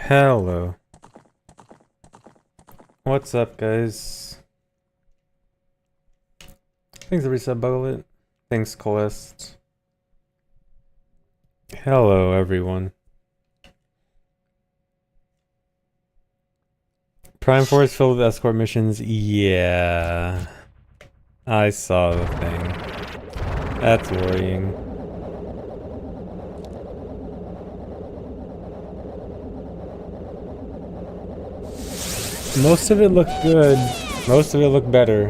Hello. What's up, guys? Thanks for resub Buglet. Thanks, Celeste. Hello, everyone. Prime Force filled with escort missions? Yeah. I saw the thing. That's worrying. Most of it looked good. Most of it looked better.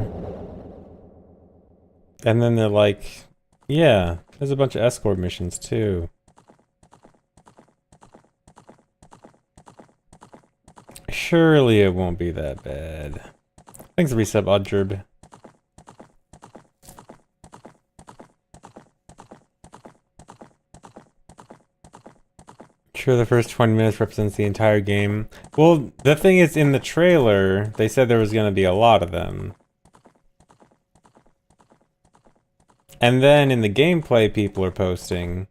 And then they're like, yeah, there's a bunch of escort missions too. Surely it won't be that bad. Thanks for resub, Oddgerb. Sure, the first 20 minutes represents the entire game. Well, the thing is, in the trailer, they said there was going to be a lot of them. And then in the gameplay people are posting,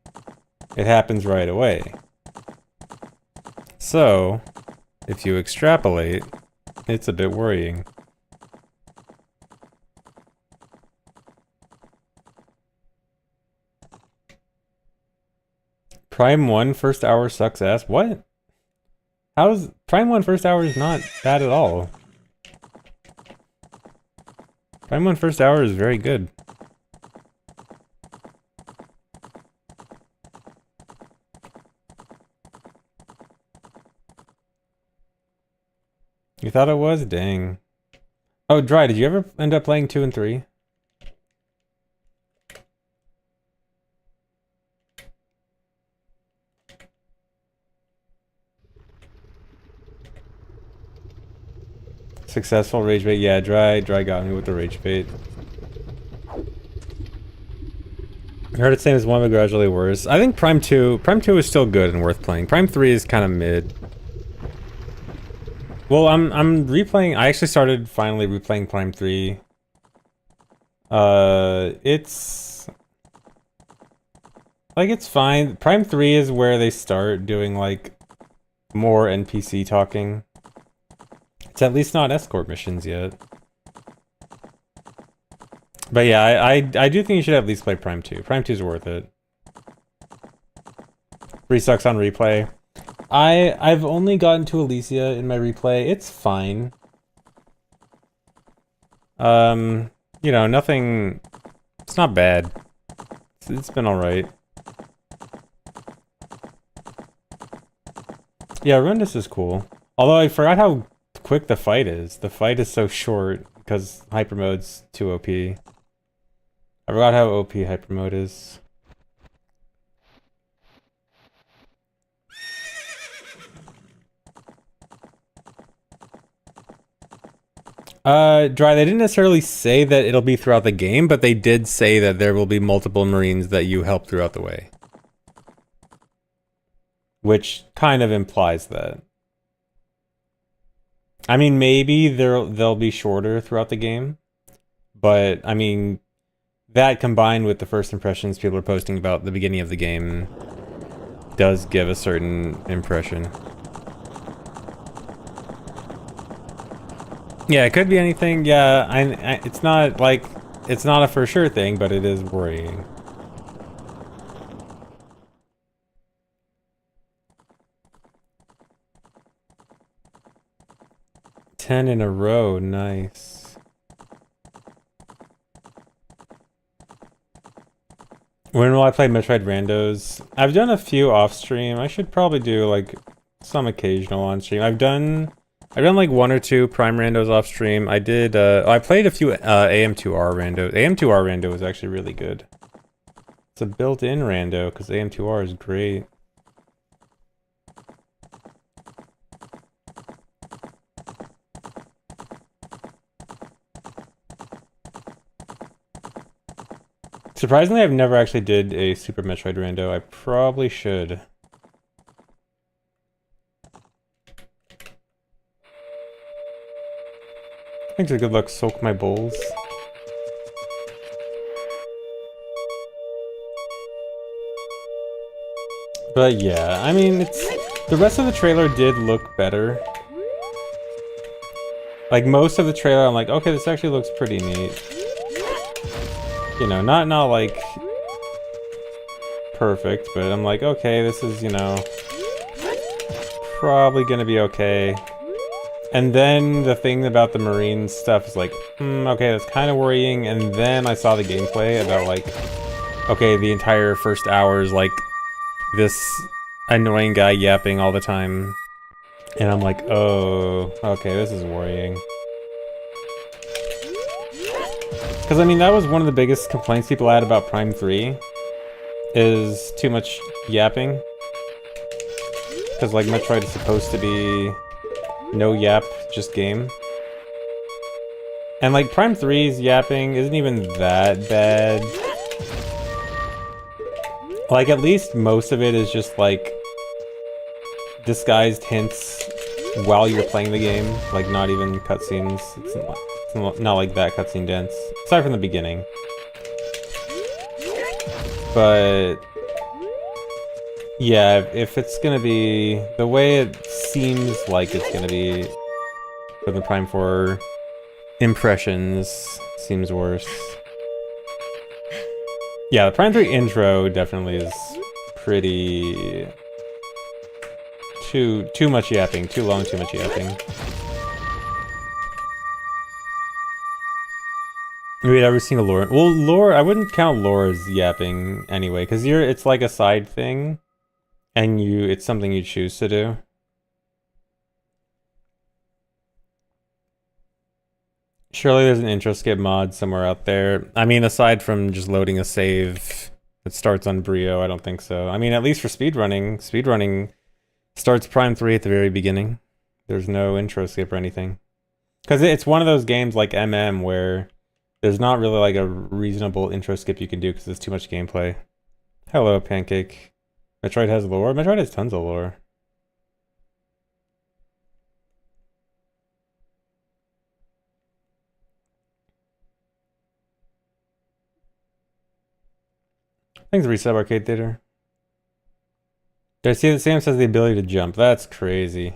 it happens right away. So, if you extrapolate, it's a bit worrying. Prime 1 first hour sucks ass? What? How's Prime 1 first hour is not bad at all. Prime 1 first hour is very good. You thought it was? Dang. Oh, Dry, did you ever end up playing 2 and 3? Successful rage bait. Yeah, Dry got me with the rage bait. I heard it's same as 1 but gradually worse. I think Prime 2 is still good and worth playing. Prime 3 is kind of mid. Well, I'm replaying. I actually started finally replaying Prime 3. It's like it's fine. Prime 3 is where they start doing like more NPC talking. It's at least not escort missions yet. But yeah, I do think you should at least play Prime 2. Prime 2 is worth it. 3 sucks on replay. I've only gotten to Elysia in my replay. It's fine. You know, nothing. It's not bad. It's been alright. Yeah, Rundus is cool. Although I forgot how quick the fight is. The fight is so short because hyper mode's too OP. I forgot how OP hyper mode is. Dry, they didn't necessarily say that it'll be throughout the game, but they did say that there will be multiple Marines that you help throughout the way. Which kind of implies that. I mean, maybe they'll be shorter throughout the game, but I mean, that combined with the first impressions people are posting about the beginning of the game does give a certain impression. Yeah, it could be anything. Yeah, it's not like it's not a for sure thing, but it is worrying. Ten in a row, nice. When will I play Metroid Randos? I've done a few off stream. I should probably do like some occasional on stream. I've done like 1 or 2 Prime Randos off stream. I did I played a few AM2R Randos. AM2R Rando was actually really good. It's a built-in Rando because AM2R is great. Surprisingly, I've never actually did a Super Metroid Rando. I probably should. Thanks for good luck, soak my bowls. But yeah, I mean, The rest of the trailer did look better. Like, most of the trailer, I'm like, okay, this actually looks pretty neat. You know, not like perfect, but I'm like, okay, this is, you know, probably gonna be okay. And then the thing about the marine stuff is like, okay, that's kind of worrying. And then I saw the gameplay about like, okay, the entire first hour is like this annoying guy yapping all the time. And I'm like, oh, okay, this is worrying. Because I mean, that was one of the biggest complaints people had about Prime 3, is too much yapping. Because like Metroid is supposed to be no yap, just game. And like Prime 3's yapping isn't even that bad. Like at least most of it is just like disguised hints while you're playing the game. Like not even cutscenes. It's not like that cutscene dense. Aside from the beginning. But yeah, if it's gonna be the way it seems like it's gonna be for the Prime 4 impressions, seems worse. Yeah, the Prime 3 intro definitely is pretty too much yapping, too long, too much yapping. Have you ever seen a lore? Well, lore, I wouldn't count lore as yapping anyway, because it's like a side thing. And it's something you choose to do. Surely there's an intro skip mod somewhere out there. I mean, aside from just loading a save that starts on Brio, I don't think so. I mean, at least for speedrunning starts Prime 3 at the very beginning. There's no intro skip or anything. Because it's one of those games like MM where there's not really like a reasonable intro skip you can do because there's too much gameplay. Hello, Pancake. Metroid has lore? Metroid has tons of lore. Thanks, Reset Arcade Theater. Did I see that Sam says the ability to jump? That's crazy.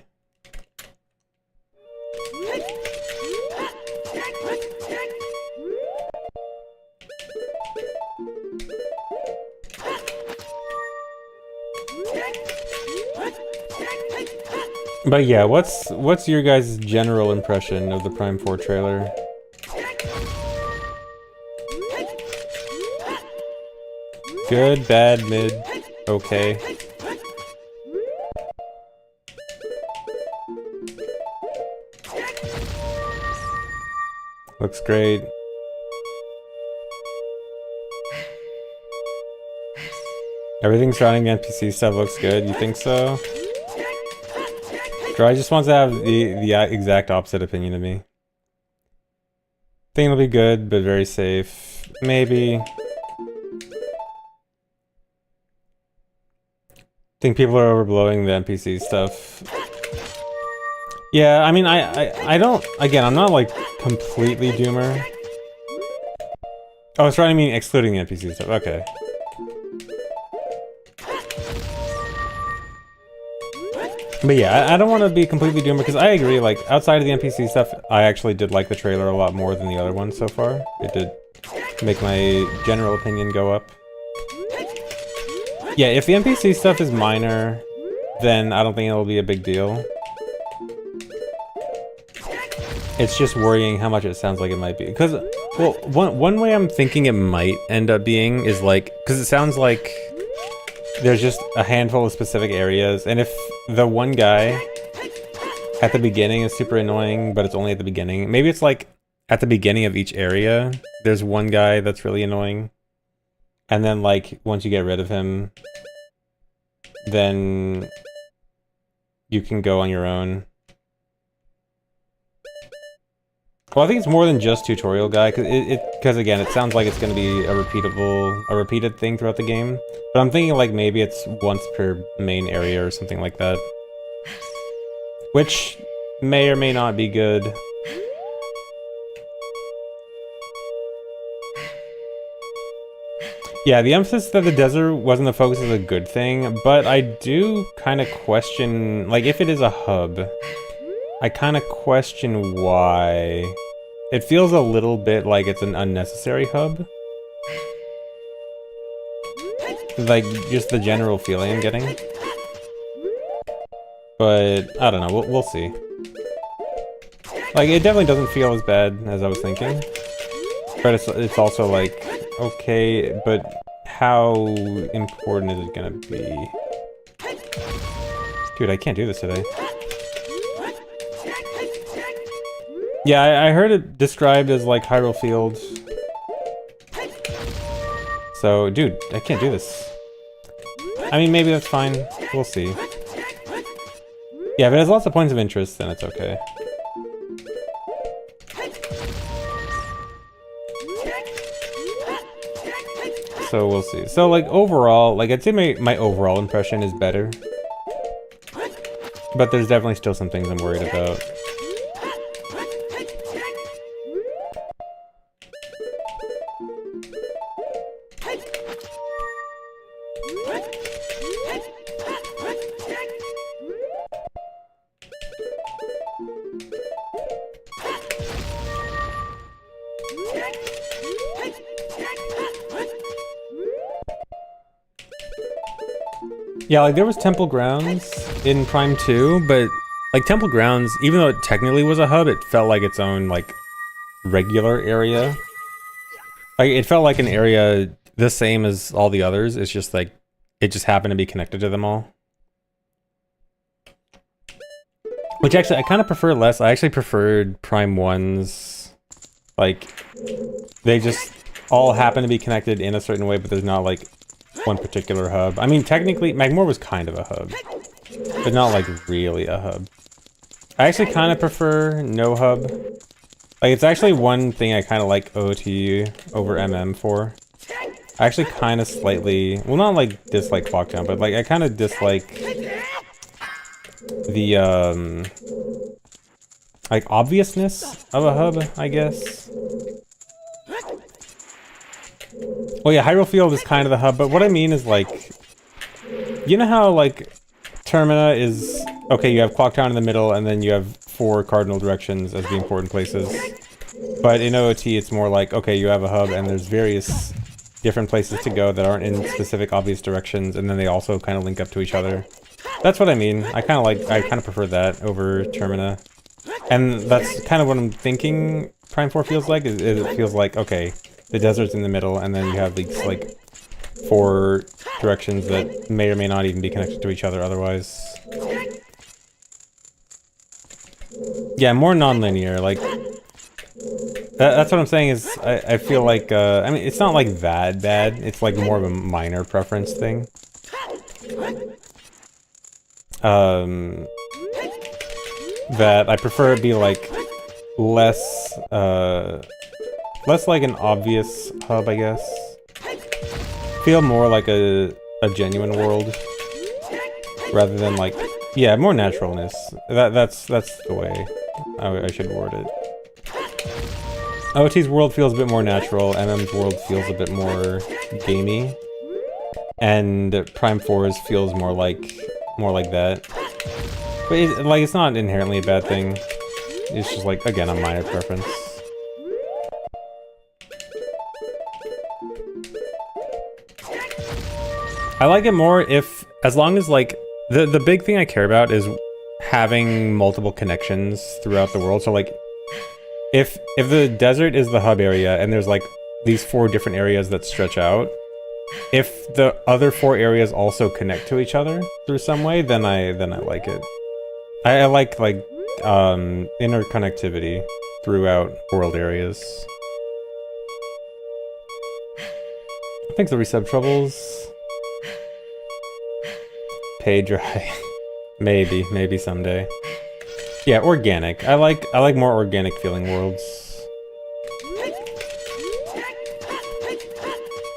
But yeah, what's your guys' general impression of the Prime 4 trailer? Good, bad, mid, okay. Looks great. Everything surrounding the NPC stuff looks good. You think so? Dry just wants to have the exact opposite opinion of me. Think it'll be good, but very safe. Maybe. Think people are overblowing the NPC stuff. Yeah, I mean, I don't... Again, I'm not, like, completely doomer. Oh, I was trying to mean excluding the NPC stuff. Okay. But yeah, I don't want to be completely doomer, because I agree, like, outside of the NPC stuff, I actually did like the trailer a lot more than the other ones so far. It did make my general opinion go up. Yeah, if the NPC stuff is minor, then I don't think it'll be a big deal. It's just worrying how much it sounds like it might be. Because, well, one way I'm thinking it might end up being is like, because it sounds like there's just a handful of specific areas, and if the one guy at the beginning is super annoying, but it's only at the beginning, maybe it's like at the beginning of each area, there's one guy that's really annoying, and then like once you get rid of him, then you can go on your own. Well, I think it's more than just tutorial guy, because again, it sounds like it's going to be a repeated thing throughout the game. But I'm thinking like maybe it's once per main area or something like that. Which may or may not be good. Yeah, the emphasis that the desert wasn't the focus is a good thing, but I do kind of question, like, if it is a hub, I kind of question why. It feels a little bit like it's an unnecessary hub. Like, just the general feeling I'm getting. But, I don't know, we'll see. Like, it definitely doesn't feel as bad as I was thinking. But it's also like, okay, but how important is it gonna be? Dude, I can't do this today. Yeah, I heard it described as like Hyrule Field. So, dude, I can't do this. I mean, maybe that's fine. We'll see. Yeah, if it has lots of points of interest, then it's okay. So we'll see. So like overall, like I'd say my overall impression is better. But there's definitely still some things I'm worried about. Yeah, like there was Temple Grounds in Prime 2, but like Temple Grounds, even though it technically was a hub, it felt like its own like regular area. Like it felt like an area the same as all the others. It's just like it just happened to be connected to them all. Which actually I kind of prefer less. I actually preferred Prime 1's, like they just all happen to be connected in a certain way, but there's not like one particular hub. I mean, technically, Magmoor was kind of a hub, but not like really a hub. I actually kind of prefer no hub. Like, it's actually one thing I kind of like OT over MM for. I actually kind of slightly, well, not like dislike Clocktown, but like I kind of dislike the like obviousness of a hub, I guess. Well, yeah, Hyrule Field is kind of the hub, but what I mean is, like, you know how, like, Termina is, okay, you have Clocktown in the middle, and then you have 4 cardinal directions as the important places. But in OOT, it's more like, okay, you have a hub, and there's various different places to go that aren't in specific obvious directions, and then they also kind of link up to each other. That's what I mean. I kind of prefer that over Termina. And that's kind of what I'm thinking Prime 4 feels like, is it feels like, okay, the desert's in the middle, and then you have these, like, 4 directions that may or may not even be connected to each other otherwise. Yeah, more non-linear, like... That's what I'm saying is, I feel like, I mean, it's not, like, that bad. It's, like, more of a minor preference thing. That I prefer it be, like, less, less like an obvious hub, I guess. Feel more like a genuine world, rather than like, yeah, more naturalness. That's the way I should word it. OT's world feels a bit more natural. MM's world feels a bit more gamey, and Prime 4's feels more like that. But it's not inherently a bad thing. It's just like, again, a minor preference. I like it more if, as long as like, the big thing I care about is having multiple connections throughout the world. So like, if the desert is the hub area and there's like these 4 different areas that stretch out, if the other 4 areas also connect to each other through some way, then I like it. I like interconnectivity throughout world areas. Thanks, the resub troubles. Pay dry. maybe someday. Yeah, organic. I like more organic feeling worlds.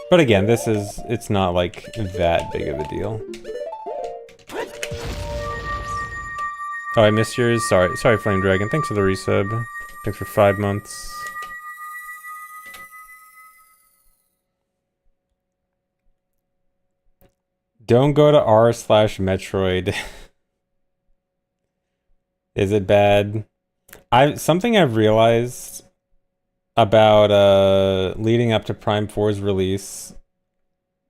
But again, it's not like that big of a deal. Oh, I missed yours. Sorry, Flame Dragon. Thanks for the resub. Thanks for 5 months. Don't go to r/Metroid. Is it bad? Something I've realized about leading up to Prime 4's release.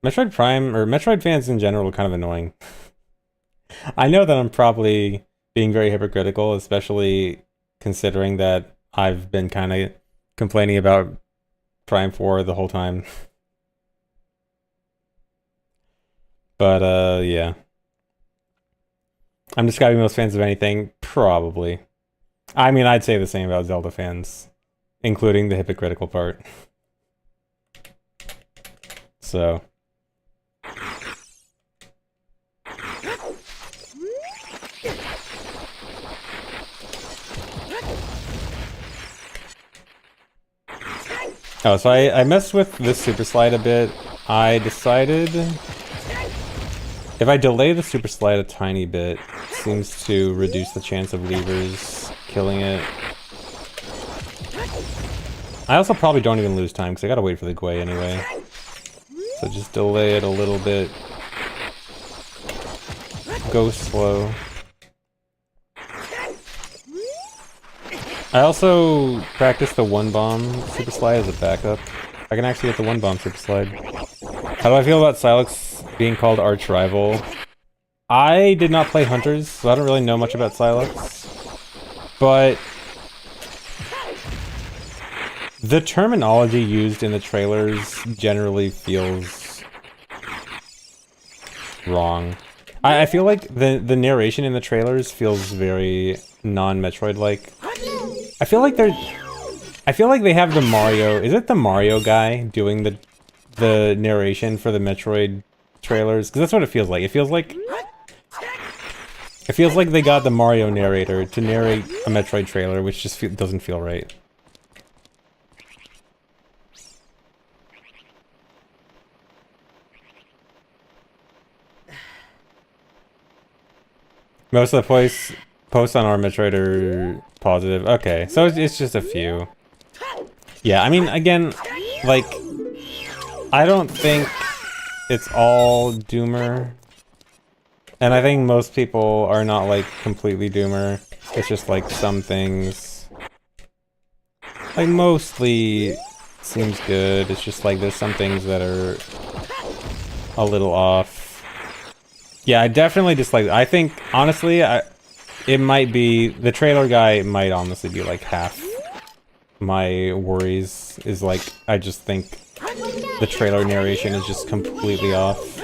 Metroid Prime, or Metroid fans in general, are kind of annoying. I know that I'm probably being very hypocritical, especially considering that I've been kind of complaining about Prime 4 the whole time. But, yeah. I'm describing most fans of anything? Probably. I mean, I'd say the same about Zelda fans, including the hypocritical part. So... Oh, so I messed with this super slide a bit. I decided if I delay the super slide a tiny bit, it seems to reduce the chance of levers killing it. I also probably don't even lose time because I gotta wait for the Gwei anyway. So just delay it a little bit. Go slow. I also practiced the one bomb super slide as a backup. I can actually get the one bomb super slide. How do I feel about Silex being called arch rival? I did not play Hunters, so I don't really know much about Silex. But the terminology used in the trailers generally feels wrong. I feel like the narration in the trailers feels very non-Metroid-like. I feel like they have the Mario... Is it the Mario guy doing the narration for the Metroid trailers? Because that's what it feels like. It feels like they got the Mario narrator to narrate a Metroid trailer, which just doesn't feel right. Most of the posts on our Metroid are positive. Okay, so it's just a few. Yeah, I mean, again, like, I don't think it's all Doomer. And I think most people are not, like, completely Doomer. It's just, like, some things. Like, mostly seems good. It's just, like, there's some things that are a little off. Yeah, I definitely dislike it. I think, honestly, it might be... The trailer guy might honestly be, like, half my worries. Is, like, I just think the trailer narration is just completely off.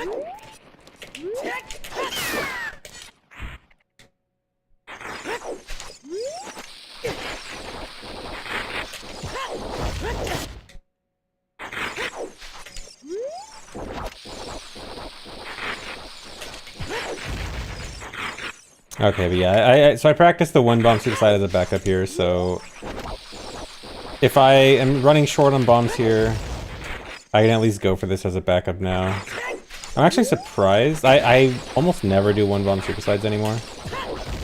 Okay, but yeah, so I practiced the one bomb super slide as a backup here, so if I am running short on bombs here, I can at least go for this as a backup now. I'm actually surprised. I almost never do one bomb super slides anymore,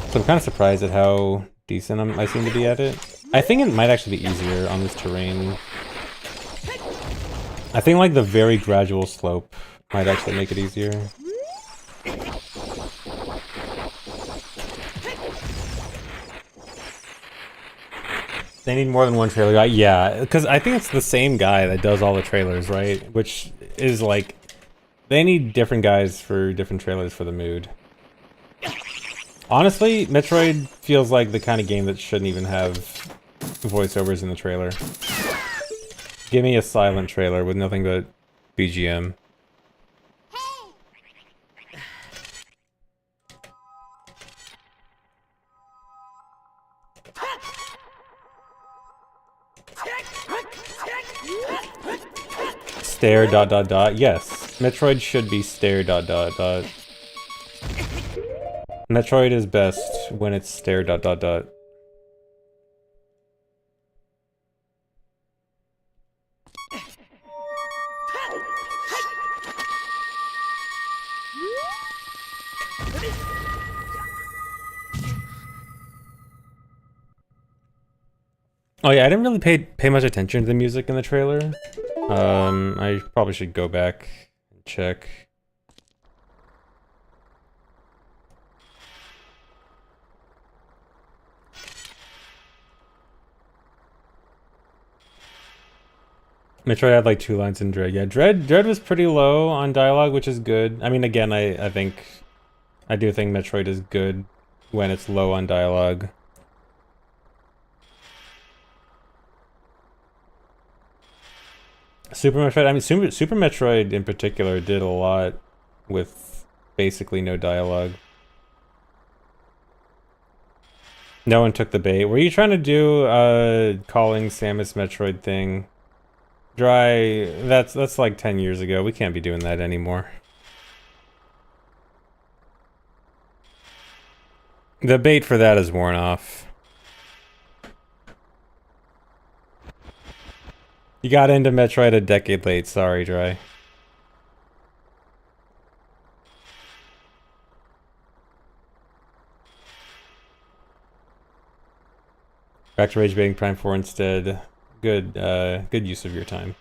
so I'm kind of surprised at how decent I seem to be at it. I think it might actually be easier on this terrain. I think like the very gradual slope might actually make it easier. They need more than one trailer guy. Yeah, because I think it's the same guy that does all the trailers, right? Which is like, they need different guys for different trailers for the mood. Honestly, Metroid feels like the kind of game that shouldn't even have voiceovers in the trailer. Give me a silent trailer with nothing but BGM. Stare ... Yes, Metroid should be stare ... Metroid is best when it's stare ... Oh yeah, I didn't really pay much attention to the music in the trailer. I probably should go back and check. Metroid had like 2 lines in Dread. Yeah, Dread was pretty low on dialogue, which is good. I mean, again, I do think Metroid is good when it's low on dialogue. Super Metroid, I mean, Super Metroid in particular did a lot with basically no dialogue. No one took the bait. Were you trying to do calling Samus Metroid thing? Dry, that's like 10 years ago. We can't be doing that anymore. The bait for that is worn off. You got into Metroid a decade late, sorry, Dry. Back to Rage Baiting Prime 4 instead. Good, good use of your time.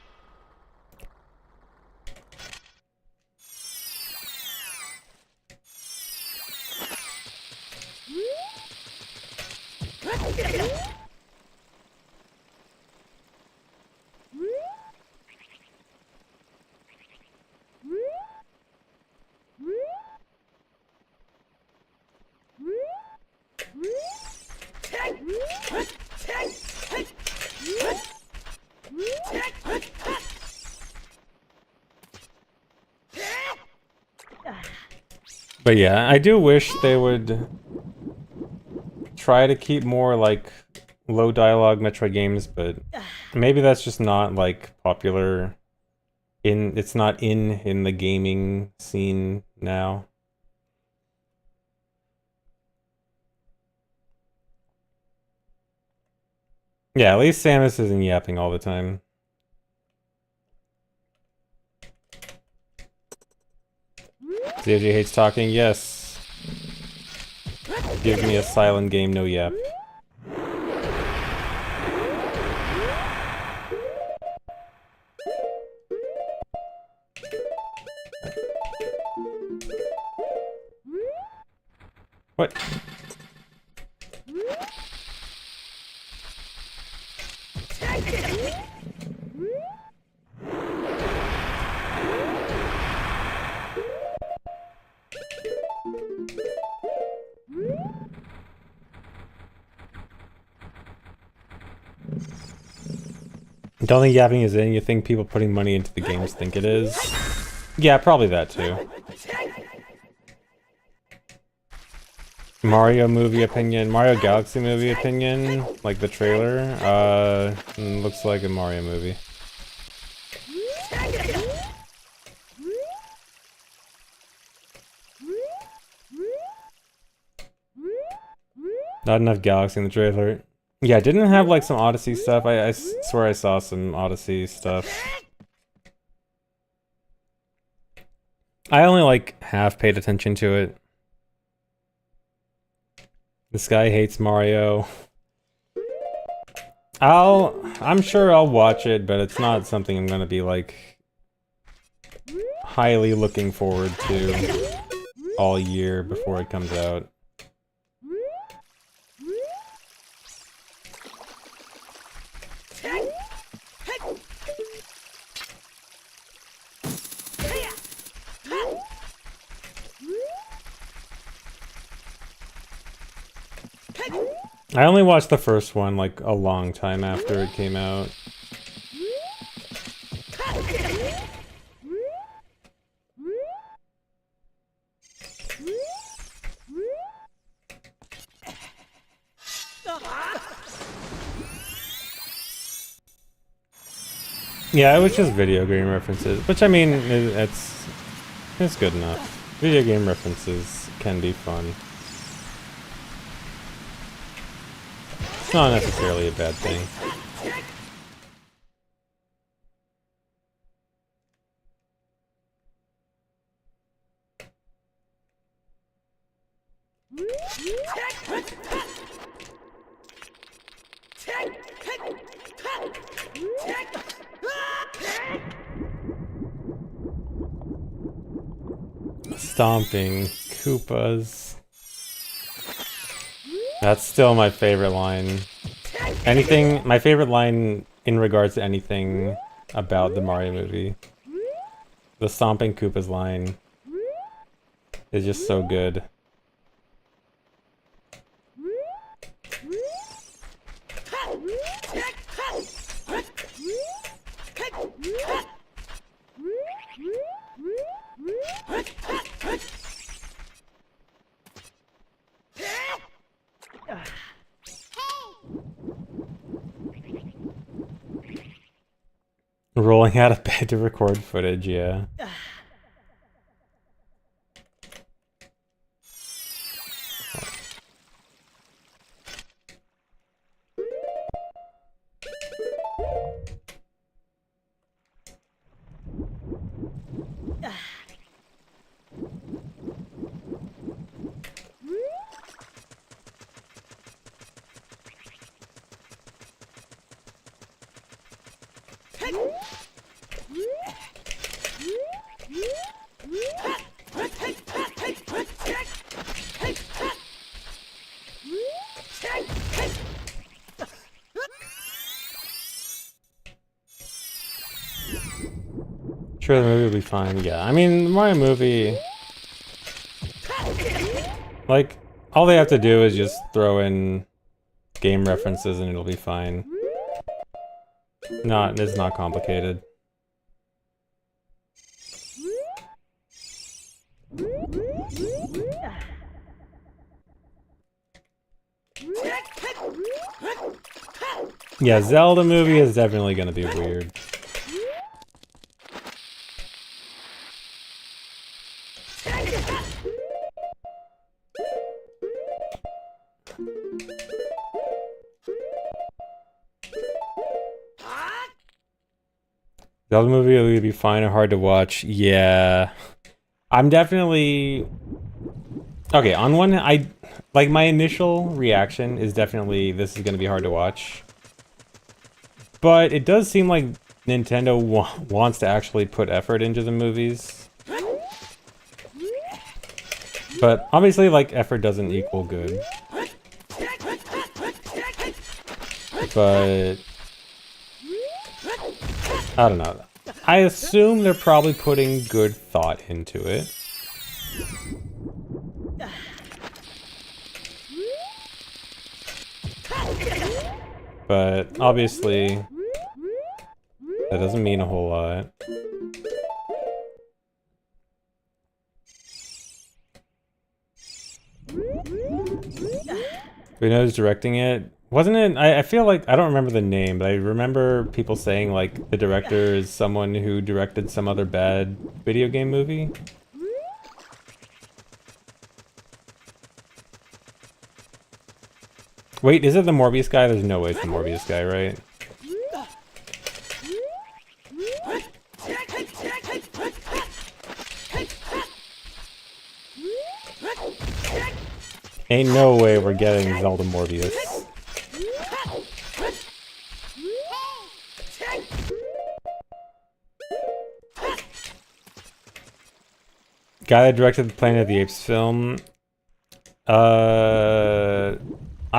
But yeah, I do wish they would try to keep more like low dialogue Metroid games, but maybe that's just not like popular it's not in the gaming scene now. Yeah, at least Samus isn't yapping all the time. ZFG hates talking, yes. Give me a silent game, no yap. What? Don't think yapping is in, you think people putting money into the games think it is? Yeah, probably that too. Mario movie opinion, Mario Galaxy movie opinion, like the trailer, looks like a Mario movie. Not enough Galaxy in the trailer. Yeah, didn't have like some Odyssey stuff. I swear I saw some Odyssey stuff. I only like half paid attention to it. This guy hates Mario. I'm sure I'll watch it, but it's not something I'm gonna be like highly looking forward to all year before it comes out. I only watched the first one like a long time after it came out. Yeah, it was just video game references, which I mean, it's good enough. Video game references can be fun. It's not necessarily a bad thing. Stomping Koopas. That's still my favorite line. My favorite line in regards to anything about the Mario movie. The Stomping Koopa's line is just so good. Rolling out of bed to record footage, yeah. Sure, the movie will be fine. Yeah, I mean, Mario movie, like, all they have to do is just throw in game references and it'll be fine. It's not complicated. Yeah, Zelda movie is definitely gonna be weird. Zelda movie will be fine or hard to watch. Yeah. I'm definitely... Okay, on one hand, like, my initial reaction is definitely this is gonna be hard to watch. But it does seem like Nintendo wants to actually put effort into the movies. But obviously, like, effort doesn't equal good. But... I don't know. I assume they're probably putting good thought into it. But obviously, that doesn't mean a whole lot. We know who's directing it. Wasn't it? I feel like I don't remember the name, but I remember people saying like the director is someone who directed some other bad video game movie. Wait, is it the Morbius guy? There's no way it's the Morbius guy, right? Ain't no way we're getting Zelda Morbius. Guy that directed the Planet of the Apes film. I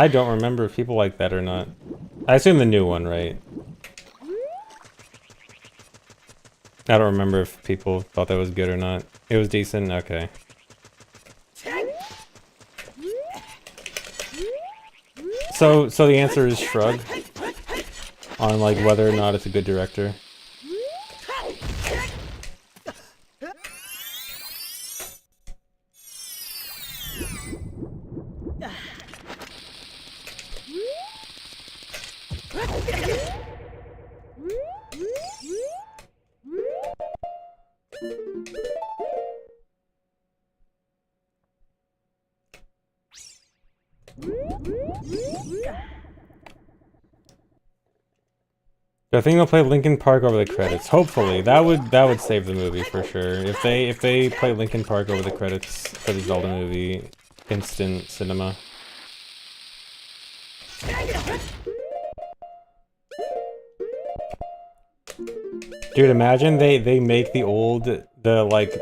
don't remember if people like that or not. I assume the new one, right? I don't remember if people thought that was good or not. It was decent? Okay. So the answer is shrug on like whether or not it's a good director. I think they'll play Linkin Park over the credits. Hopefully, that would save the movie for sure. If they play Linkin Park over the credits for the Zelda movie, instant cinema. Dude, imagine they make the like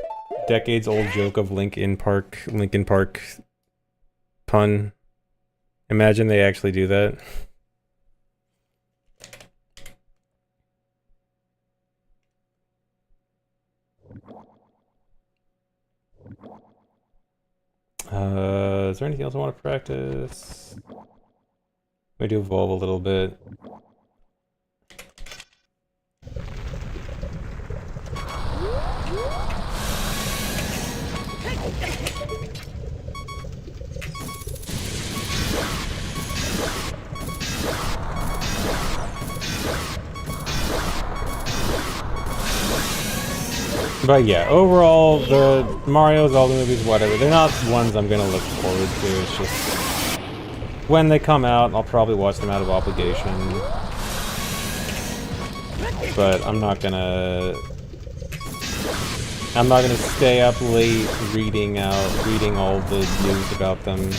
decades old joke of Linkin Park pun. Imagine they actually do that. Is there anything else I want to practice? Maybe evolve a little bit. But yeah, overall, the Mario, Zelda movies, whatever, they're not ones I'm gonna look forward to. It's just when they come out, I'll probably watch them out of obligation. But I'm not gonna stay up late reading all the news about them.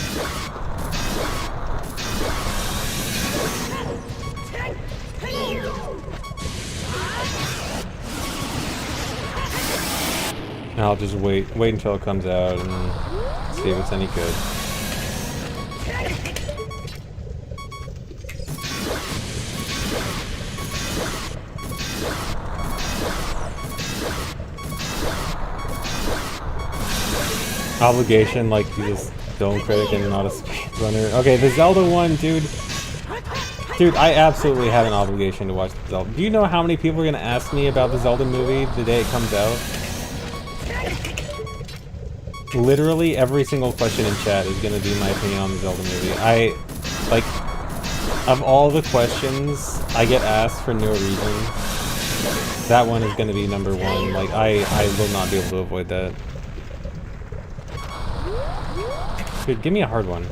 I'll just wait until it comes out and see if it's any good. Obligation, like you just film critic and not a speedrunner. Okay, the Zelda one, dude. Dude, I absolutely have an obligation to watch the Zelda. Do you know how many people are gonna ask me about the Zelda movie the day it comes out? Literally every single question in chat is gonna be my opinion on the Zelda movie. Of all the questions I get asked for no reason, that one is gonna be number one. Like, I will not be able to avoid that. Dude, give me a hard one.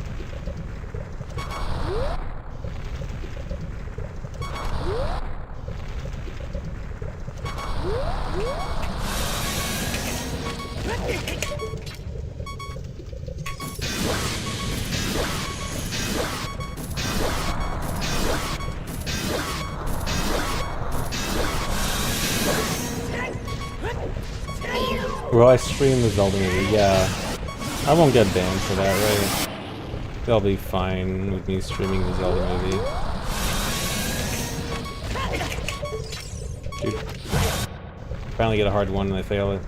Will I stream the Zelda movie? Yeah. I won't get banned for that, right? They'll be fine with me streaming the Zelda movie. Dude. Finally get a hard one and I fail it.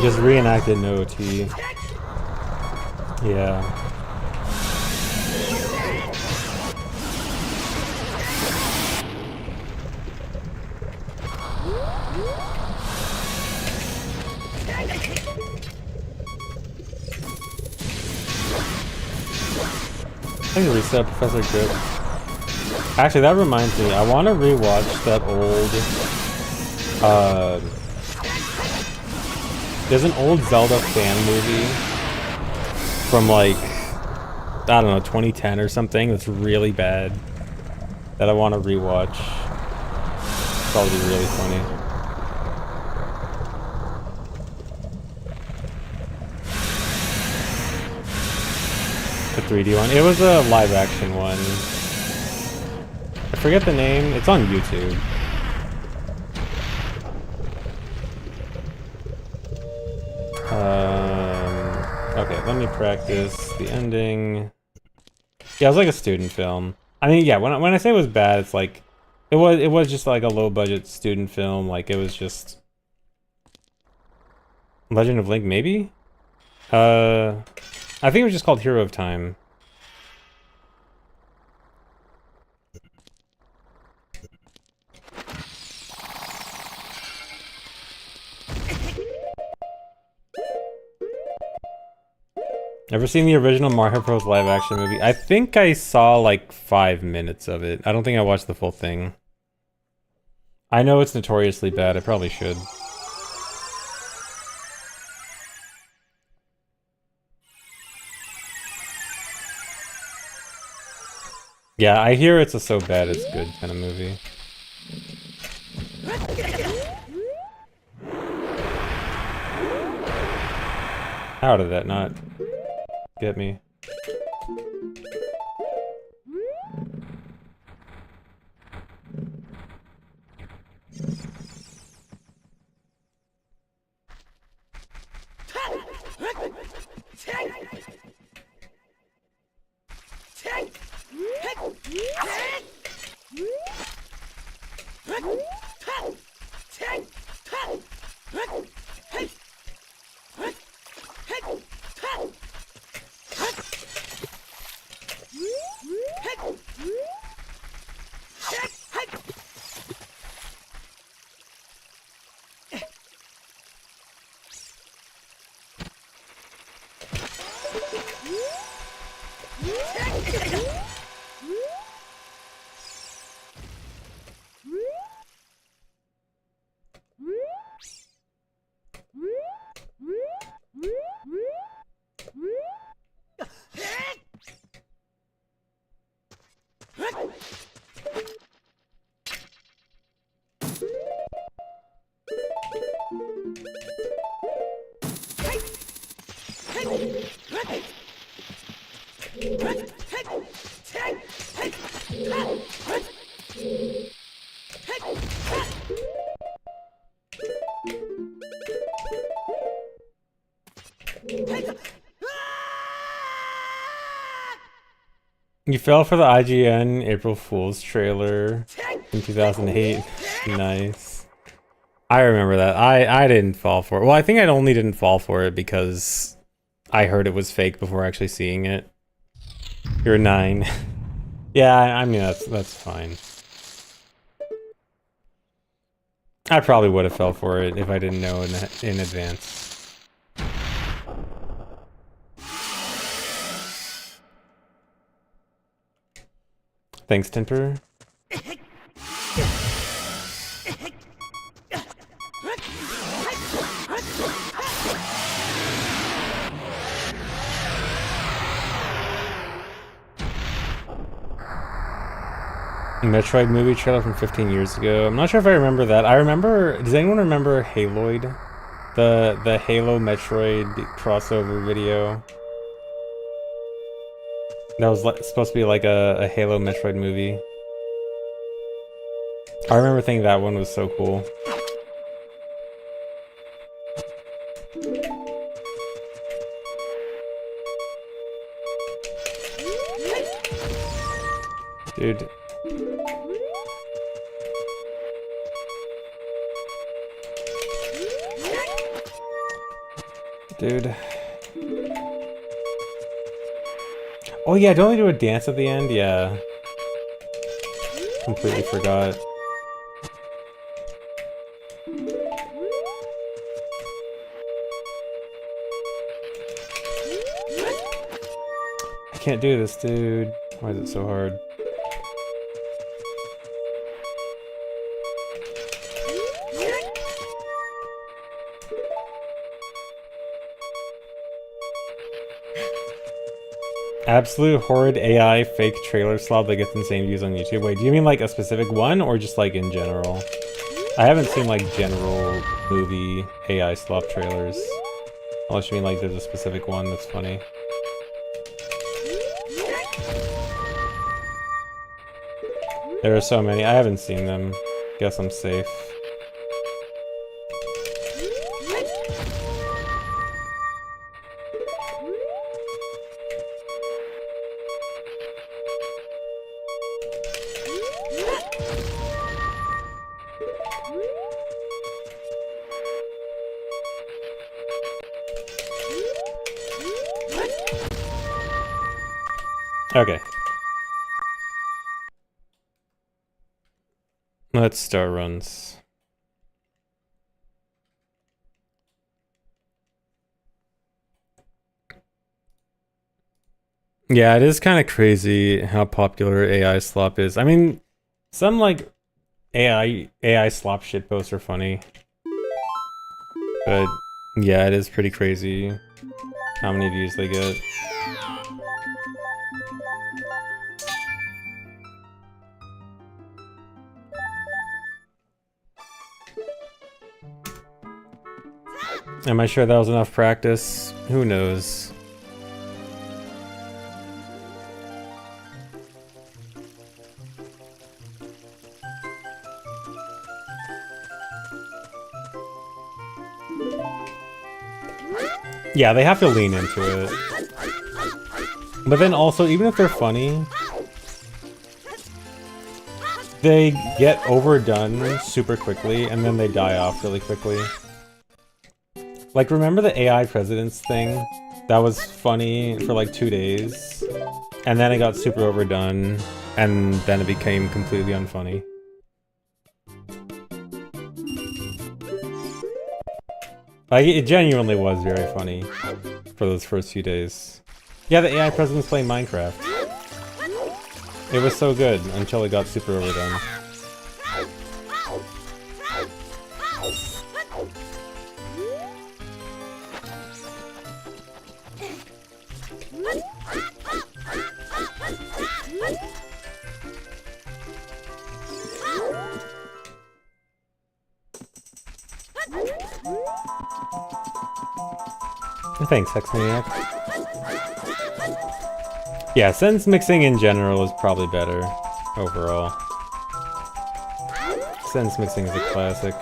Just reenacted no OT. Yeah. I can reset Professor Grip. Actually, that reminds me, I want to rewatch that old, there's an old Zelda fan movie from like, I don't know, 2010 or something that's really bad that I want to rewatch. It's probably really funny. The 3D one. It was a live action one. I forget the name. It's on YouTube. Okay, let me practice the ending. Yeah, it was like a student film. I mean, yeah, when I say it was bad, it's like it was just like a low budget student film. Like it was just Legend of Link, maybe. I think it was just called Hero of Time. Ever seen the original Mario Bros. Live action movie? I think I saw like 5 minutes of it. I don't think I watched the full thing. I know it's notoriously bad. I probably should. Yeah, I hear it's a so bad it's good kind of movie. How did that not get me? You fell for the IGN April Fool's trailer in 2008. Nice. I remember that. I didn't fall for it. Well, I think I only didn't fall for it because I heard it was fake before actually seeing it. You're 9. Yeah, I mean that's fine. I probably would have fell for it if I didn't know in advance. Thanks, Tinter. Metroid movie trailer from 15 years ago. I'm not sure if I remember that. I remember. Does anyone remember Haloid? The Halo Metroid crossover video. That was supposed to be like a Halo Metroid movie. I remember thinking that one was so cool. Dude. Dude. Oh yeah, don't they do a dance at the end? Yeah. Completely forgot. I can't do this, dude. Why is it so hard? Absolute horrid AI fake trailer slop that gets insane views on YouTube. Wait, do you mean like a specific one or just like in general? I haven't seen like general movie AI slop trailers. Unless you mean like there's a specific one that's funny. There are so many. I haven't seen them. Guess I'm safe. Okay. Let's start runs. Yeah, it is kind of crazy how popular AI slop is. I mean, some like AI slop shitposts are funny. But yeah, it is pretty crazy how many views they get. Am I sure that was enough practice? Who knows? Yeah, they have to lean into it. But then also, even if they're funny, they get overdone super quickly, and then they die off really quickly. Like, remember the AI presidents thing? That was funny for like 2 days, and then it got super overdone, and then it became completely unfunny. Like, it genuinely was very funny for those first few days. Yeah, the AI presidents playing Minecraft. It was so good until it got super overdone. Thanks, Hexmaniac. Yeah, sentence mixing in general is probably better overall. Sentence mixing is a classic.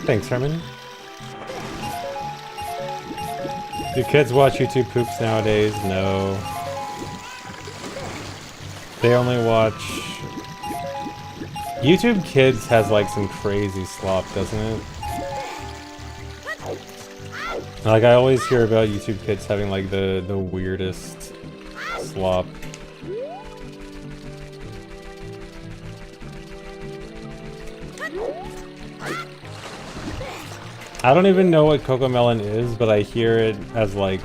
Thanks, Herman. Do kids watch YouTube poops nowadays? No. They only watch... YouTube Kids has like some crazy slop, doesn't it? Like, I always hear about YouTube Kids having like the weirdest slop. I don't even know what Cocomelon is, but I hear it as like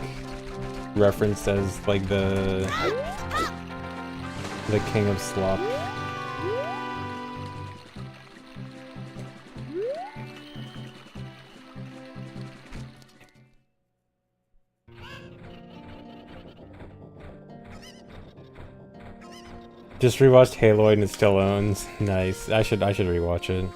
referenced as like the king of slop. Just rewatched Haloid and it still owns. Nice. I should rewatch it.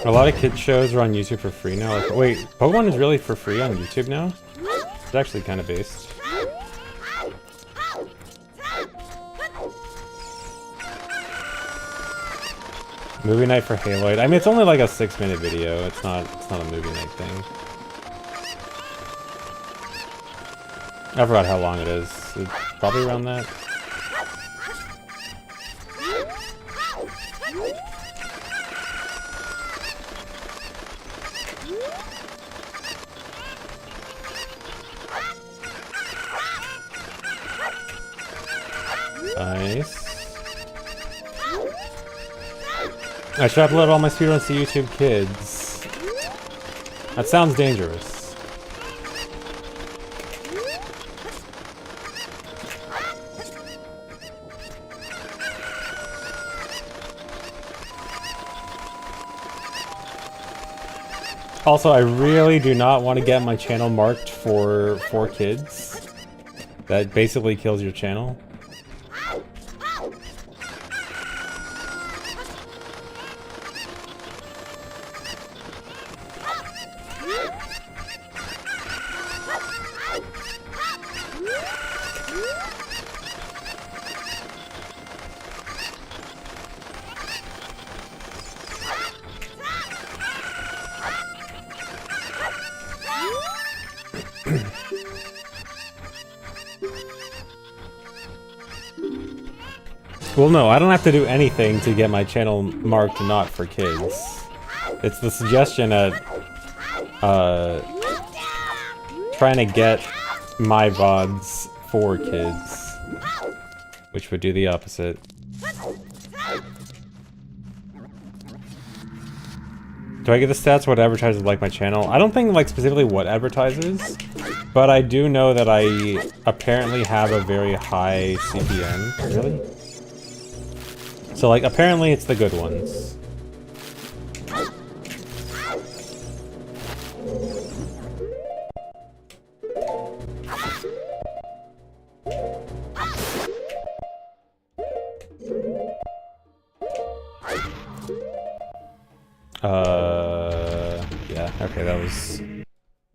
A lot of kids shows are on YouTube for free now. Like, wait, Pokemon is really for free on YouTube now? It's actually kind of based. Movie night for Haloid. I mean, it's only like a 6-minute video. It's not a movie night thing. I forgot how long it is. It's probably around that. Nice. I should upload all my speedruns to YouTube Kids. That sounds dangerous. Also, I really do not want to get my channel marked for kids. That basically kills your channel. Well, no, I don't have to do anything to get my channel marked not for kids. It's the suggestion at, trying to get my VODs for kids, which would do the opposite. Do I get the stats what advertisers like my channel? I don't think like specifically what advertisers, but I do know that I apparently have a very high CPM. Really? So like apparently it's the good ones. Yeah, okay, that was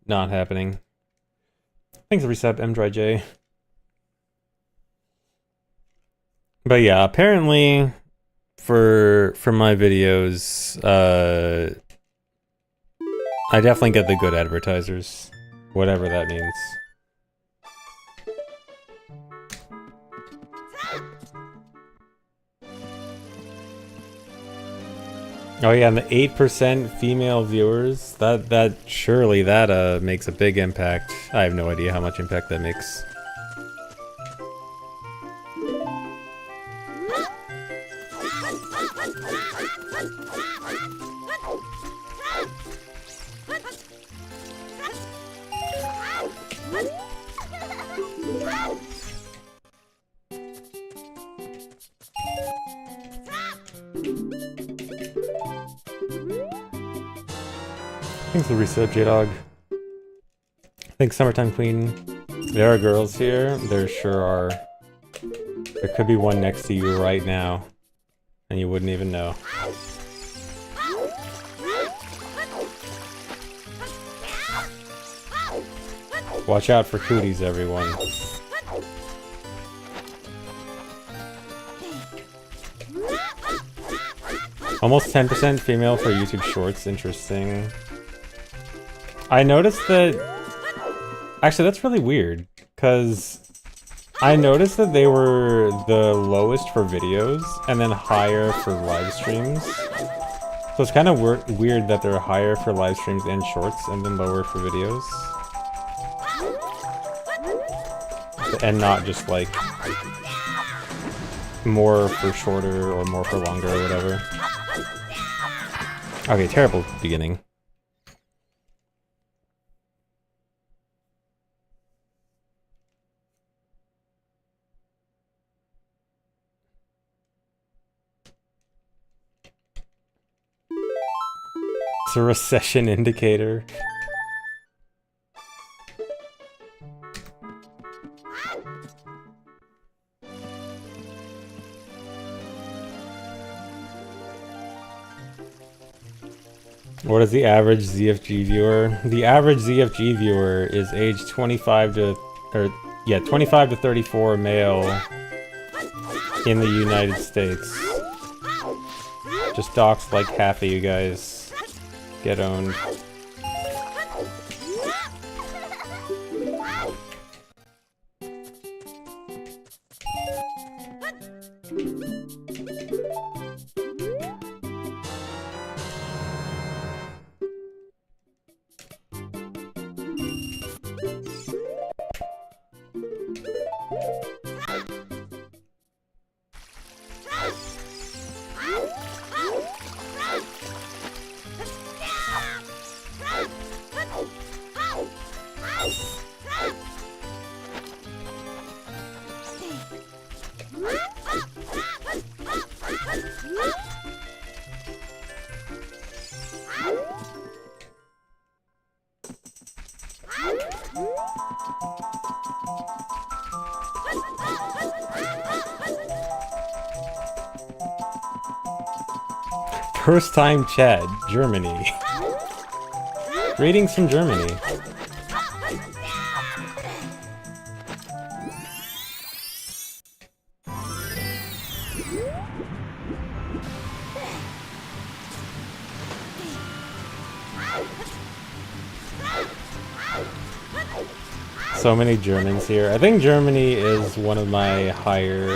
not happening. Thanks for reset, MDryJ. But yeah, apparently for my videos, I definitely get the good advertisers, whatever that means. Oh yeah, and the 8% female viewers, that surely that makes a big impact. I have no idea how much impact that makes. Thanks for the reset, J-Dog. Thanks, Summertime Queen. There are girls here. There sure are. There could be one next to you right now, and you wouldn't even know. Watch out for cooties, everyone. Almost 10% female for YouTube Shorts. Interesting. I noticed that... Actually, that's really weird, because I noticed that they were the lowest for videos, and then higher for live streams. So it's kind of weird that they're higher for live streams and shorts, and then lower for videos. And not just, like, more for shorter or more for longer or whatever. Okay, terrible beginning. It's a recession indicator. What is the average ZFG viewer? The average ZFG viewer is age 25 to 34 male in the United States. Just doxed like half of you guys. Get owned. First time Chad, Germany. Greetings from Germany. So many Germans here. I think Germany is one of my higher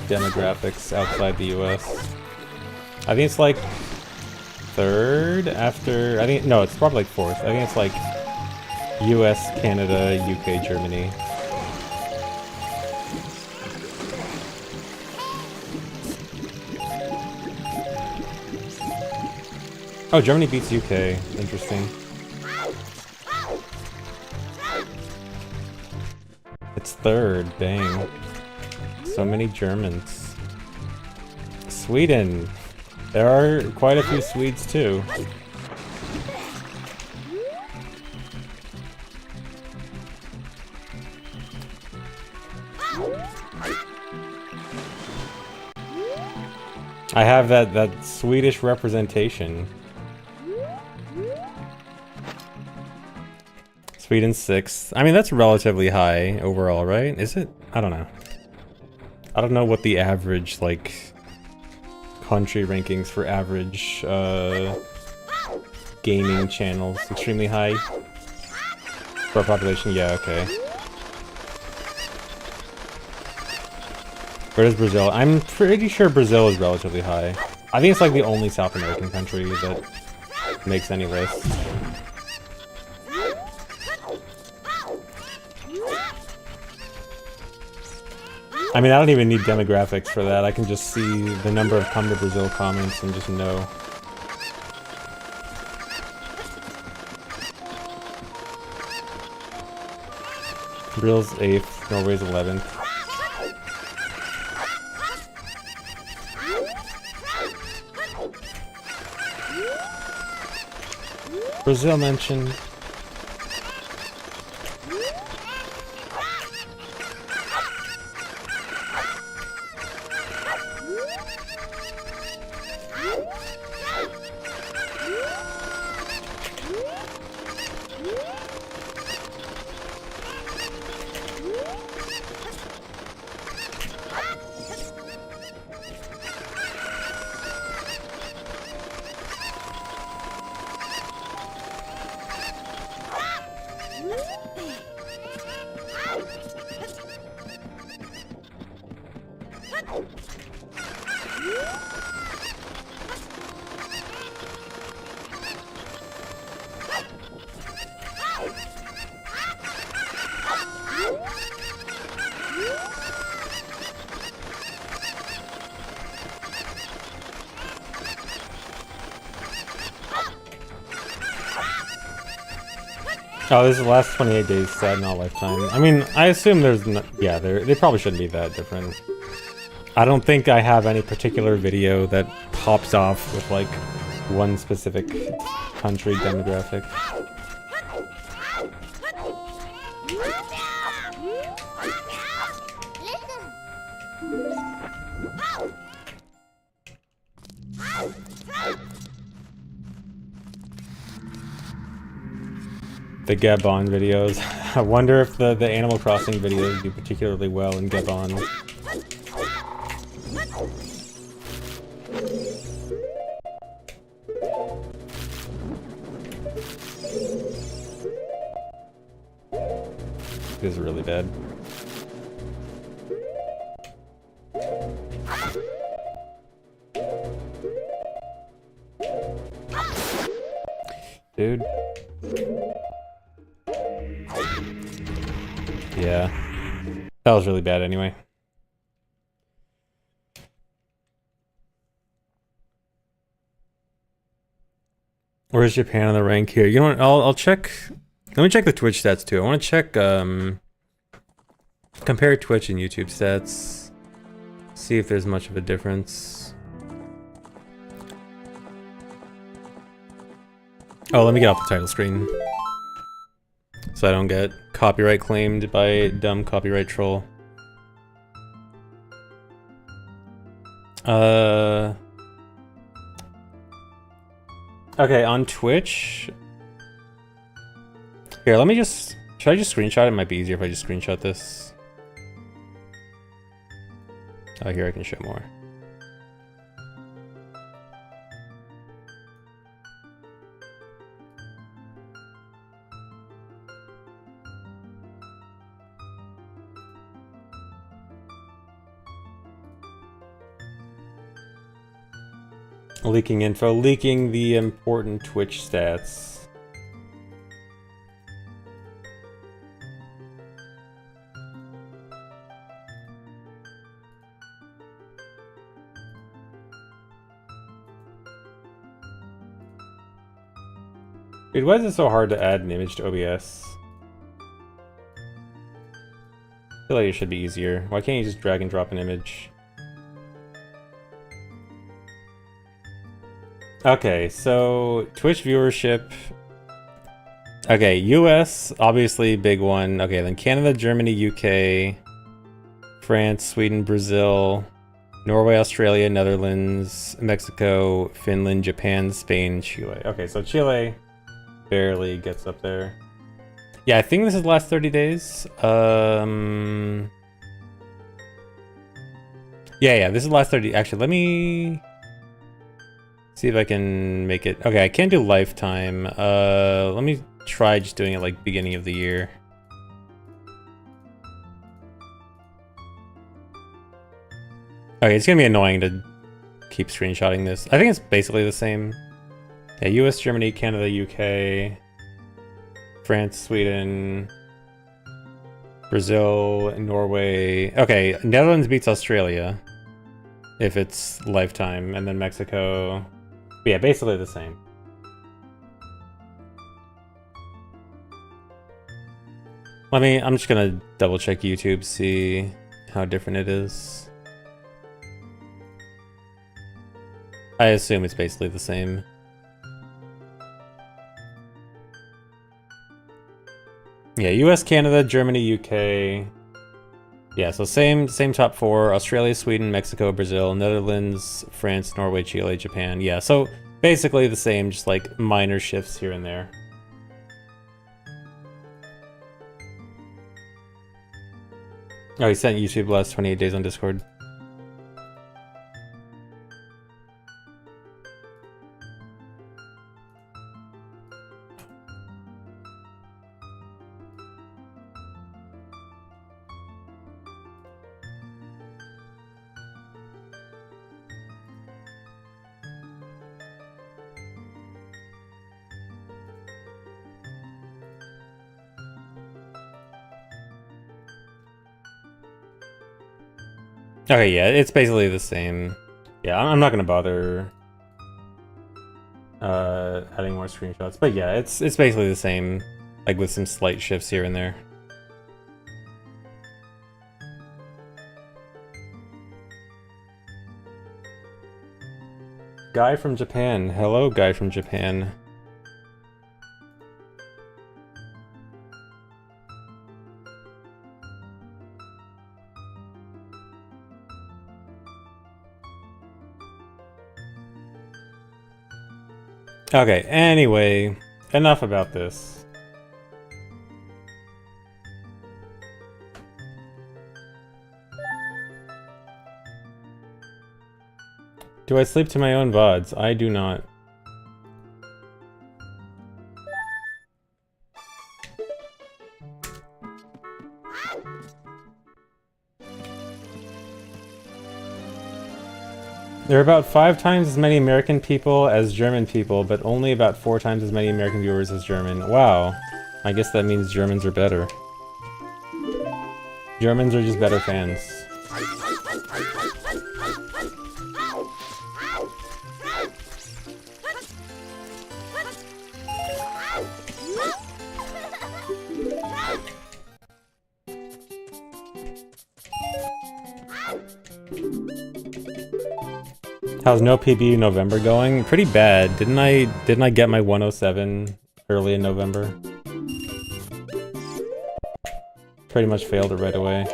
demographics outside the US. I think it's like third after, no, it's probably like fourth. I think it's like US, Canada, UK, Germany. Oh, Germany beats UK. Interesting. It's third. Dang. So many Germans. Sweden. There are quite a few Swedes too. I have that Swedish representation. Sweden 6th. I mean, that's relatively high overall, right? Is it? I don't know. I don't know what the average, like, country rankings for average, gaming channels. Extremely high. For our population, yeah, okay. Where does Brazil? I'm pretty sure Brazil is relatively high. I think it's like the only South American country that makes any list. I mean, I don't even need demographics for that. I can just see the number of come to Brazil comments and just know. Brazil's 8th, Norway's 11th. Brazil mentioned. Oh, this is the last 28 days sad in all lifetime. I mean, I assume there's no, yeah, they probably shouldn't be that different. I don't think I have any particular video that pops off with like one specific country demographic. The Gabon videos. I wonder if the Animal Crossing videos do particularly well in Gabon. This is really bad. Dude. Yeah. That was really bad anyway. Where's Japan on the rank here? You know what? I'll check. Let me check the Twitch stats too. I want to check compare Twitch and YouTube stats. See if there's much of a difference. Oh, let me get off the title screen. So I don't get copyright claimed by a dumb copyright troll. Okay, on Twitch. Here, let me just... Should I just screenshot it? It might be easier if I just screenshot this. Oh, here I can show more. Leaking info, leaking the important Twitch stats. Dude, why is it so hard to add an image to OBS? I feel like it should be easier. Why can't you just drag and drop an image? Okay, so Twitch viewership. Okay, US, obviously big one. Okay, then Canada, Germany, UK, France, Sweden, Brazil, Norway, Australia, Netherlands, Mexico, Finland, Japan, Spain, Chile. Okay, so Chile barely gets up there. Yeah, I think this is the last 30 days. Yeah, this is the last 30. Actually, let me see if I can make it. Okay, I can't do lifetime. Let me try just doing it like beginning of the year. Okay, it's gonna be annoying to keep screenshotting this. I think it's basically the same. Yeah, US, Germany, Canada, UK, France, Sweden, Brazil, Norway. Okay, Netherlands beats Australia if it's lifetime, and then Mexico. But yeah, basically the same. I'm just gonna double check YouTube, see how different it is. I assume it's basically the same. Yeah, US, Canada, Germany, UK. Yeah, so same top four. Australia, Sweden, Mexico, Brazil, Netherlands, France, Norway, Chile, Japan. Yeah, so basically the same, just like minor shifts here and there. Oh, he sent YouTube the last 28 days on Discord. Okay, yeah, it's basically the same. Yeah, I'm not gonna bother adding more screenshots, but yeah, it's basically the same, like with some slight shifts here and there. Guy from Japan. Hello, guy from Japan. Okay, anyway, enough about this. Do I sleep to my own VODs? I do not. There are about 5 times as many American people as German people, but only about 4 times as many American viewers as German. Wow. I guess that means Germans are better. Germans are just better fans. How's no PB November going? Pretty bad. Didn't I get my 107 early in November? Pretty much failed it right away.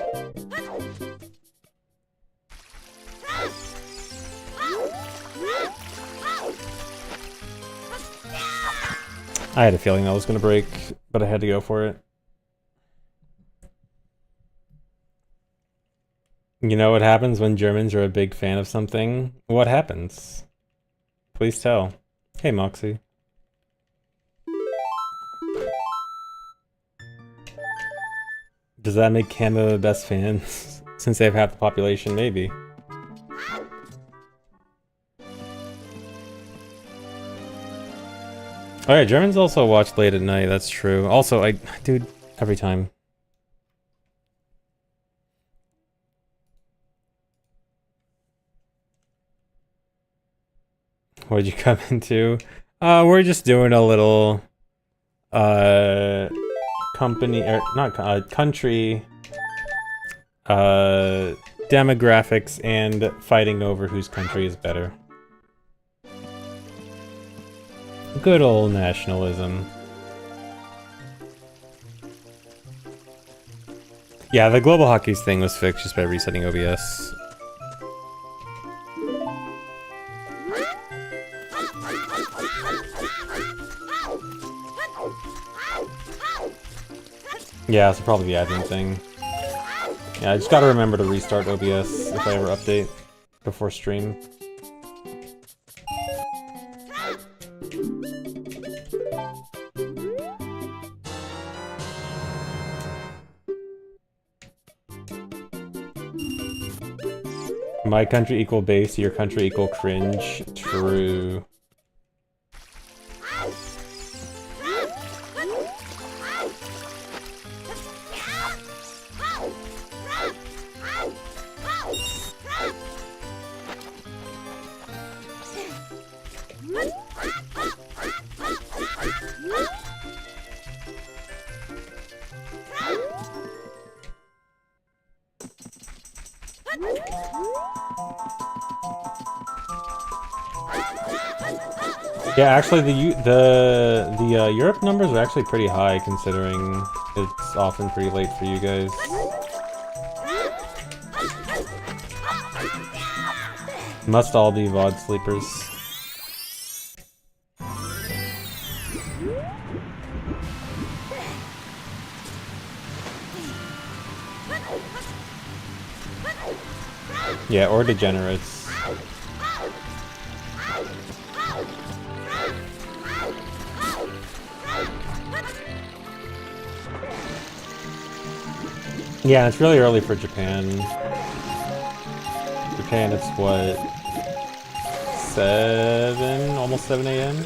I had a feeling that was gonna break, but I had to go for it. You know what happens when Germans are a big fan of something? What happens? Please tell. Hey, Moxie. Does that make Canada the best fans? Since they have half the population, maybe. Oh yeah, Germans also watch late at night, that's true. Also, dude, every time. What'd you come into? We're just doing a little company, or not country, demographics, and fighting over whose country is better. Good old nationalism. Yeah, the global hotkeys thing was fixed just by resetting OBS. Yeah, it's probably the admin thing. Yeah, I just gotta remember to restart OBS if I ever update before stream. My country equal base, your country equal cringe. True. Yeah, actually, the Europe numbers are actually pretty high, considering it's often pretty late for you guys. Must all be VOD sleepers. Yeah, or degenerates. Yeah, it's really early for Japan. Japan, it's what? 7? Almost 7 a.m.?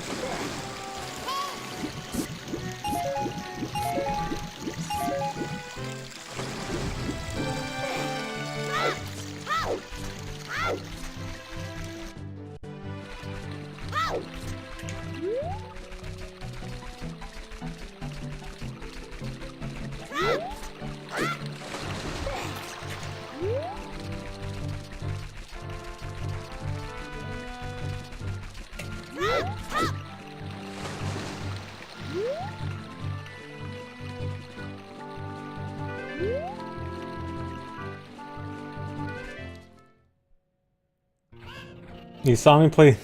You saw me play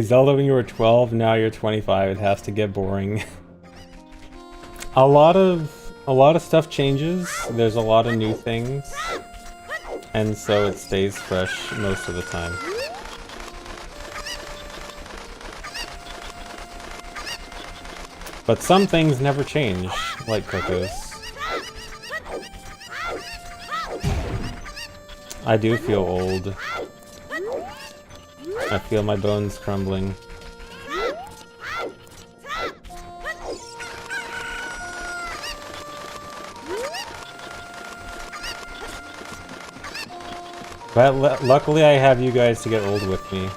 Zelda when you were 12, now you're 25, it has to get boring. A lot of stuff changes, there's a lot of new things, and so it stays fresh most of the time. But some things never change, like Cocos. I do feel old. I feel my bones crumbling. But luckily I have you guys to get old with me.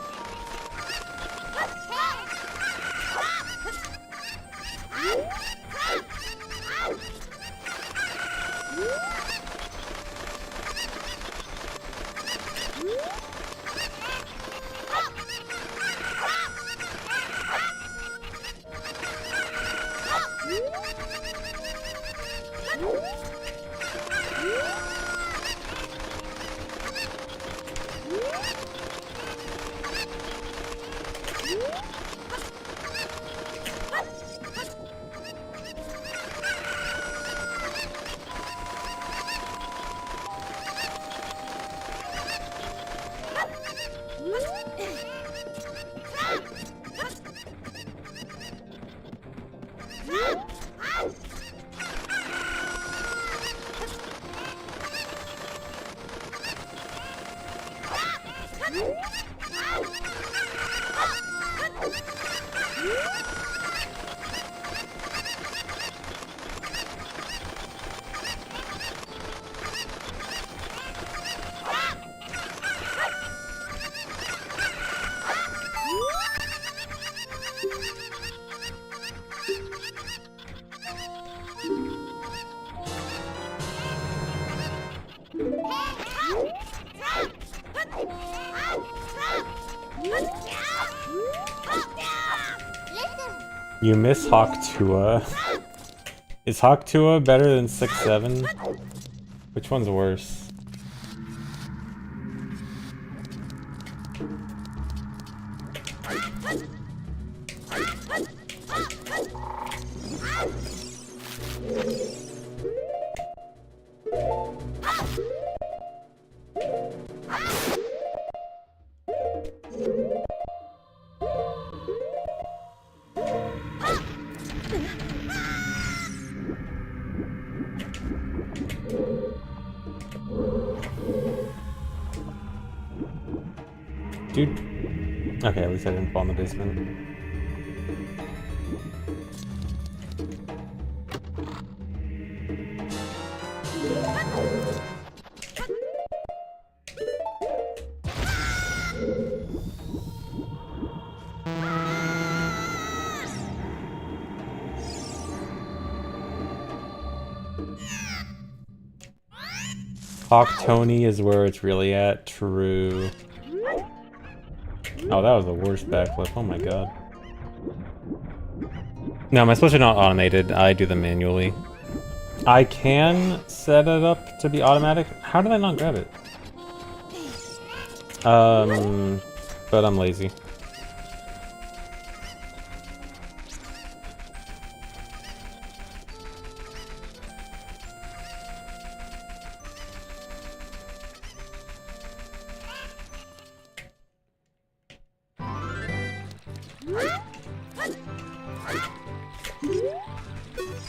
You miss Hawk Tua. Is Hawk Tua better than 6-7? Which one's worse? Dude. Okay, at least I didn't fall in the basement. Hawk Tony is where it's really at. True. Oh, that was the worst backflip. Oh my god. No, my switches are not automated. I do them manually. I can set it up to be automatic. How did I not grab it? But I'm lazy.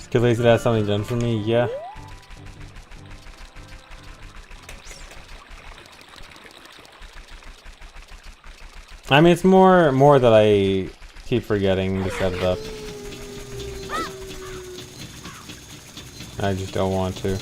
Too lazy to have something done for me? Yeah. I mean, it's more that I keep forgetting to set it up. I just don't want to.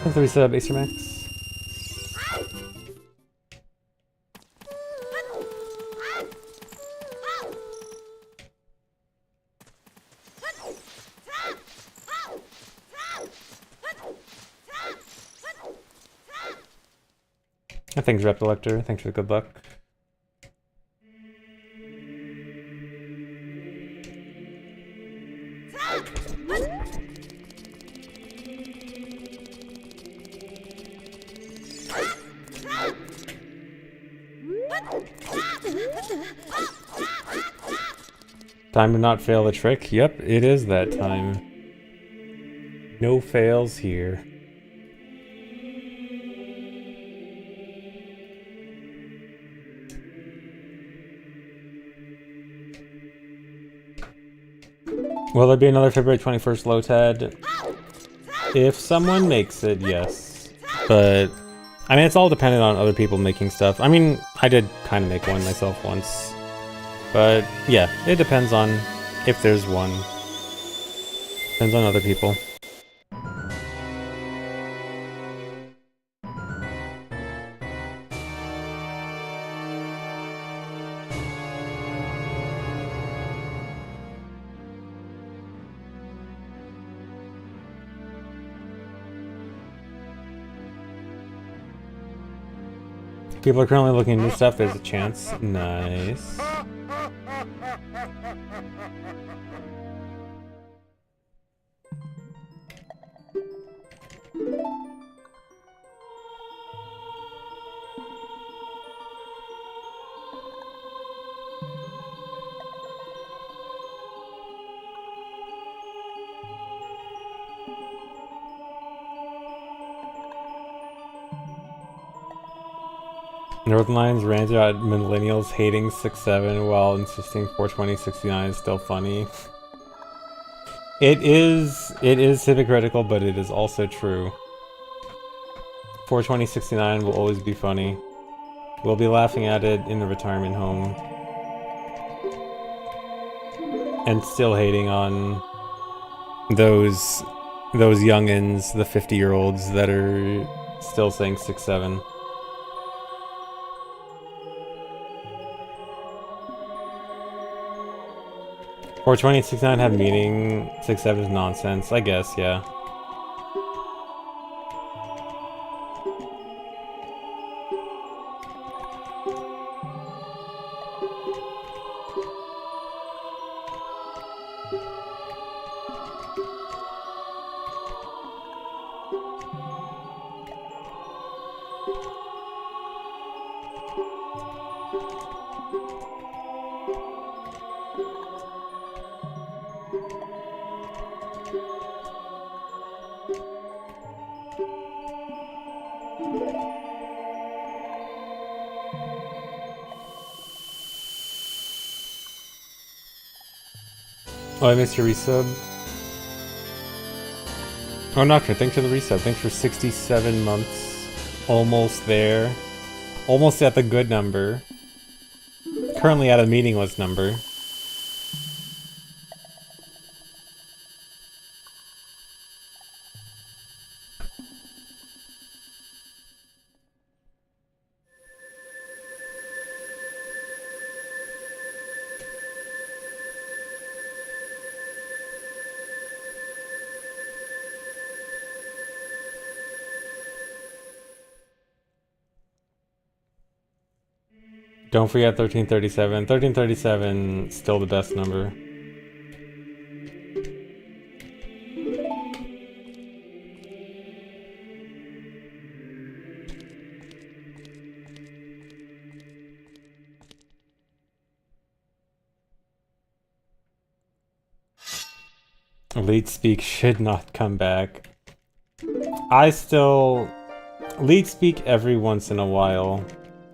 Thanks for the resub, Acer Max. Thanks, Rep Elector. Thanks for the good luck. Time to not fail the trick? Yep, it is that time. No fails here. Will there be another February 21st Lotad? If someone makes it, yes. But, I mean, it's all dependent on other people making stuff. I mean, I did kind of make one myself once. But, yeah, it depends on if there's one. Depends on other people. People are currently looking at new stuff, there's a chance. Nice. Northern Lions ranted at millennials hating 6-7 while insisting 420-69 is still funny. It is hypocritical, but it is also true. 420-69 will always be funny. We'll be laughing at it in the retirement home. and still hating on those youngins, the 50-year-olds that are still saying 6-7. Or 2069 have meaning, 6-7 is nonsense, I guess, yeah. Oh, I missed your resub. Oh, Nocturne, thanks for the resub. Thanks for 67 months. Almost there. Almost at the good number. Currently at a meaningless number. Don't forget 1337. 1337 still the best number. Lead Speak should not come back. Lead Speak every once in a while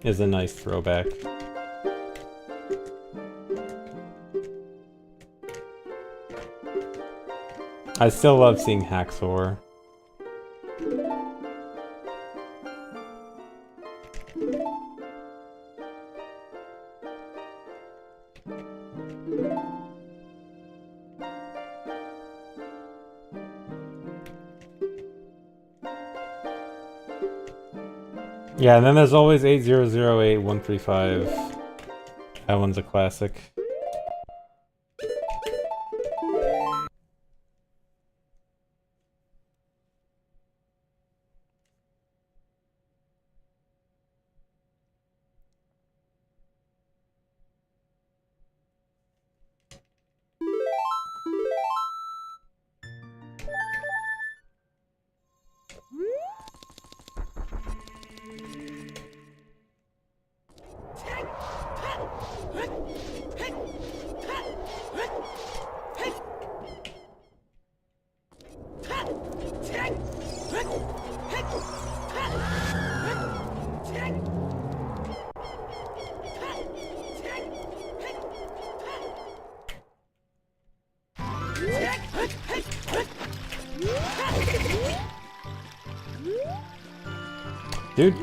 is a nice throwback. I still love seeing Haxor. Yeah, and then there's always 8008135. That one's a classic. Dude.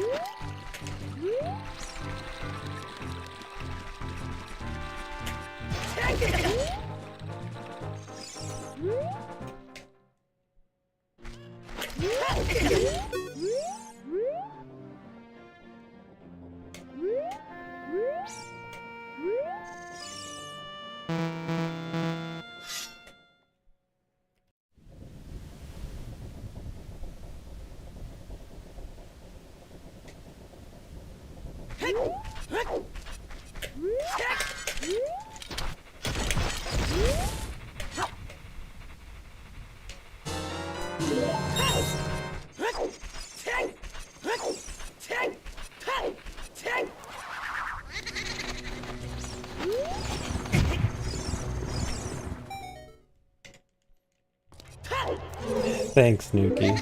Thanks, Nuki.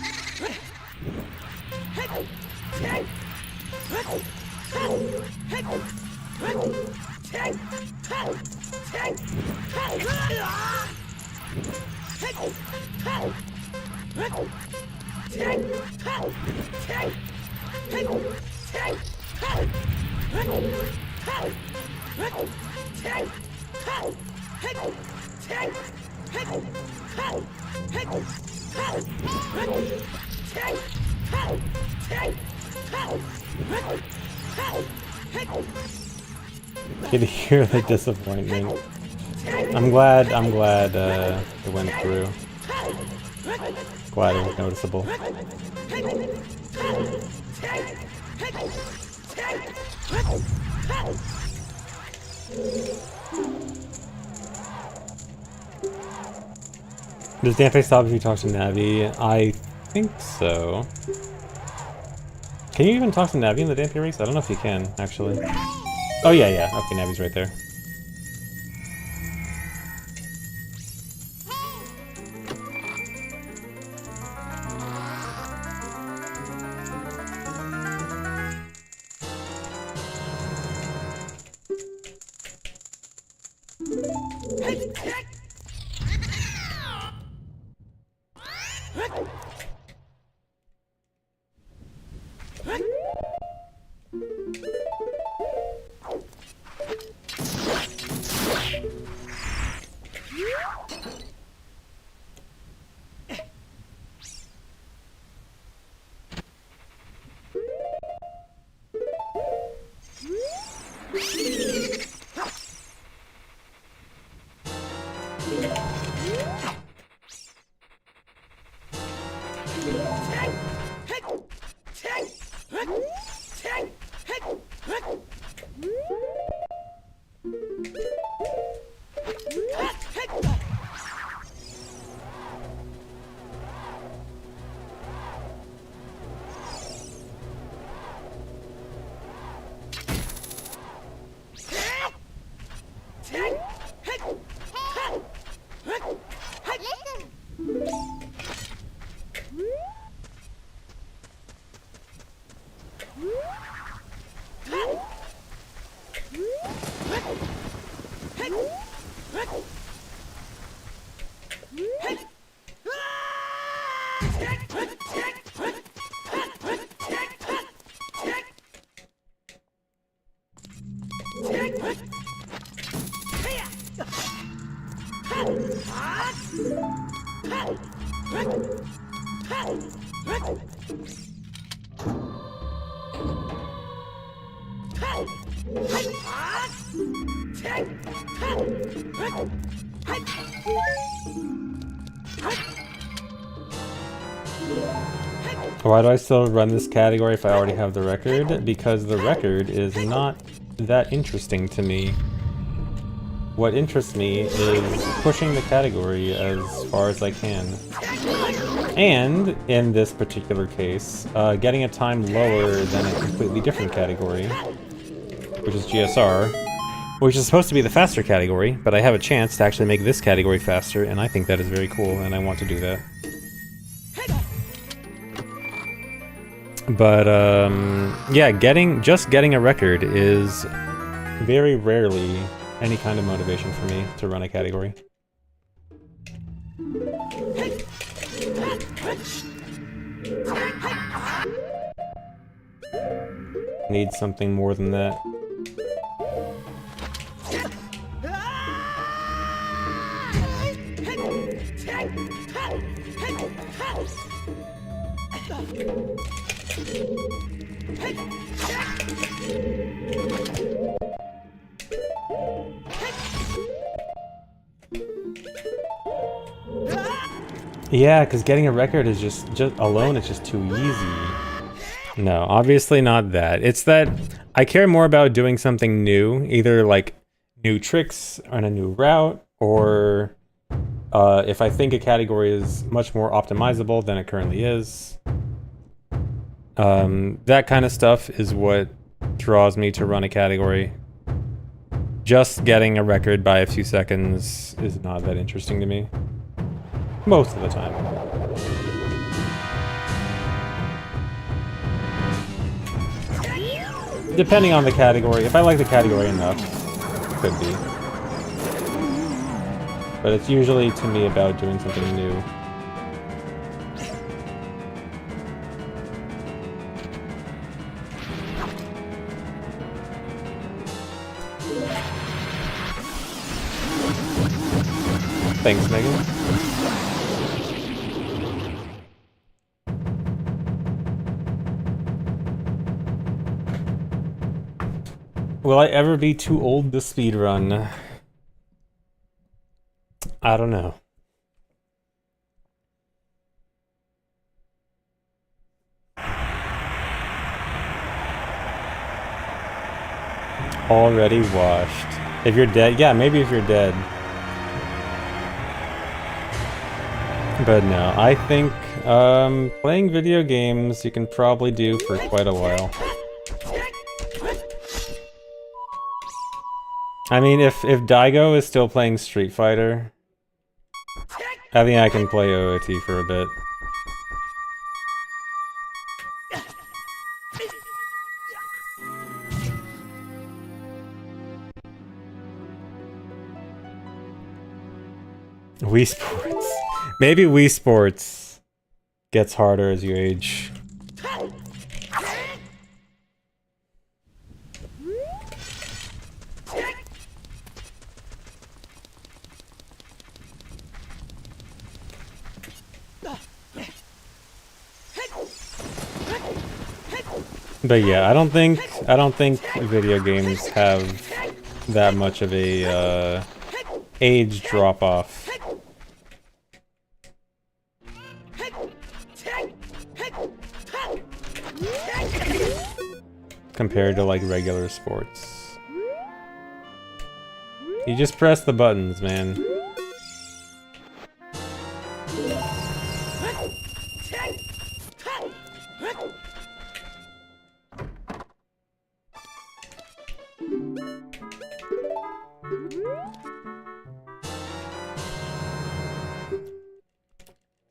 Can you hear the disappointment? I'm glad it went through. Glad it was noticeable. Does Dante stop if you talk to Navi? I think so. Can you even talk to Navi in the Dante race? I don't know if you can, actually. Oh yeah, yeah. Okay, Navi's right there. Why do I still run this category if I already have the record? Because the record is not that interesting to me. What interests me is pushing the category as far as I can. And, in this particular case, getting a time lower than a completely different category, which is GSR, which is supposed to be the faster category, but I have a chance to actually make this category faster, and I think that is very cool, and I want to do that. But, yeah, just getting a record is very rarely any kind of motivation for me to run a category. Need something more than that. Yeah, because getting a record is just alone, it's just too easy. No, obviously not that. It's that I care more about doing something new, either like new tricks on a new route, or if I think a category is much more optimizable than it currently is. That kind of stuff is what draws me to run a category. Just getting a record by a few seconds is not that interesting to me. Most of the time. Depending on the category. If I like the category enough, it could be. But it's usually, to me, about doing something new. Thanks, Megan. Will I ever be too old to speedrun? I don't know. Already washed. If you're dead, yeah, maybe if you're dead. But no, I think playing video games you can probably do for quite a while. I mean, if Daigo is still playing Street Fighter, I think I can play OOT for a bit. Wii Sports. Maybe Wii Sports gets harder as you age. But yeah, I don't think video games have that much of a age drop off. Compared to like regular sports. You just press the buttons, man.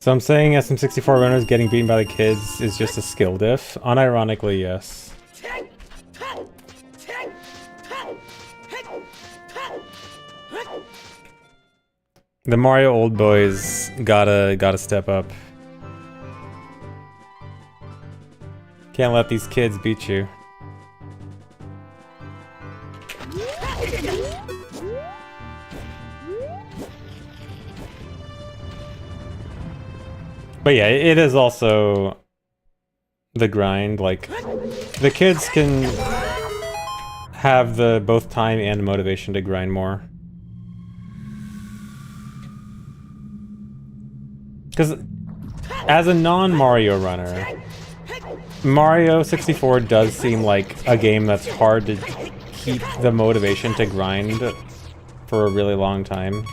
So I'm saying SM64 runners getting beaten by the kids is just a skill diff? Unironically, yes. The Mario old boys gotta step up. Can't let these kids beat you. But yeah, it is also the grind. Like, the kids can have the both time and motivation to grind more. Because as a non-Mario runner, Mario 64 does seem like a game that's hard to keep the motivation to grind for a really long time.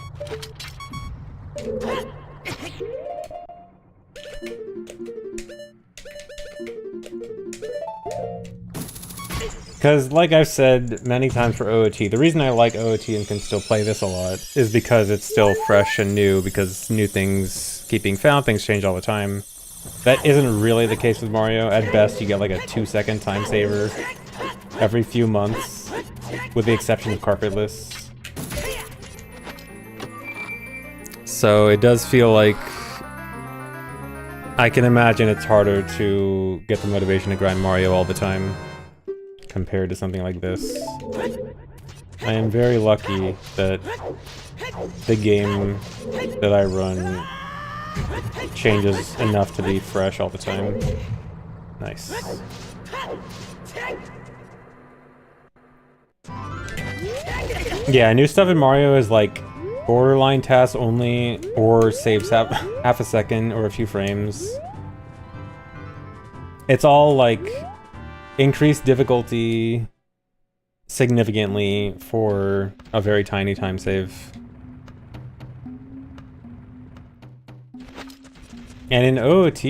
Because, like I've said many times for OOT, the reason I like OOT and can still play this a lot is because it's still fresh and new, because new things keep being found, things change all the time. That isn't really the case with Mario. At best, you get like a 2-second time saver every few months, with the exception of carpetless. So it does feel like I can imagine it's harder to get the motivation to grind Mario all the time compared to something like this. I am very lucky that the game that I run changes enough to be fresh all the time. Nice. Yeah, new stuff in Mario is like borderline tasks only, or saves half a second or a few frames. It's all like increased difficulty significantly for a very tiny time save. And in OOT,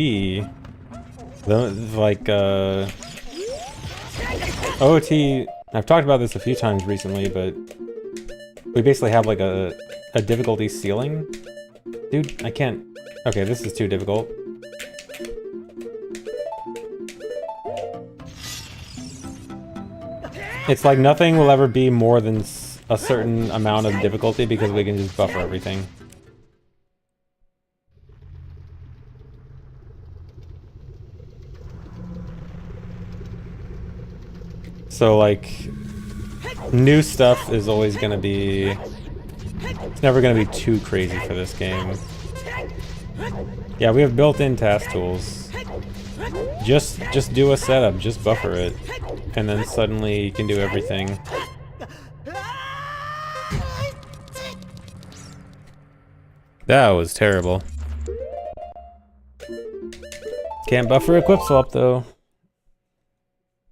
OOT, I've talked about this a few times recently, but we basically have like a difficulty ceiling. Dude, I can't. Okay, this is too difficult. It's like nothing will ever be more than a certain amount of difficulty because we can just buffer everything. So like, new stuff is always gonna be It's never gonna be too crazy for this game. Yeah, we have built-in task tools. Just do a setup, just buffer it, and then suddenly you can do everything. That was terrible. Can't buffer equip swap though.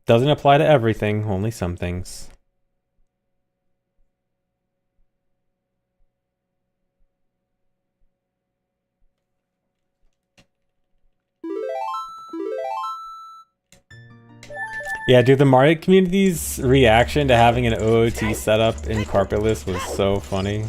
Doesn't apply to everything, only some things. Yeah, dude, the Mario community's reaction to having an OOT setup in Carpetless was so funny.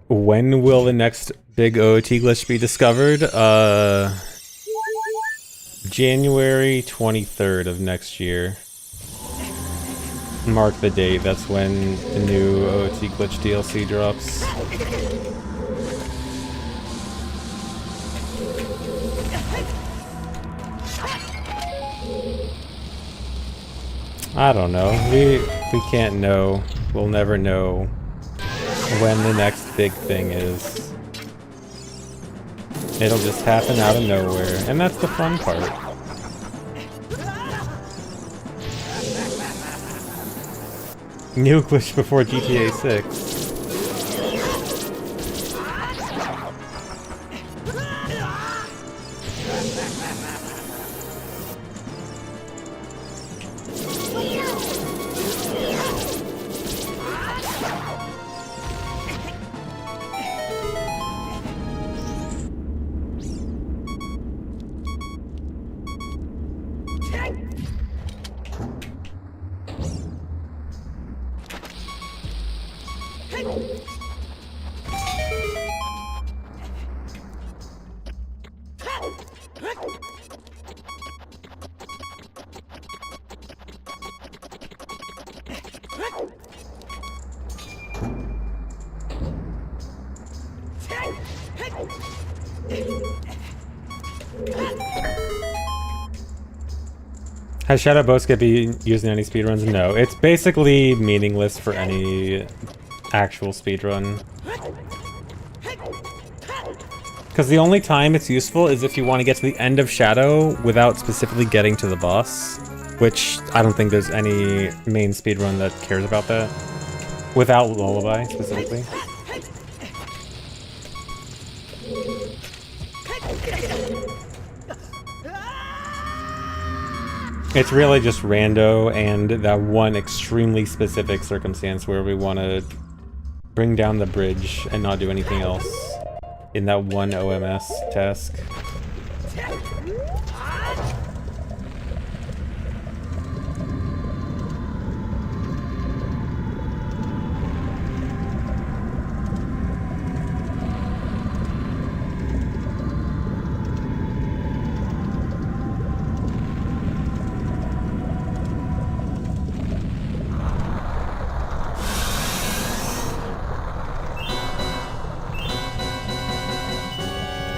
When will the next big OOT glitch be discovered? January 23rd of next year. Mark the date, that's when the new OOT glitch DLC drops. I don't know. We can't know. We'll never know when the next big thing is. It'll just happen out of nowhere, and that's the fun part. New glitch before GTA 6. Has Shadow Bosque been used in any speedruns? No. It's basically meaningless for any actual speedrun. Because the only time it's useful is if you want to get to the end of Shadow without specifically getting to the boss. Which I don't think there's any main speedrun that cares about that. Without Lullaby, specifically. It's really just rando and that one extremely specific circumstance where we want to bring down the bridge and not do anything else in that one OMS task.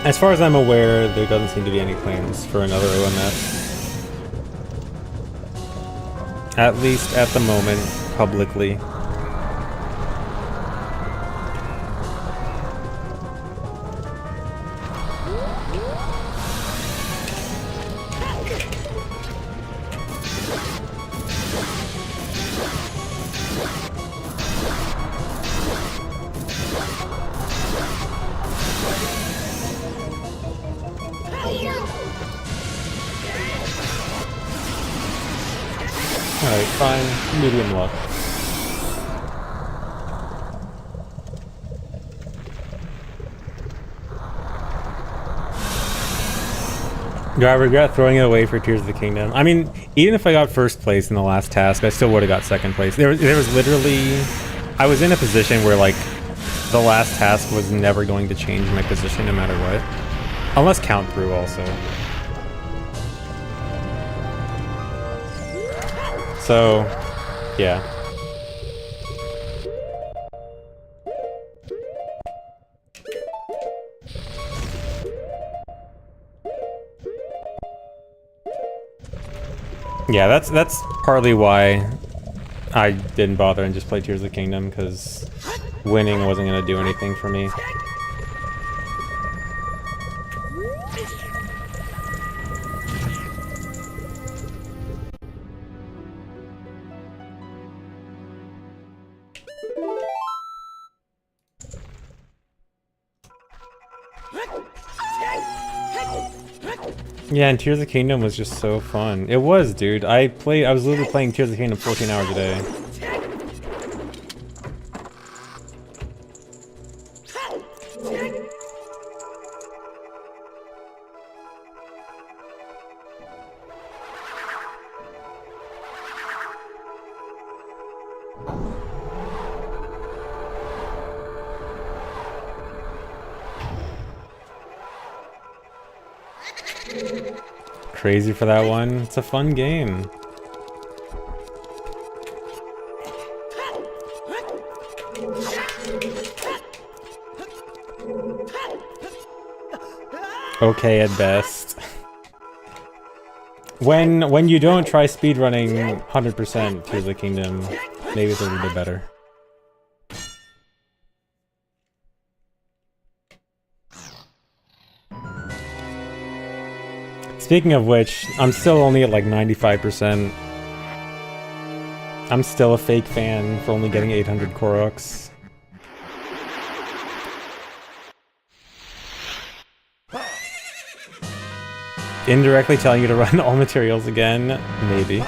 As far as I'm aware, there doesn't seem to be any plans for another OMS. At least at the moment, publicly. Alright, fine. Medium luck. Do I regret throwing it away for Tears of the Kingdom? I mean, even if I got first place in the last task, I still would have got second place. There was literally... I was in a position where, like, the last task was never going to change my position no matter what. Unless count through also. So, yeah. Yeah, that's partly why I didn't bother and just played Tears of the Kingdom, because winning wasn't going to do anything for me. Yeah, and Tears of the Kingdom was just so fun. It was, dude. I was literally playing Tears of the Kingdom 14 hours a day. Crazy for that one. It's a fun game. Okay at best. When you don't try speedrunning 100% Tears of the Kingdom, maybe it's a little bit better. Speaking of which, I'm still only at like 95%. I'm still a fake fan for only getting 800 Koroks. Indirectly telling you to run all materials again? Maybe.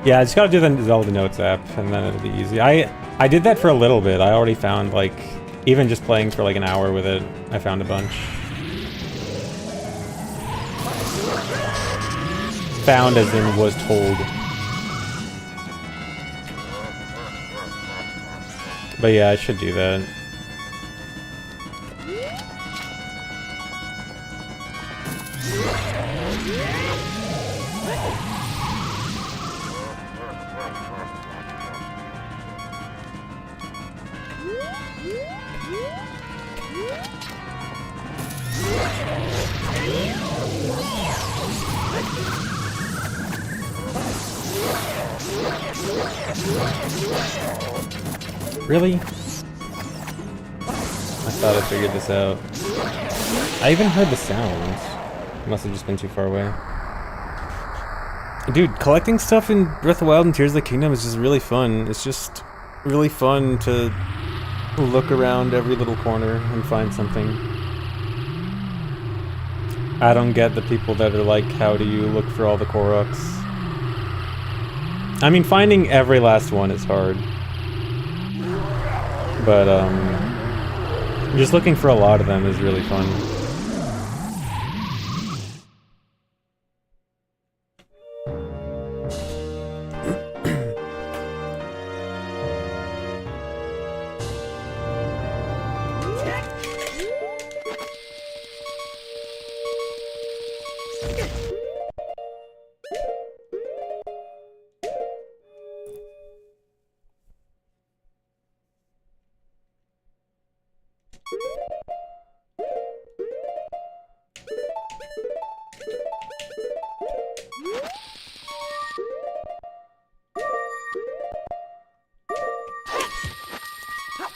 Yeah, I just gotta do the Zelda Notes app, and then it'll be easy. I did that for a little bit. I already found, like, even just playing for like an hour with it, I found a bunch. Found as in was told. But yeah, I should do that. Really? I thought I figured this out. I even heard the sound. Must have just been too far away. Dude, collecting stuff in Breath of the Wild and Tears of the Kingdom is just really fun. It's just really fun to look around every little corner and find something. I don't get the people that are like, how do you look for all the Koroks? I mean, finding every last one is hard. But, just looking for a lot of them is really fun.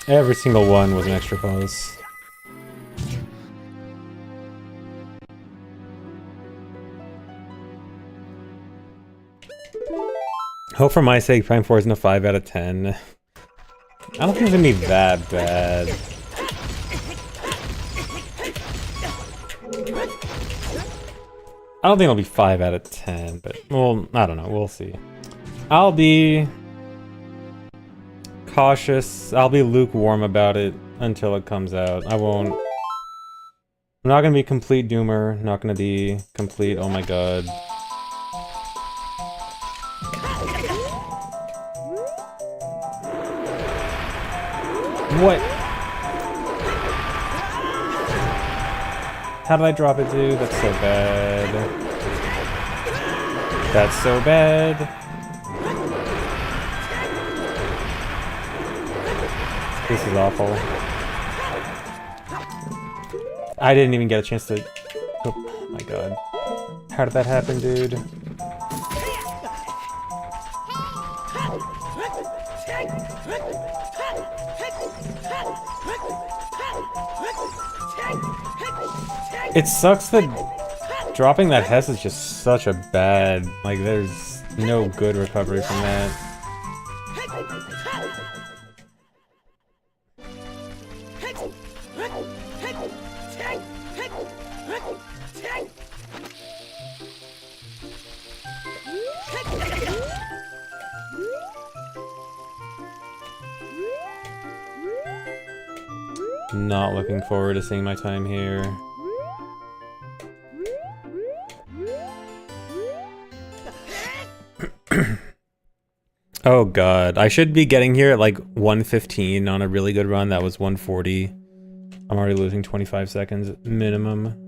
Every single one was an extra pause. Hope for my sake Prime 4 isn't a 5 out of 10. I don't think it's gonna be that bad. I don't think it'll be 5 out of 10, but, well, I don't know. We'll see. I'll be cautious. I'll be lukewarm about it until it comes out. I won't... I'm not gonna be complete doomer. Not gonna be complete, oh my god. What? How did I drop it, dude? That's so bad. That's so bad. This is awful. I didn't even get a chance to... Oh my god. How did that happen, dude? It sucks that dropping that Hess is just such a bad... Like, there's no good recovery from that. Not looking forward to seeing my time here. Oh god, I should be getting here at like 1:15 on a really good run. That was 1:40. I'm already losing 25 seconds minimum.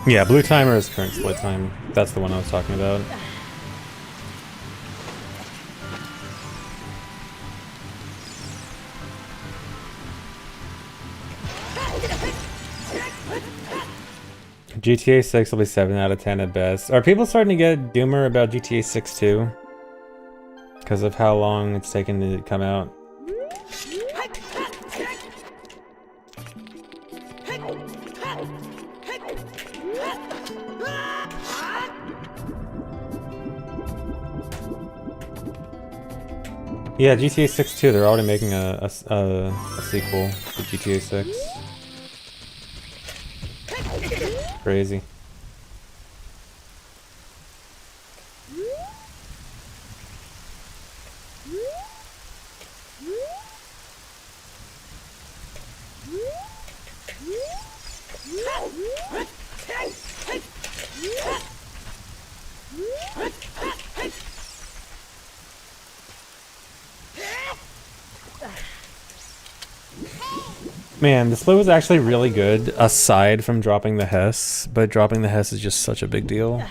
Yeah, blue timer is current split time. That's the one I was talking about. GTA 6 will be 7 out of 10 at best. Are people starting to get doomer about GTA 6 too? Because of how long it's taken to come out? Yeah, GTA 6 too. They're already making a sequel to GTA 6. Crazy. Man, the split was actually really good, aside from dropping the Hess, but dropping the Hess is just such a big deal.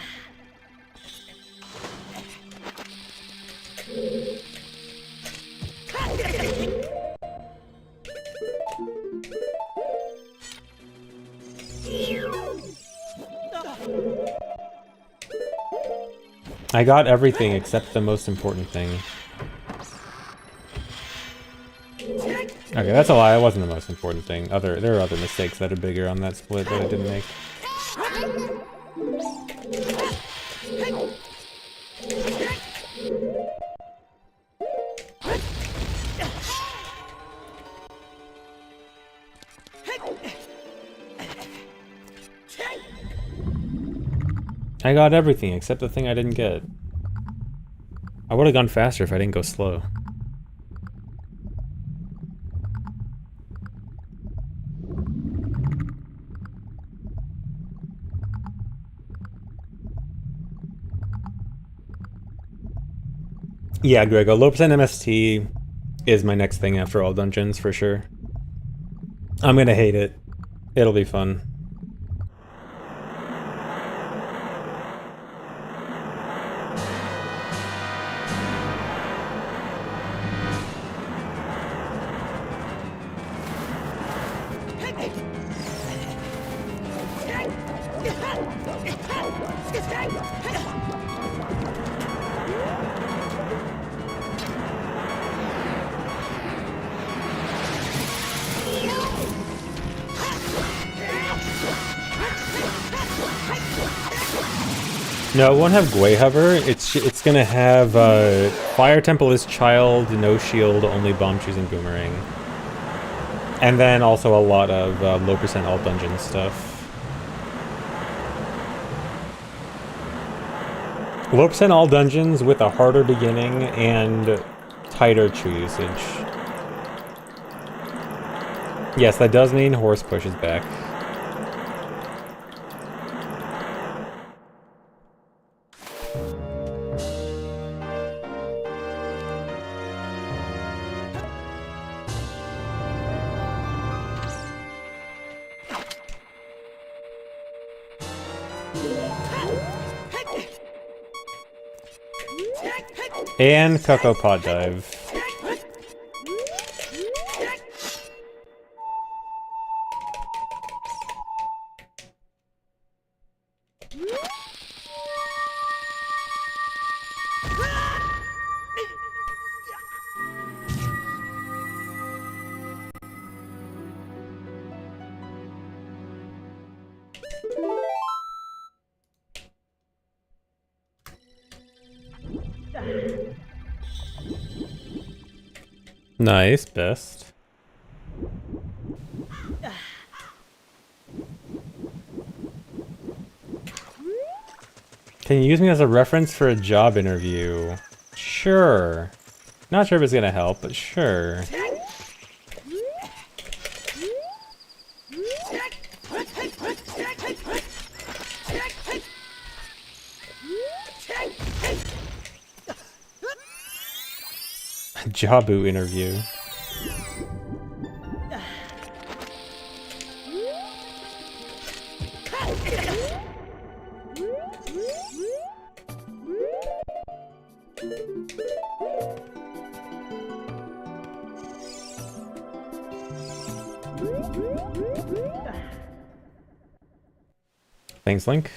I got everything except the most important thing. Okay, that's a lie. It wasn't the most important thing. There are other mistakes that are bigger on that split that I didn't make. I got everything except the thing I didn't get. I would have gone faster if I didn't go slow. Yeah, Grego, low percent MST is my next thing after all dungeons, for sure. I'm gonna hate it. It'll be fun. No, it won't have Gwei Hover. It's gonna have Fire Templeist Child, No Shield, only Bomb Choosing Boomerang. And then also a lot of low percent alt dungeon stuff. Low percent all dungeons with a harder beginning and tighter chew usage. Yes, that does mean horse push is back. And Cocoa Pod Dive. Nice, best. Can you use me as a reference for a job interview? Sure. Not sure if it's gonna help, but sure. Jabu interview. Thanks, Link.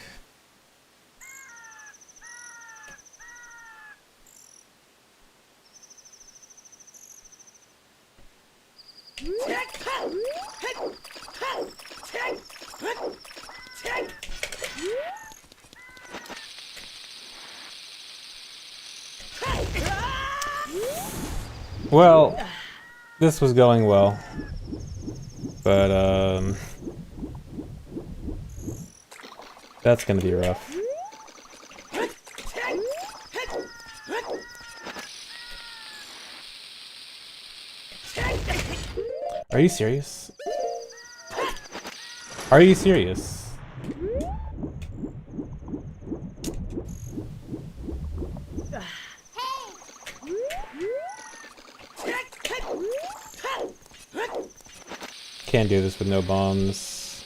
Well, this was going well, but that's gonna be rough. Are you serious? Are you serious? Can't do this with no bombs.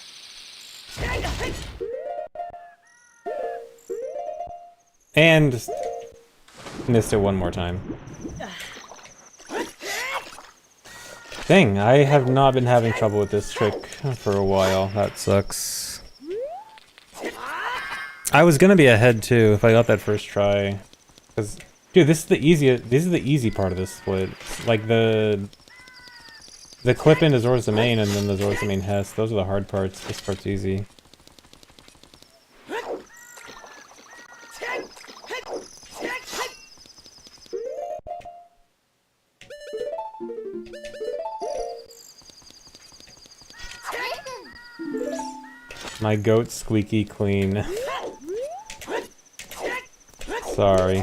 And missed it one more time. Dang, I have not been having trouble with this trick for a while. That sucks. I was gonna be ahead too if I got that first try. Cause, dude, this is the easy part of this split. Like the clip into Zora's Domain and then the Zora's Domain Hess. Those are the hard parts. This part's easy. My goat squeaky clean. Sorry.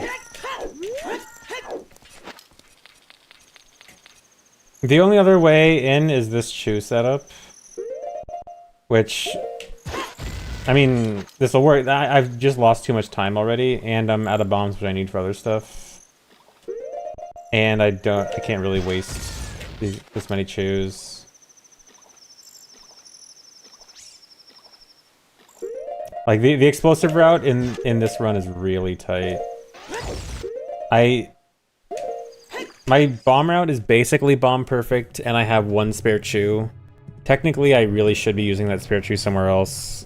The only other way in is this chew setup. Which, I mean, this will work. I've just lost too much time already, and I'm out of bombs which I need for other stuff. And I can't really waste this many chews. Like, the explosive route in this run is really tight. My bomb route is basically bomb perfect, and I have one spare chew. Technically, I really should be using that spirit tree somewhere else,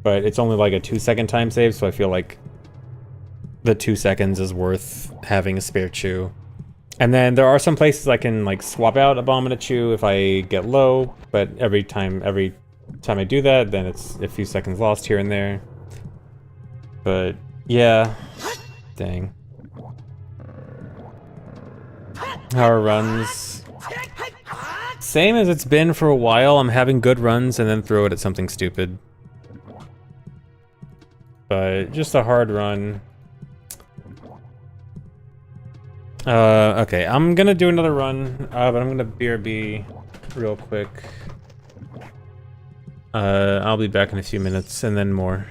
but it's only like a 2-second time save, so I feel like the 2 seconds is worth having a spirit chew. And then there are some places I can like swap out a bomb and a chew if I get low, but every time I do that, then it's a few seconds lost here and there. But yeah, dang. How are runs? Same as it's been for a while. I'm having good runs and then throw it at something stupid. But just a hard run. Okay, I'm gonna do another run, but I'm gonna BRB real quick. I'll be back in a few minutes and then more.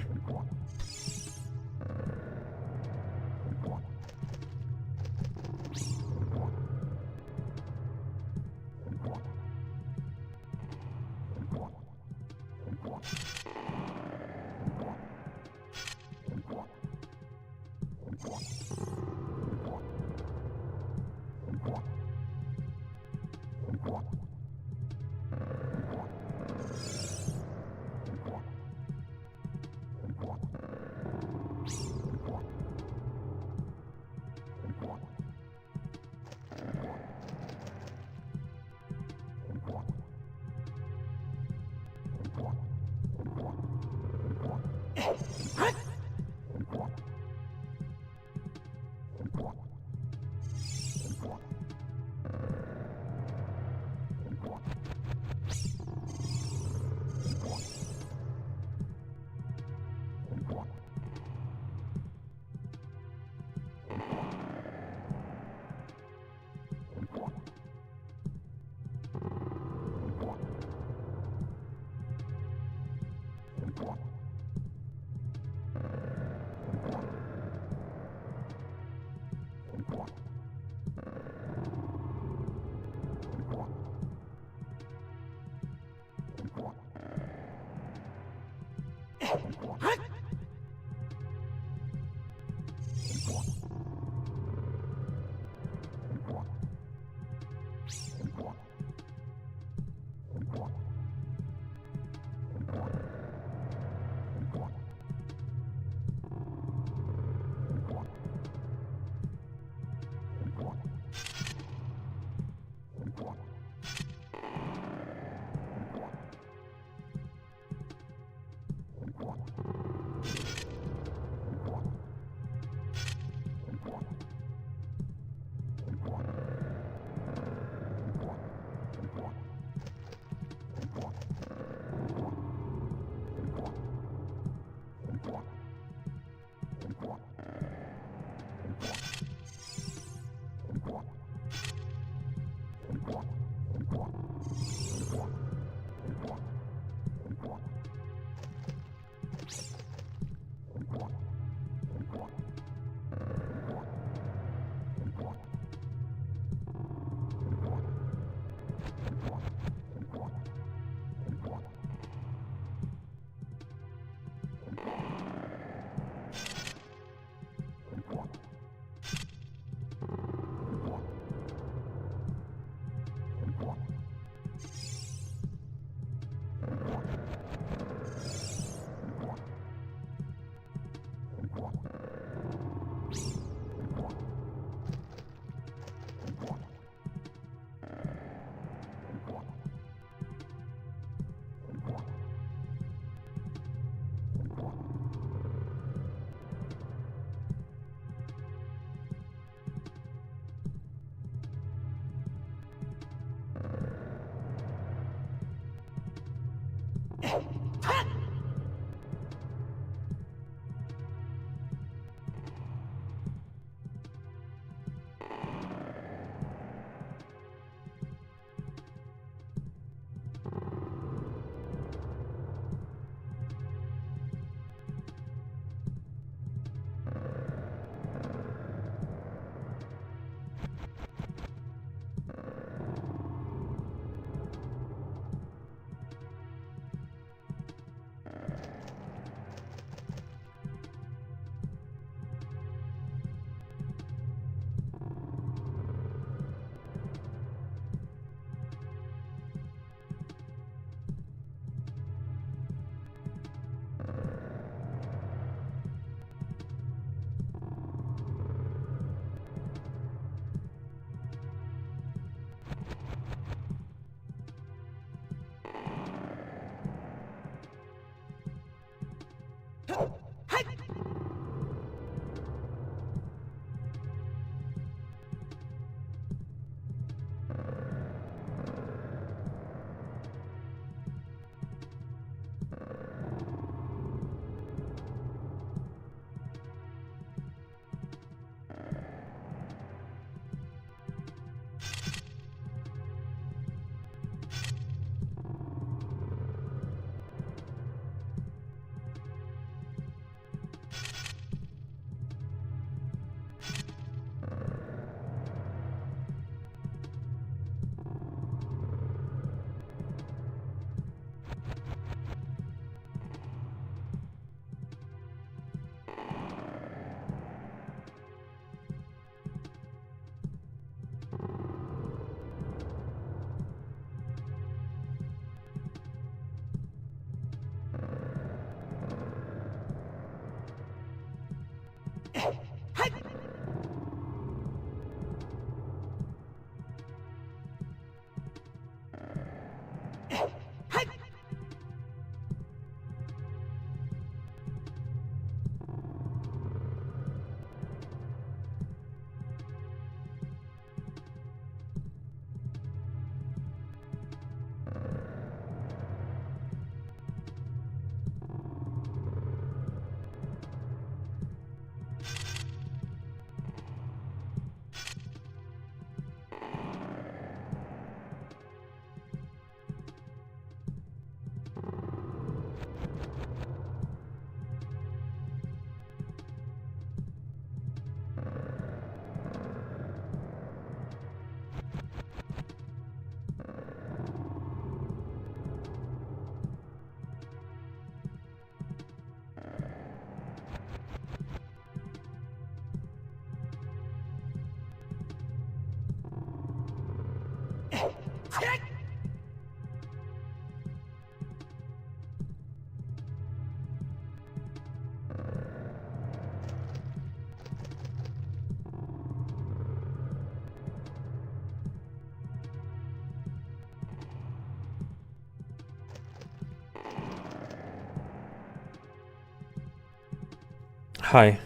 Hi.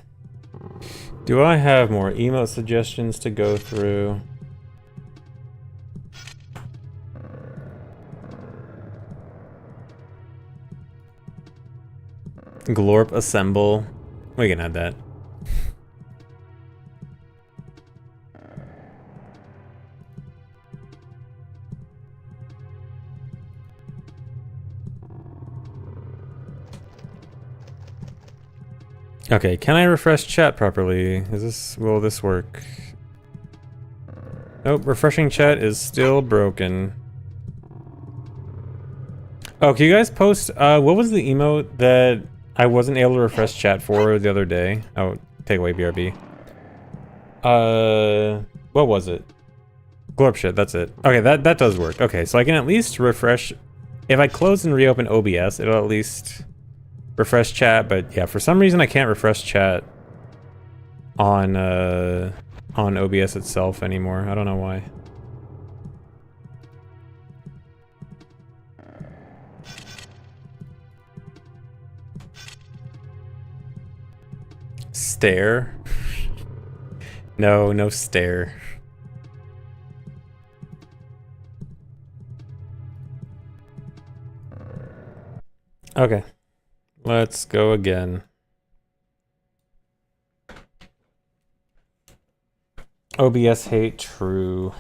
Do I have more emote suggestions to go through? Glorp assemble. We can add that. Okay, can I refresh chat properly? Will this work? Nope, refreshing chat is still broken. Oh, can you guys post, what was the emote that I wasn't able to refresh chat for the other day? Oh, take away BRB. What was it? Glorp shit, that's it. Okay, that does work. Okay, so I can at least refresh. If I close and reopen OBS, it'll at least refresh chat, but yeah, for some reason I can't refresh chat on OBS itself anymore. I don't know why. Stare? No stare. Okay. Let's go again. OBS hate true.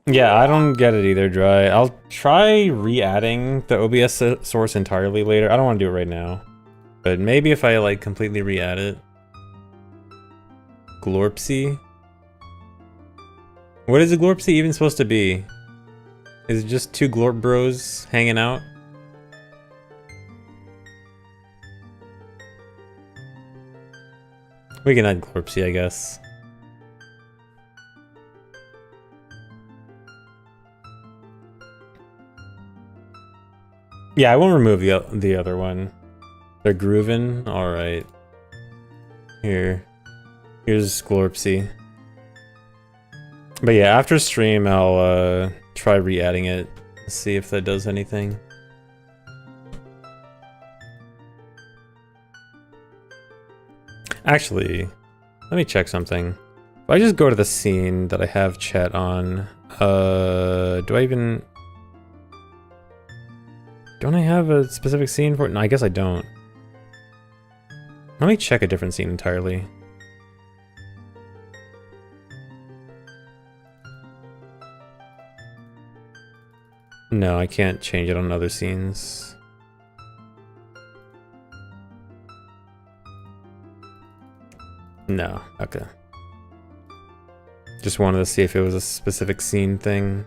Yeah, I don't get it either, Dry. I'll try re-adding the OBS source entirely later. I don't want to do it right now. But maybe if I, like, completely re-add it. Glorpsy? What is a Glorpsy even supposed to be? Is it just two Glorp bros hanging out? We can add Glorpsy, I guess. Yeah, I won't remove the other one. They're groovin'? Alright. Here's Glorpsy. But yeah, after stream, I'll try re-adding it. See if that does anything. Actually, let me check something. If I just go to the scene that I have chat on, do I even... Don't I have a specific scene for it? No, I guess I don't. Let me check a different scene entirely. No, I can't change it on other scenes. No, okay. Just wanted to see if it was a specific scene thing.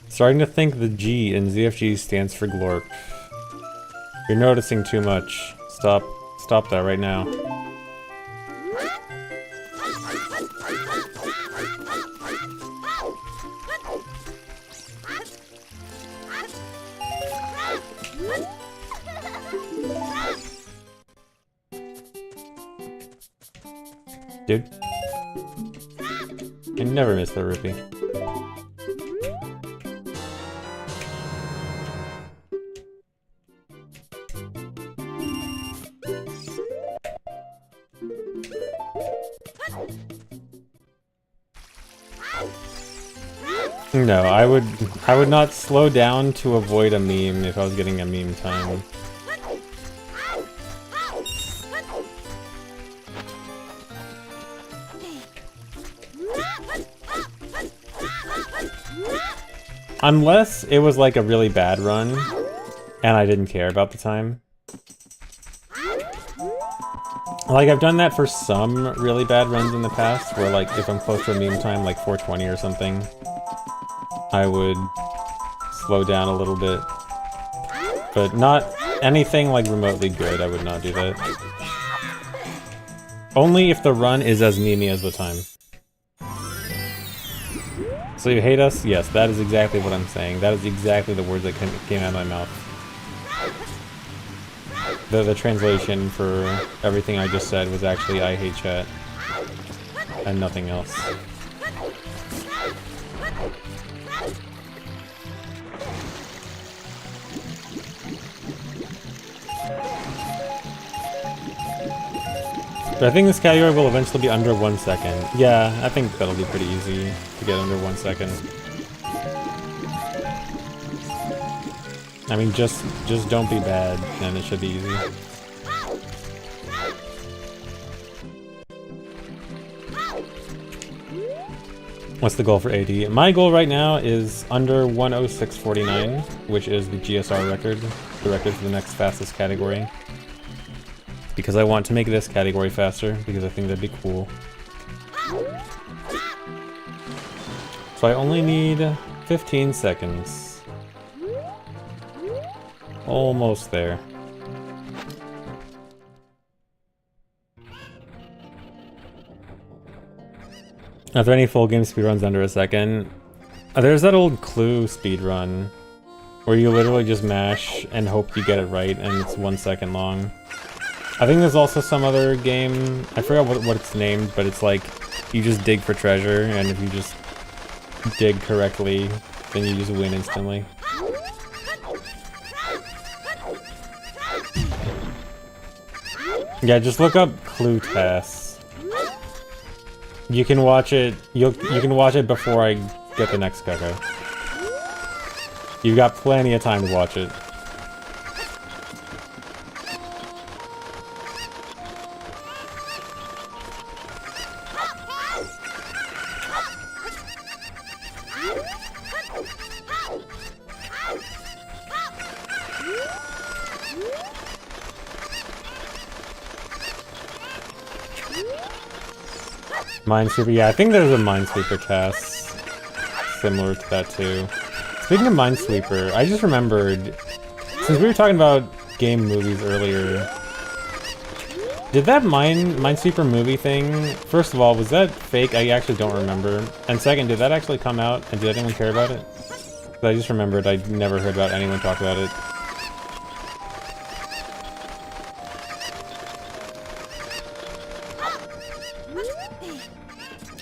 Starting to think the G in ZFG stands for Glorp. You're noticing too much. Stop that right now. Dude. I never miss the Rippy. No, I would not slow down to avoid a meme if I was getting a meme time. Unless it was like a really bad run and I didn't care about the time. Like, I've done that for some really bad runs in the past, where like if I'm close to a meme time, like 420 or something, I would slow down a little bit. But not anything like remotely good, I would not do that. Only if the run is as memey as the time. So you hate us? Yes, that is exactly what I'm saying. That is exactly the words that came out of my mouth. The translation for everything I just said was actually I hate chat. And nothing else. But I think this category will eventually be under 1 second. Yeah, I think that'll be pretty easy to get under 1 second. I mean, just don't be bad, and it should be easy. What's the goal for AD? My goal right now is under 106.49, which is the GSR record, the record for the next fastest category. Because I want to make this category faster, because I think that'd be cool. So I only need 15 seconds. Almost there. Are there any full game speedruns under a second? There's that old Clue speedrun, where you literally just mash and hope you get it right, and it's 1 second long. I think there's also some other game, I forgot what it's named, but it's like, you just dig for treasure, and if you just dig correctly, then you just win instantly. Yeah, just look up Clue tasks. You can watch it, you can watch it before I get the next Cucco. You've got plenty of time to watch it. Minesweeper, yeah, I think there's a Minesweeper task similar to that too. Speaking of Minesweeper, I just remembered, since we were talking about game movies earlier, did that Minesweeper movie thing, first of all, was that fake? I actually don't remember. And second, did that actually come out, and did anyone care about it? I just remembered I never heard about anyone talk about it.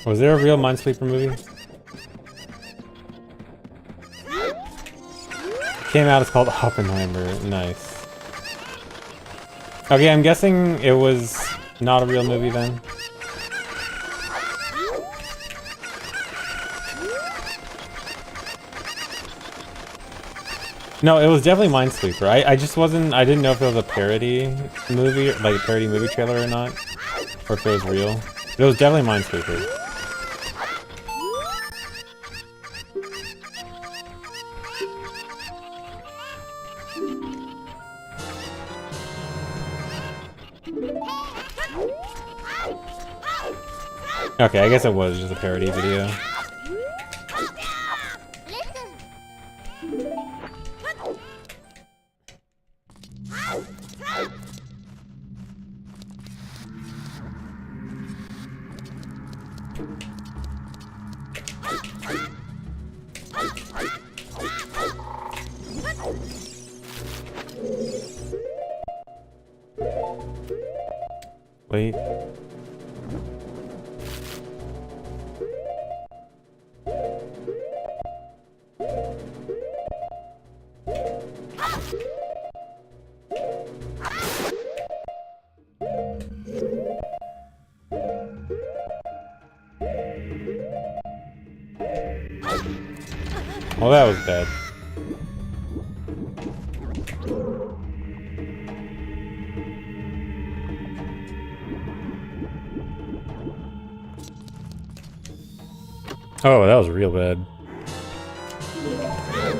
Was there a real Minesweeper movie? Came out, it's called Oppenheimer. Nice. Okay, I'm guessing it was not a real movie then. No, it was definitely Minesweeper. I just wasn't, I didn't know if it was a parody movie, like a parody movie trailer or not. Or if it was real. It was definitely Minesweeper. Okay, I guess it was just a parody video. Wait. Well, that was bad. Oh, that was real bad.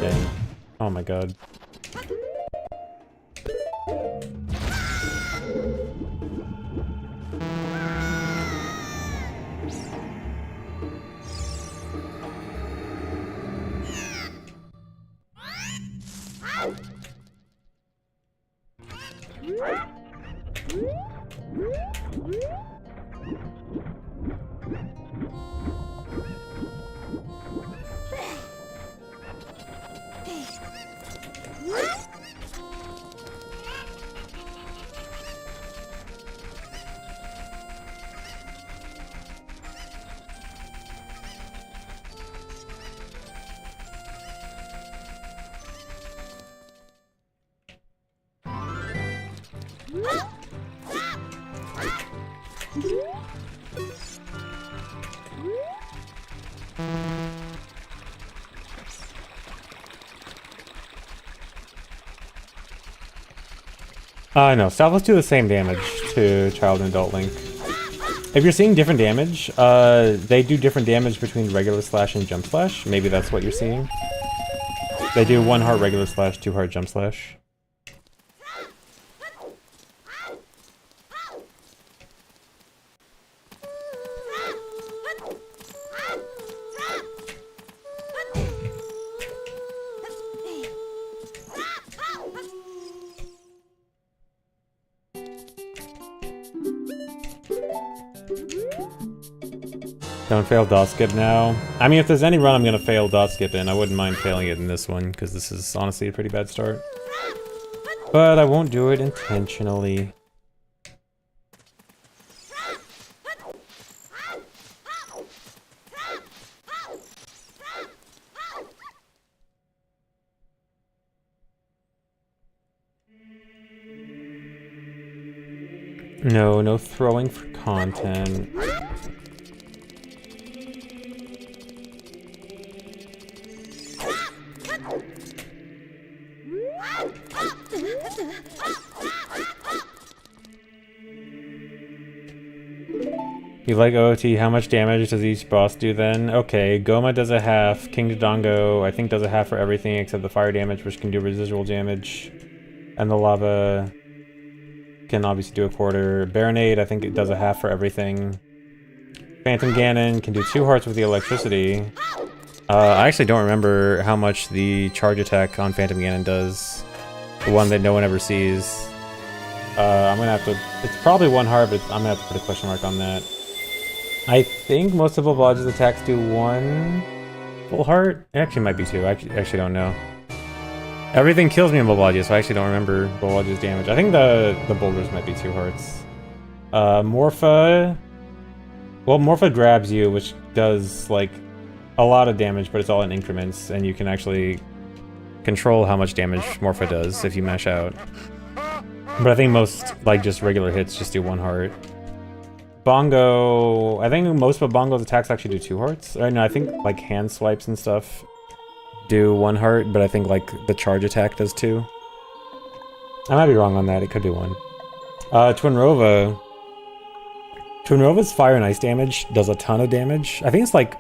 Dang. Oh my god. No, Stalfos do the same damage to Child and Adult Link. If you're seeing different damage, they do different damage between regular slash and jump slash. Maybe that's what you're seeing. They do 1 heart regular slash, 2 heart jump slash. Don't fail dot skip now. I mean, if there's any run I'm gonna fail dot skip in, I wouldn't mind failing it in this one, because this is honestly a pretty bad start. But I won't do it intentionally. No, no throwing for content. You like OOT, how much damage does each boss do then? Okay, Goma does a half, King Dodongo I think does a half for everything except the fire damage, which can do residual damage. And the lava can obviously do a quarter. Baronade, I think it does a half for everything. Phantom Ganon can do 2 hearts with the electricity. I actually don't remember how much the charge attack on Phantom Ganon does. The one that no one ever sees. I'm gonna have to... It's probably 1 heart, but I'm gonna have to put a question mark on that. I think most of Volvage's attacks do 1 full heart. It actually might be 2. I actually don't know. Everything kills me in Volvage, so I actually don't remember Volvage's damage. I think the boulders might be 2 hearts. Morpha... Well, Morpha grabs you, which does, like, a lot of damage, but it's all in increments, and you can actually control how much damage Morpha does if you mash out. But I think most, like, just regular hits just do 1 heart. Bongo... I think most of Bongo's attacks actually do 2 hearts. Or no, I think, like, hand swipes and stuff do 1 heart, but I think, like, the charge attack does 2. I might be wrong on that. It could be 1. Twinrova... Twinrova's fire and ice damage does a ton of damage. I think it's, like...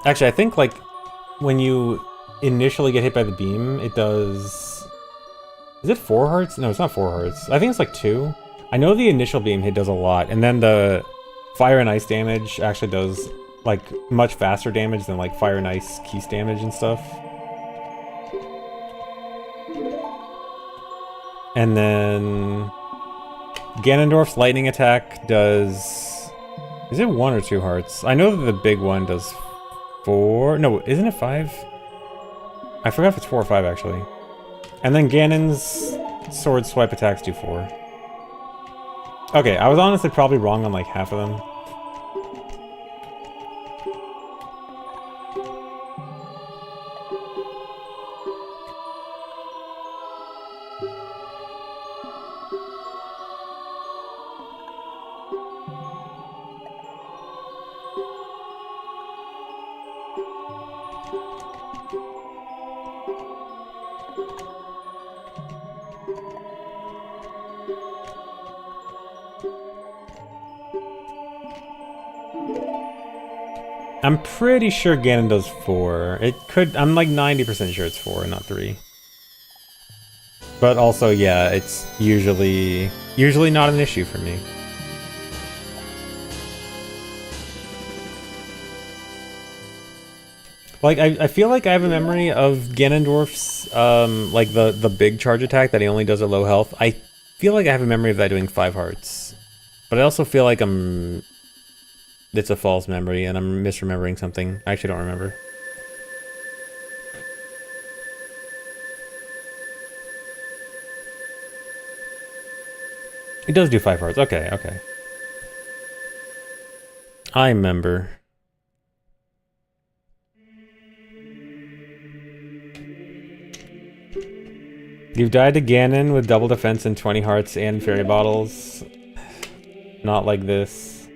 Actually, I think, like, when you initially get hit by the beam, it does... Is it 4 hearts? No, it's not 4 hearts. I think it's like 2. I know the initial beam hit does a lot, and then the fire and ice damage actually does, like, much faster damage than, like, fire and ice keys damage and stuff. And then... Ganondorf's lightning attack does... Is it 1 or 2 hearts? I know that the big one does 4... No, isn't it 5? I forgot if it's 4 or 5, actually. And then Ganon's sword swipe attacks do 4. Okay, I was honestly probably wrong on like half of them. I'm pretty sure Ganon does 4. It could... I'm like 90% sure it's 4, not 3. But also, yeah, it's usually not an issue for me. Like, I feel like I have a memory of Ganondorf's, like, the big charge attack that he only does at low health. I feel like I have a memory of that doing 5 hearts. But I also feel like it's a false memory, and I'm misremembering something. I actually don't remember. It does do 5 hearts. Okay, okay. I remember. You've died to Ganon with double defense and 20 hearts and fairy bottles. Not like this.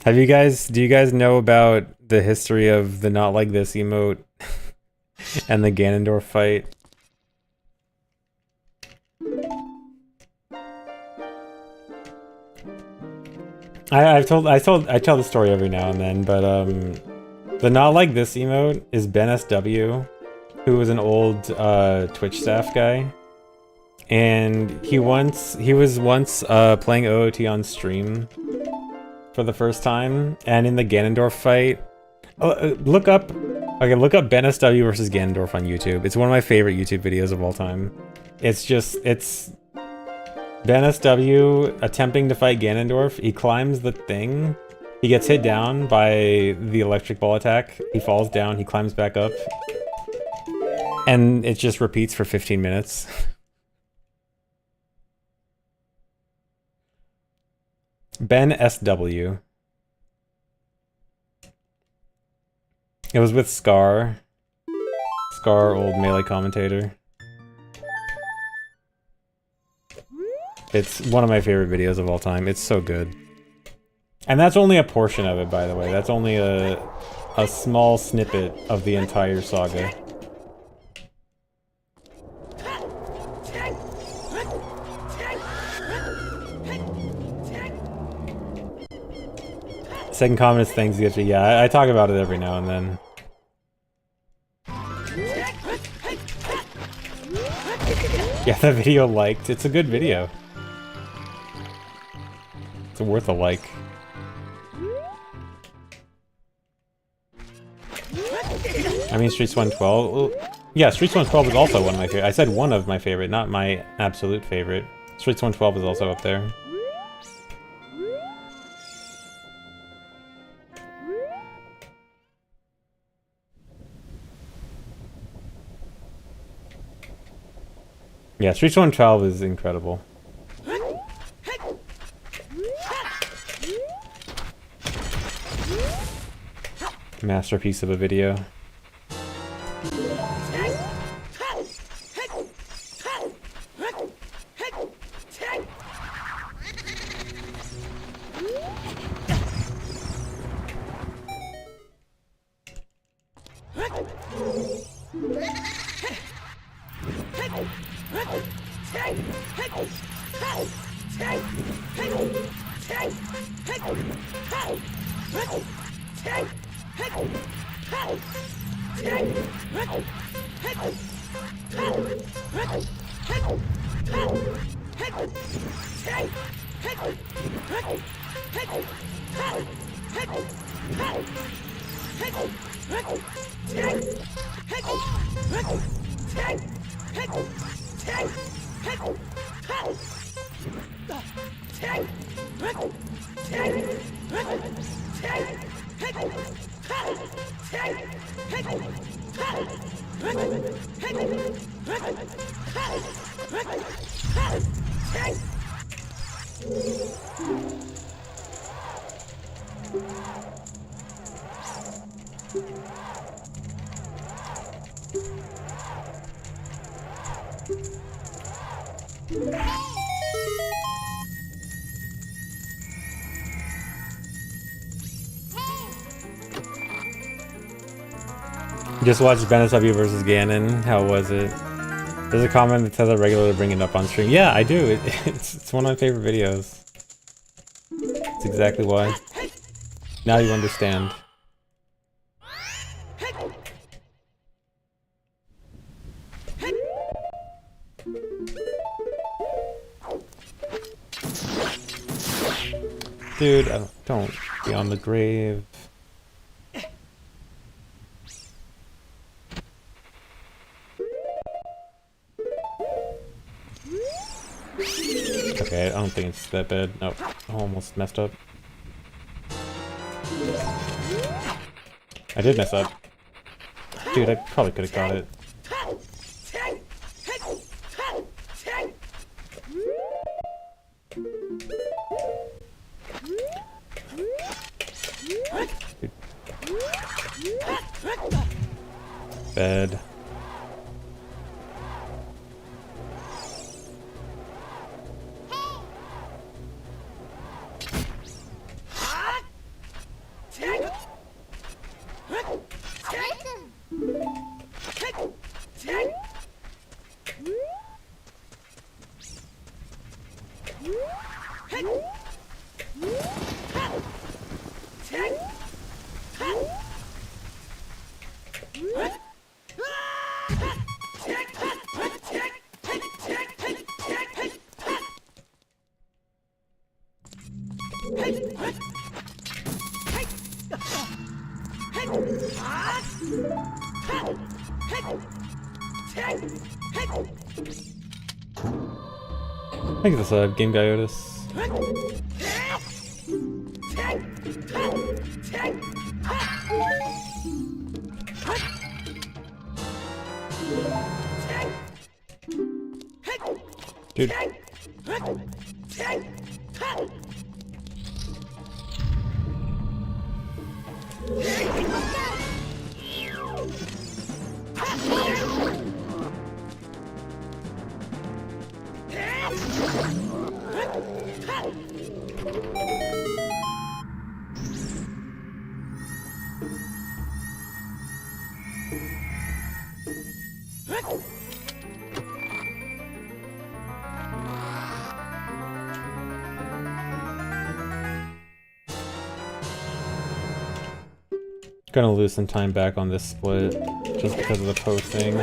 Do you guys know about the history of the not like this emote and the Ganondorf fight? I tell the story every now and then, but the not like this emote is Ben SW, who was an old Twitch staff guy, and he was once playing OOT on stream for the first time, and in the Ganondorf fight, look up Ben SW versus Ganondorf on YouTube. It's one of my favorite YouTube videos of all time. It's Ben SW attempting to fight Ganondorf. He climbs the thing. He gets hit down by the electric ball attack. He falls down. He climbs back up. And it just repeats for 15 minutes. Ben SW. It was with Scar. Scar, old Melee commentator. It's one of my favorite videos of all time. It's so good. And that's only a portion of it, by the way. That's only a small snippet of the entire saga. Second comment is thanks to yeah, I talk about it every now and then. Yeah, the video liked. It's a good video. It's worth a like. I mean, Streets 112. Well, yeah, Streets 112 is also one of my favorite. I said one of my favorite, not my absolute favorite. Streets 112 is also up there. Yeah, Streets 112 is incredible. Masterpiece of a video. Just watched Ben SW versus Ganon. How was it? There's a comment that says I regularly bring it up on stream. Yeah, I do. It's one of my favorite videos. That's exactly why. Now you understand. Dude, don't be on the grave. Okay, I don't think it's that bad. Nope, I almost messed up. I did mess up. Dude, I probably could have got it. bed. Thank you for the sub, Game Guy Otis. Dude. Gonna lose some time back on this split just because of the posting.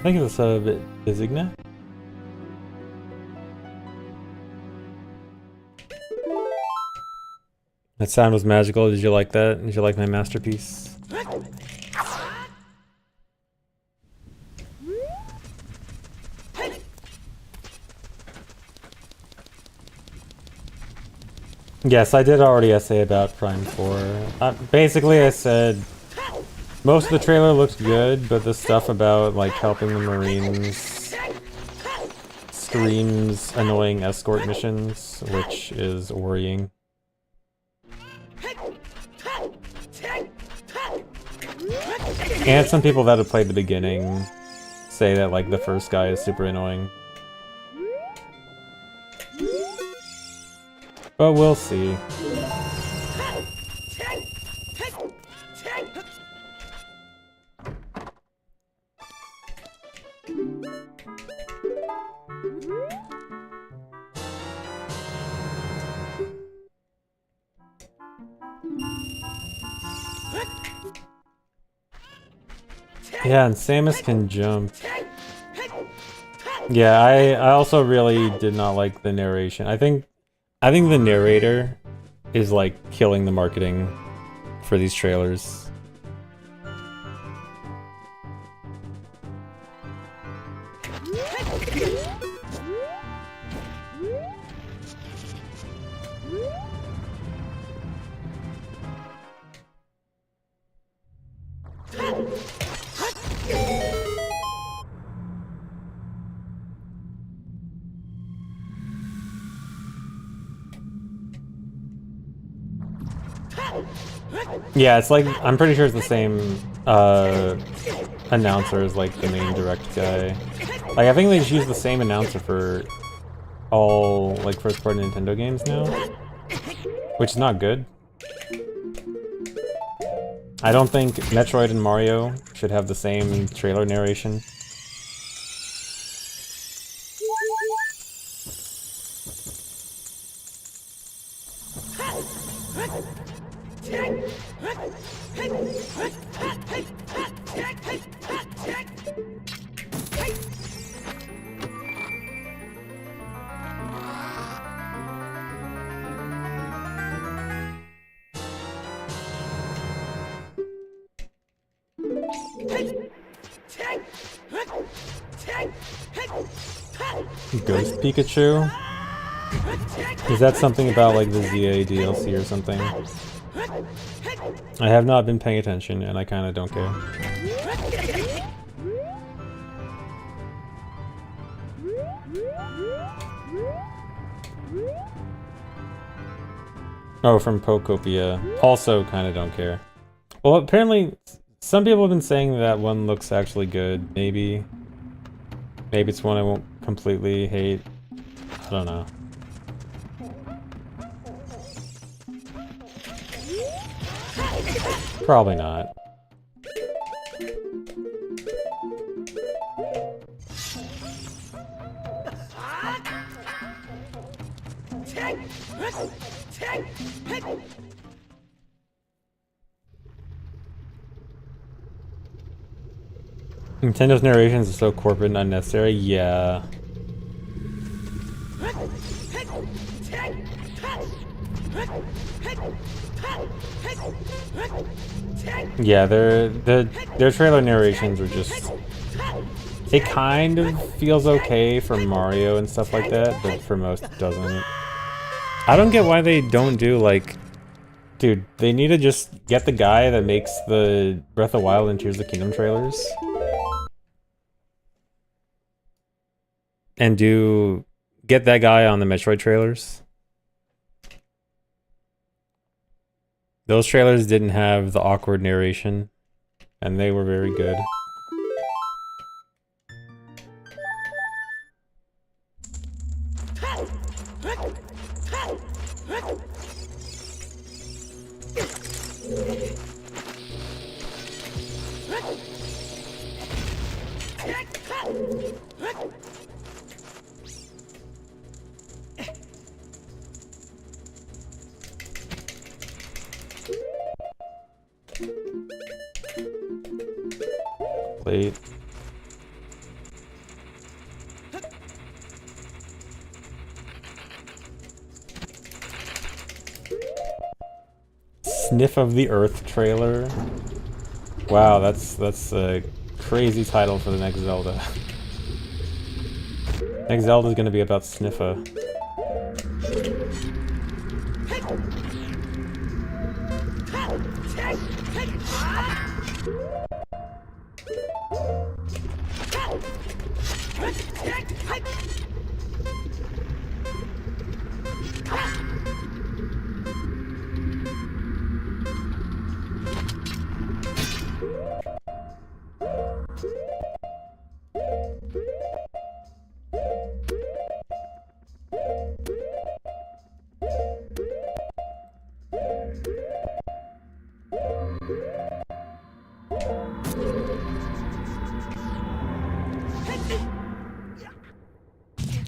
I think it's a bit Designa. That sound was magical. Did you like that? Did you like my masterpiece? Yes, I did already essay about Prime 4. Basically, I said most of the trailer looked good, but the stuff about like helping the Marines screams annoying escort missions, which is worrying. And some people that have played the beginning say that like the first guy is super annoying. But we'll see. Yeah, and Samus can jump. Yeah, I also really did not like the narration. I think the narrator is like killing the marketing for these trailers. Yeah, it's like, I'm pretty sure it's the same announcer as like the main direct guy. Like, I think they just use the same announcer for all like first-party Nintendo games now, which is not good. I don't think Metroid and Mario should have the same trailer narration. Ghost Pikachu? Is that something about like the ZA DLC or something? I have not been paying attention and I kind of don't care. Oh, from Pokopia. Also kind of don't care. Well, apparently some people have been saying that one looks actually good. Maybe it's one I won't completely hate. I don't know. Probably not. Nintendo's narrations are so corporate and unnecessary. Yeah. Yeah, their trailer narrations are just... It kind of feels okay for Mario and stuff like that, but for most it doesn't. I don't get why they don't do like... Dude, they need to just get the guy that makes the Breath of the Wild and Tears of the Kingdom trailers. And get that guy on the Metroid trailers. Those trailers didn't have the awkward narration, and they were very good. Late. Sniff of the Earth trailer. Wow, that's a crazy title for the next Zelda. Next Zelda is gonna be about Sniffa.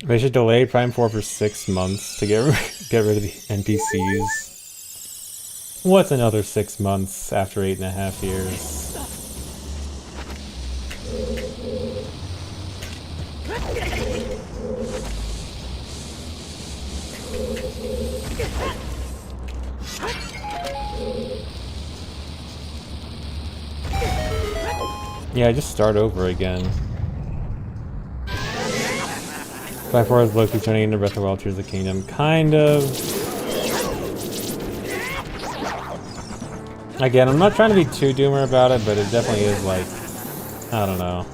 They should delay Prime 4 for 6 months to get rid of the NPCs. What's another 6 months after 8.5 years? Yeah, just start over again. By 4 is Loki turning into Breath of the Wild, Tears of the Kingdom. Kind of. Again, I'm not trying to be too doomer about it, but it definitely is like, I don't know.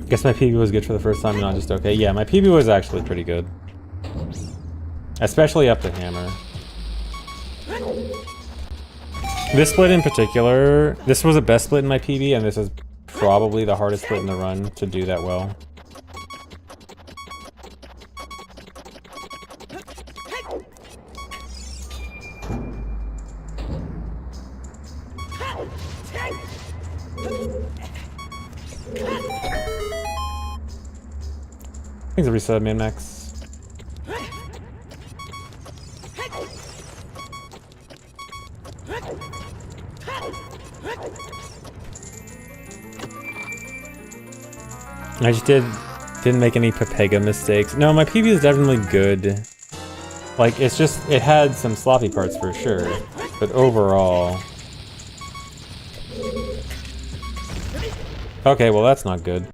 Guess my PB was good for the first time, not just okay. Yeah, my PB was actually pretty good. Especially up to hammer. This split in particular, this was the best split in my PB, and this is probably the hardest split in the run to do that well. Things a reset, man, Max. I just didn't make any Pepega mistakes. No, my PB is definitely good. Like, it's just, it had some sloppy parts for sure, but overall... Okay, well that's not good.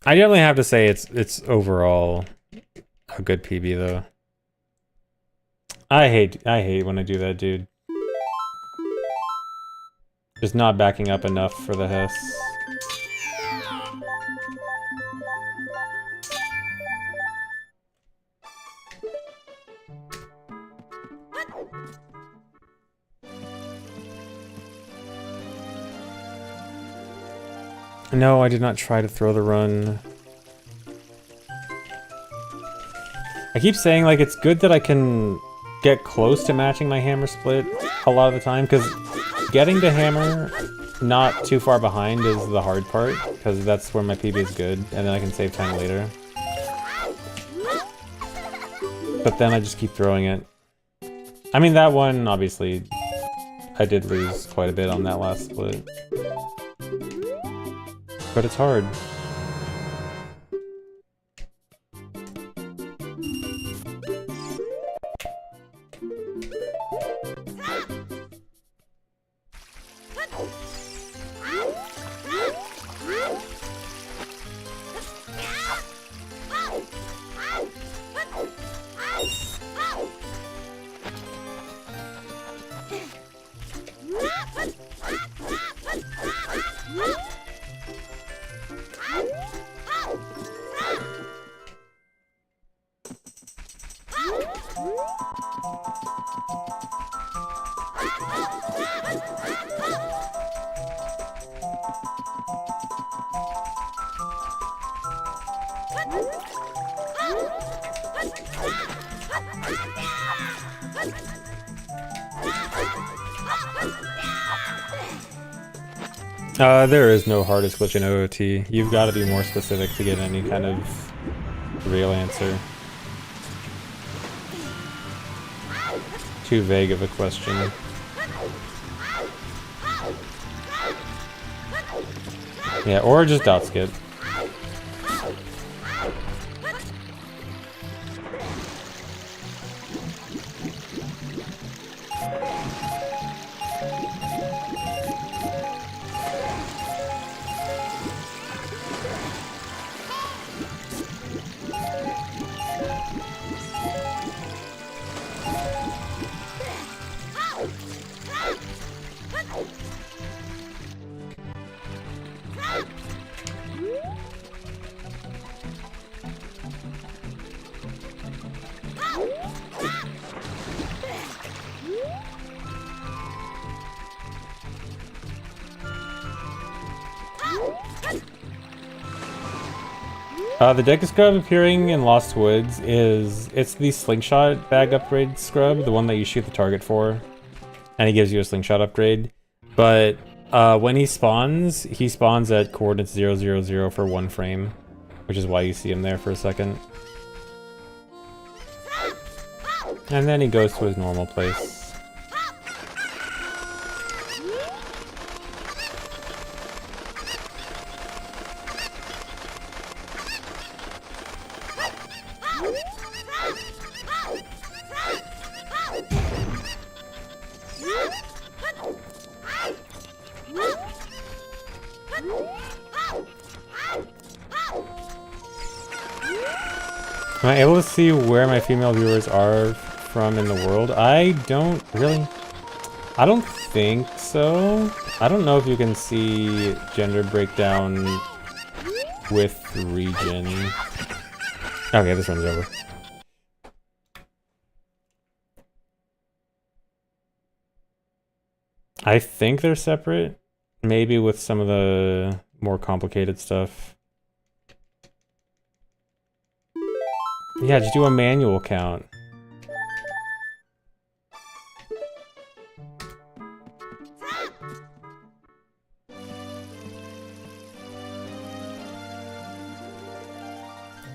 I definitely have to say it's overall a good PB though. I hate when I do that, dude. Just not backing up enough for the Hess. No, I did not try to throw the run. I keep saying, like, it's good that I can get close to matching my hammer split a lot of the time, because getting to hammer not too far behind is the hard part, because that's where my PB is good, and then I can save time later. But then I just keep throwing it. I mean, that one, obviously, I did lose quite a bit on that last split. But it's hard. There is no hardest glitch in OOT. You've got to be more specific to get any kind of real answer. Too vague of a question. Yeah, or just dot skip. The Deku Scrub appearing in Lost Woods it's the slingshot bag upgrade scrub, the one that you shoot the target for, and he gives you a slingshot upgrade. But when he spawns at coordinates 0, 0, 0 for 1 frame, which is why you see him there for a second. And then he goes to his normal place. Am I able to see where my female viewers are from in the world? I don't think so. I don't know if you can see gender breakdown with region. Okay, this one's over. I think they're separate. Maybe with some of the more complicated stuff. Yeah, just do a manual count.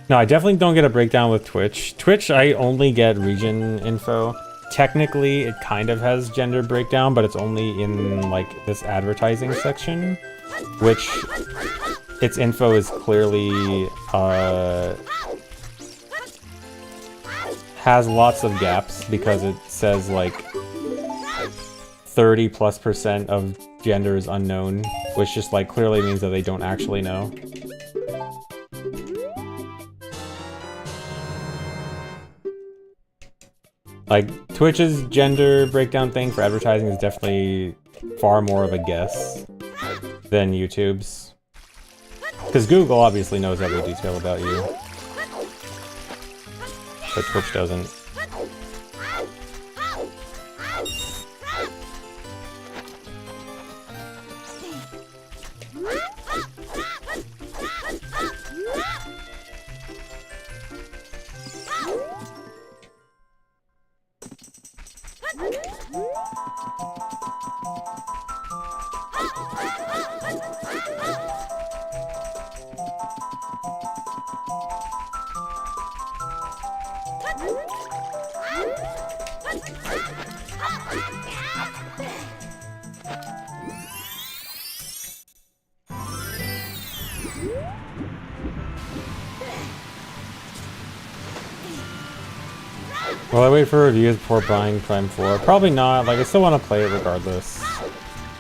No, I definitely don't get a breakdown with Twitch. Twitch, I only get region info. Technically, it kind of has gender breakdown, but it's only in, like, this advertising section, which its info is clearly, has lots of gaps because it says, like, 30+% of gender is unknown, which just, like, clearly means that they don't actually know. Like, Twitch's gender breakdown thing for advertising is definitely far more of a guess than YouTube's. Because Google obviously knows every detail about you. But Twitch doesn't. Will I wait for reviews before buying Prime 4? Probably not. Like, I still want to play it regardless.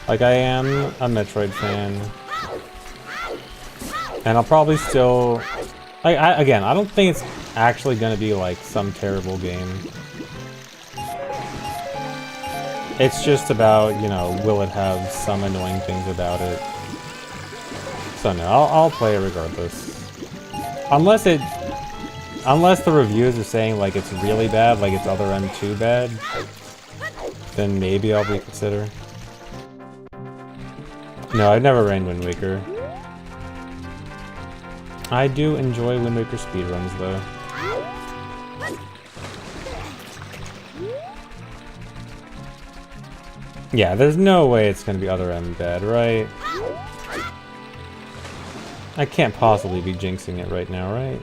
Like, I am a Metroid fan. And I'll probably still... Like, again, I don't think it's actually gonna be, like, some terrible game. It's just about, you know, will it have some annoying things about it? So no, I'll play it regardless. Unless the reviews are saying, like, it's really bad, like it's Other M2 bad, then maybe I'll reconsider. No, I've never ran Wind Waker. I do enjoy Wind Waker speedruns, though. Yeah, there's no way it's gonna be Other M bad, right? I can't possibly be jinxing it right now, right?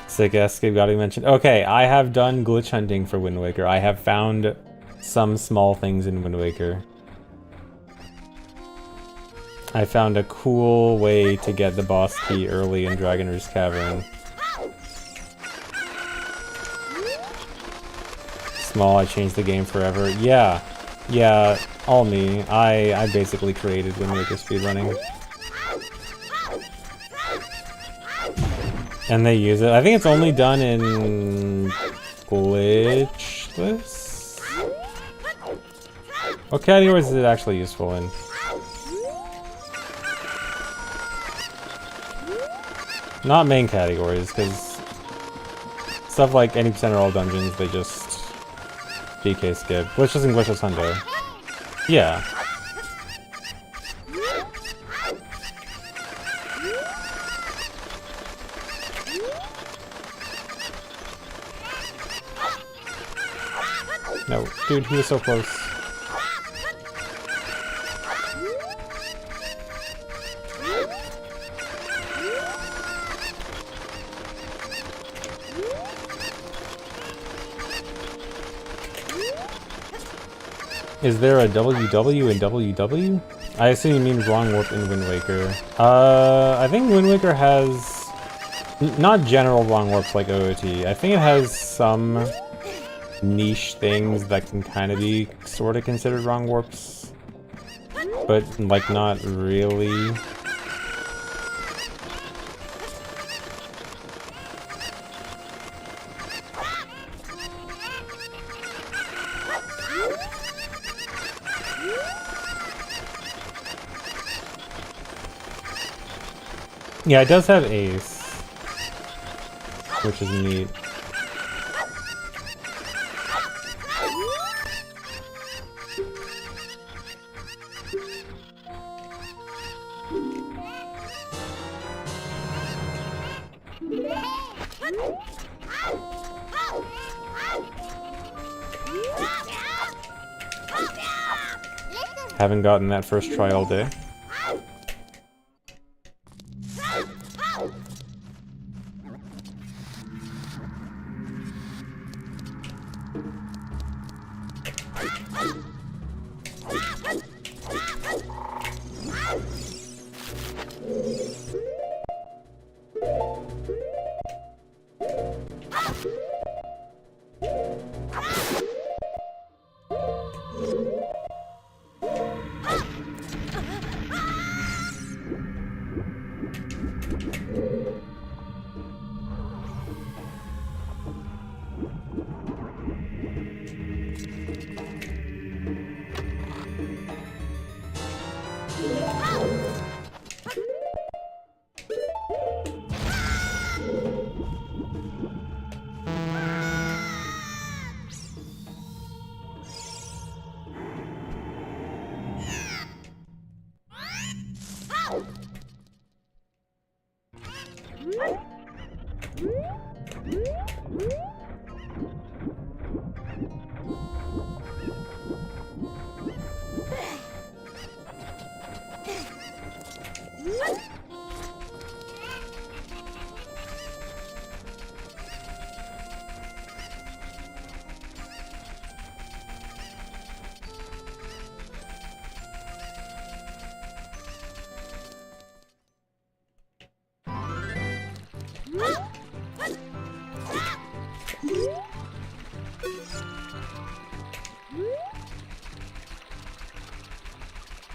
Sick escape got to be mentioned. Okay, I have done glitch hunting for Wind Waker. I have found some small things in Wind Waker. I found a cool way to get the boss key early in Dragon Roost Cavern. Small, I changed the game forever. Yeah, all me. I basically created Wind Waker speedrunning. And they use it. I think it's only done in glitchless? What categories is it actually useful in? Not main categories, because stuff like any percent or all dungeons, they just DK skip. Glitchless and glitchless hundo. Yeah. dude, he was so close. Is there a WW in WW? I assume you mean wrong warp in Wind Waker. I think Wind Waker has not general wrong warps like OOT. I think it has some niche things that can kind of be sort of considered wrong warps, but like not really. Yeah, it does have Ace, which is neat. Haven't gotten that first try all day.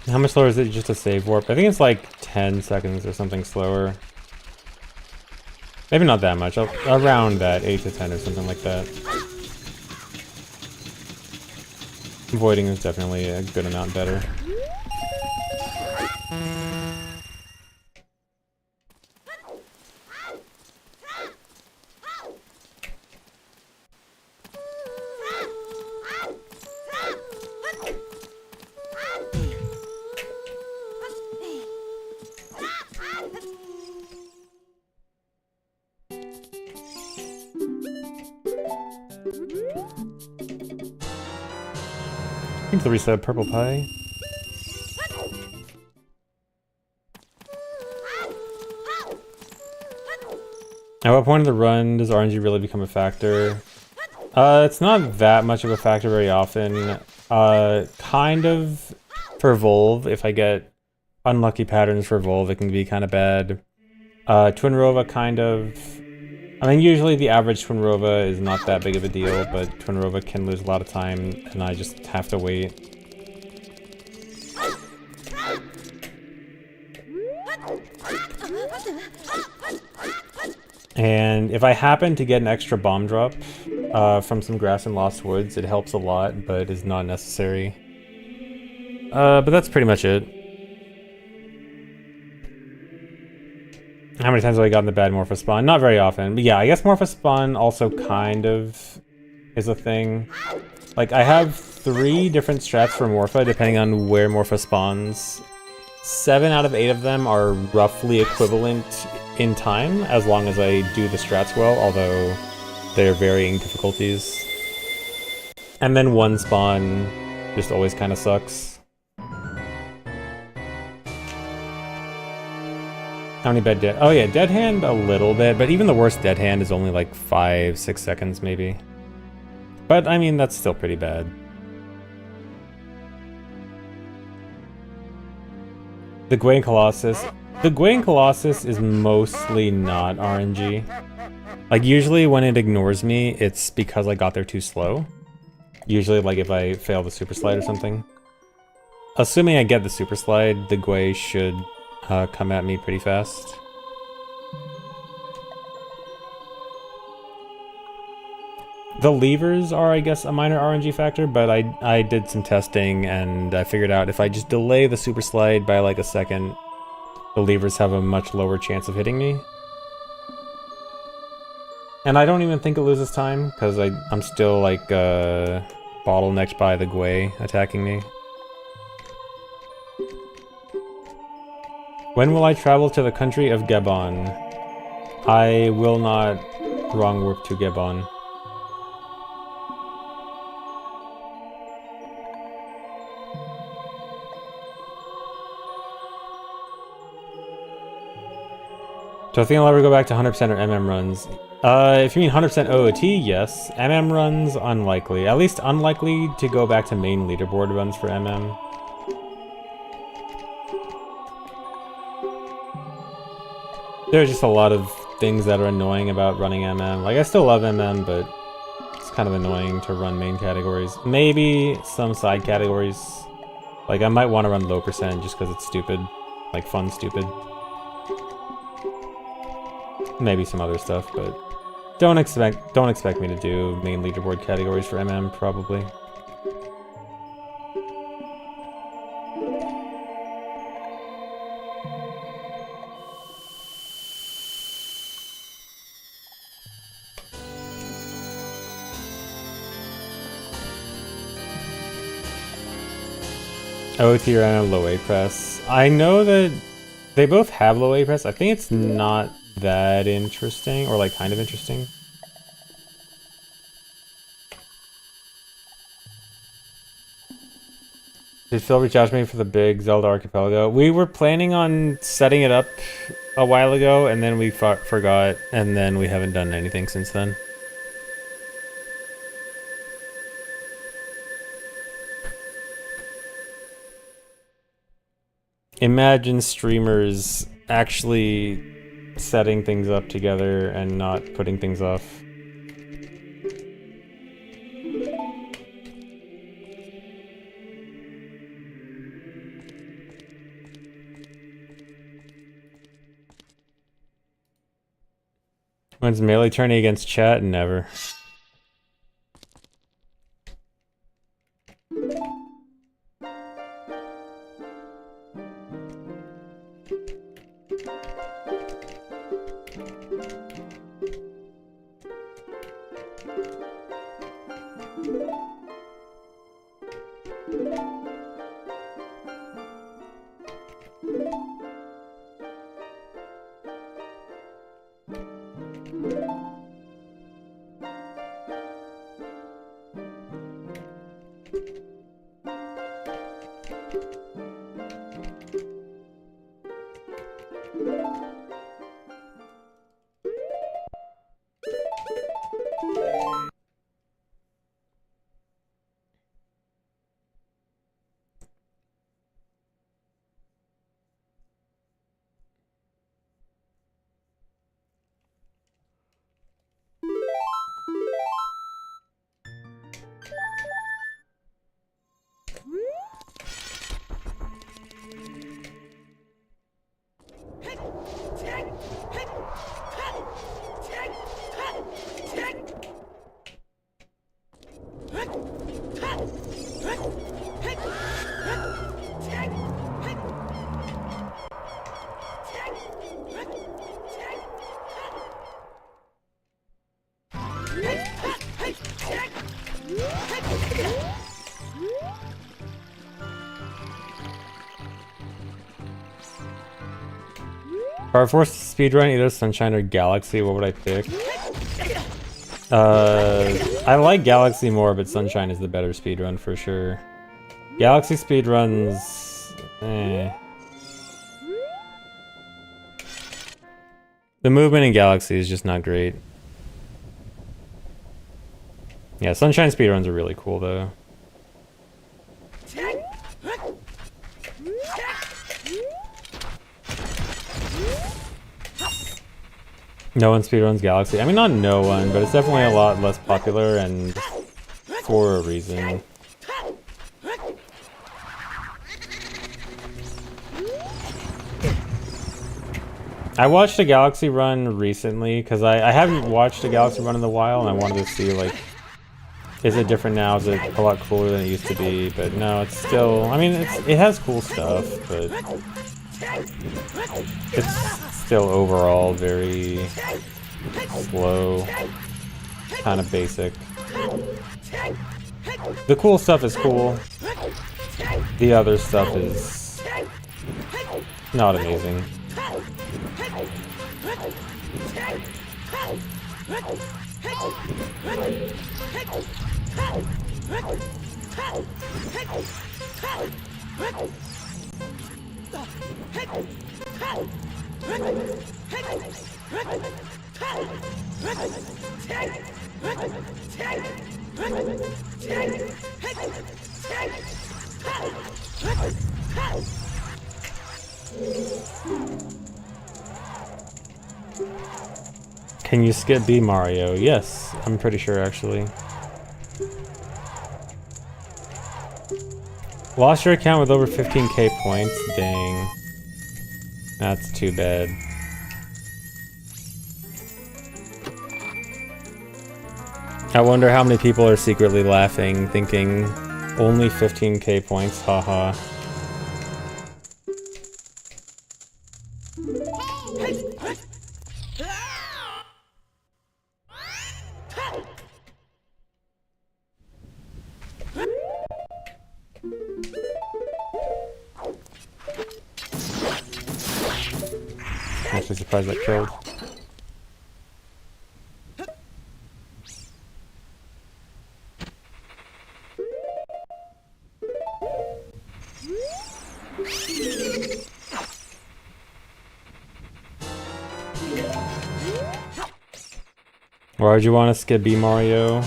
How much slower is it just to save warp? I think it's like 10 seconds or something slower. Maybe not that much, around that, 8 to 10 or something like that. Voiding is definitely a good amount better. Thanks for the reset, Purple Pie. At what point of the run does RNG really become a factor? It's not that much of a factor very often. Kind of for Volve, if I get unlucky patterns for Volve, it can be kind of bad. Twin Rova kind of... I mean, usually the average Twin Rova is not that big of a deal, but Twin Rova can lose a lot of time, and I just have to wait. And if I happen to get an extra bomb drop from some grass in Lost Woods, it helps a lot, but is not necessary. But that's pretty much it. How many times have I gotten the bad Morpho spawn? Not very often, but yeah, I guess Morpho spawn also kind of is a thing. Like, I have 3 different strats for Morpho, depending on where Morpho spawns. 7 out of 8 of them are roughly equivalent in time, as long as I do the strats well, although they're varying difficulties. And then one spawn just always kind of sucks. How many bad dead? Oh yeah, dead hand a little bit, but even the worst dead hand is only like 5-6 seconds maybe. But I mean, that's still pretty bad. The Gwain Colossus. The Gwain Colossus is mostly not RNG. Like usually when it ignores me, it's because I got there too slow. Usually like if I fail the super slide or something. Assuming I get the super slide, the Gwei should come at me pretty fast. The levers are, I guess, a minor RNG factor, but I did some testing and I figured out if I just delay the super slide by like a second, the levers have a much lower chance of hitting me. And I don't even think it loses time, because I'm still like bottlenecked by the Gwei attacking me. When will I travel to the country of Gabon? I will not wrong warp to Gabon. Do I think I'll ever go back to 100% or MM runs? If you mean 100% OOT, yes. MM runs, unlikely. At least unlikely to go back to main leaderboard runs for MM. There's just a lot of things that are annoying about running MM. Like, I still love MM, but it's kind of annoying to run main categories. Maybe some side categories. Like, I might want to run low percent just because it's stupid. Like, fun stupid. Maybe some other stuff, but don't expect me to do main leaderboard categories for MM, probably. OT or MM low A press. I know that they both have low A press. I think it's not that interesting, or like kind of interesting. Did Phil reach out to me for the big Zelda Archipelago? We were planning on setting it up a while ago, and then we forgot, and then we haven't done anything since then. Imagine streamers actually setting things up together and not putting things off. When's melee tourney against chat? Never. If I were forced to speedrun either Sunshine or Galaxy, what would I pick? I like Galaxy more, but Sunshine is the better speedrun for sure. Galaxy speedruns, The movement in Galaxy is just not great. Yeah, Sunshine speedruns are really cool though. No one speedruns Galaxy. I mean, not no one, but it's definitely a lot less popular and for a reason. I watched a Galaxy run recently because I haven't watched a Galaxy run in a while and I wanted to see, like, is it different now? Is it a lot cooler than it used to be? But no, it's still, I mean, it has cool stuff, but it's still overall very slow, kind of basic. The cool stuff is cool. The other stuff is not amazing. Can you skip B Mario? Yes, I'm pretty sure actually. Lost your account with over 15k points? Dang. That's too bad. I wonder how many people are secretly laughing, thinking only 15k points, haha. Actually surprised that killed. Why would you want to skip B Mario?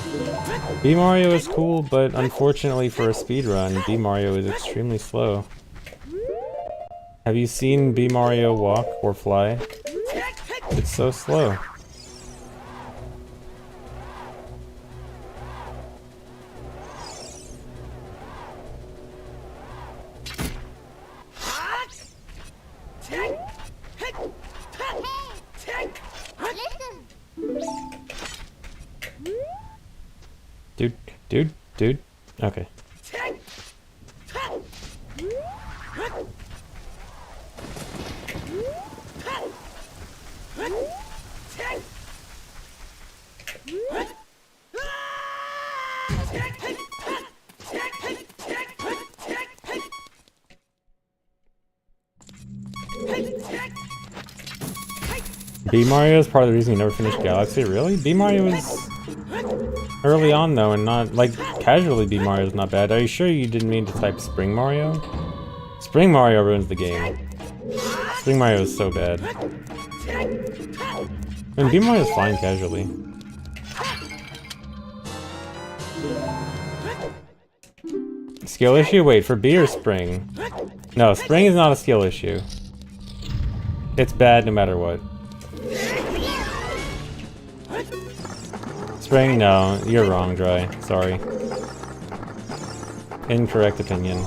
B Mario is cool, but unfortunately for a speedrun, B Mario is extremely slow. Have you seen B Mario walk or fly? It's so slow. Dude. Okay. B Mario is part of the reason you never finished Galaxy? Really? B Mario was early on though, and not, like, casually B Mario is not bad. Are you sure you didn't mean to type Spring Mario? Spring Mario ruins the game. Spring Mario is so bad. I mean, B Mario is fine casually. Skill issue? Wait, for B or Spring? No, Spring is not a skill issue. It's bad no matter what. Spring? No, you're wrong, Dry. Sorry. Incorrect opinion.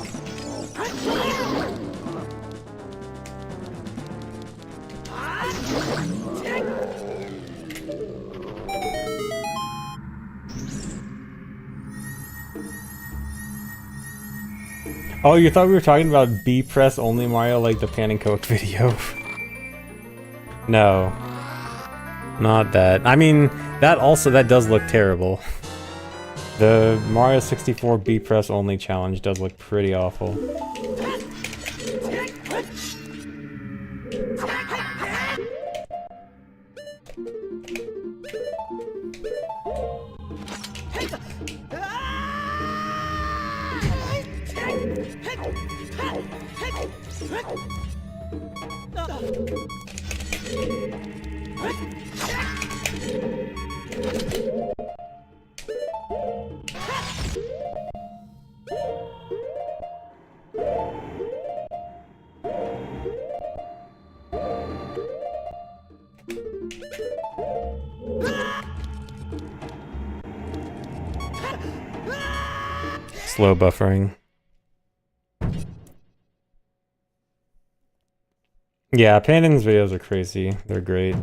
Oh, you thought we were talking about B press only Mario, like the Pan and Coke video? No. Not that. I mean, that does look terrible. The Mario 64 B press only challenge does look pretty awful. Slow buffering. Yeah, Pandin's videos are crazy. They're great.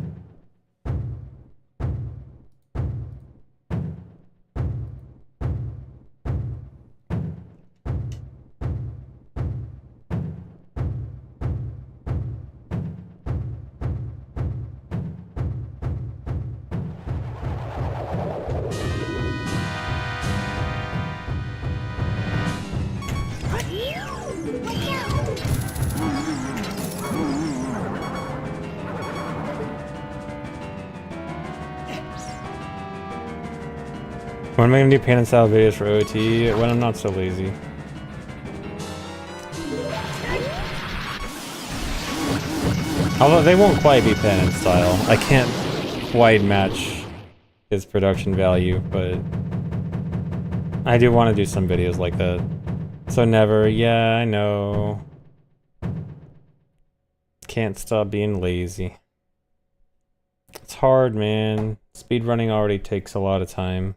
When am I gonna do Pandin style videos for OT? When I'm not so lazy. Although they won't quite be Pandin style. I can't quite match his production value, but I do want to do some videos like that. So never, yeah, I know. Can't stop being lazy. It's hard, man. Speedrunning already takes a lot of time.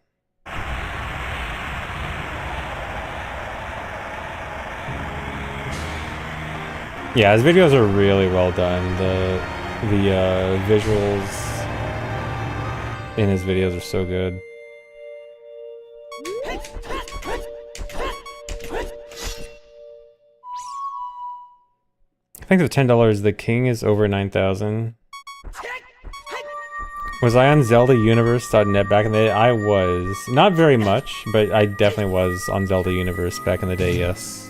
Yeah, his videos are really well done. The visuals in his videos are so good. I think the $10 the king is over 9,000. Was I on ZeldaUniverse.net back in the day? I was. Not very much, but I definitely was on Zelda Universe back in the day, yes.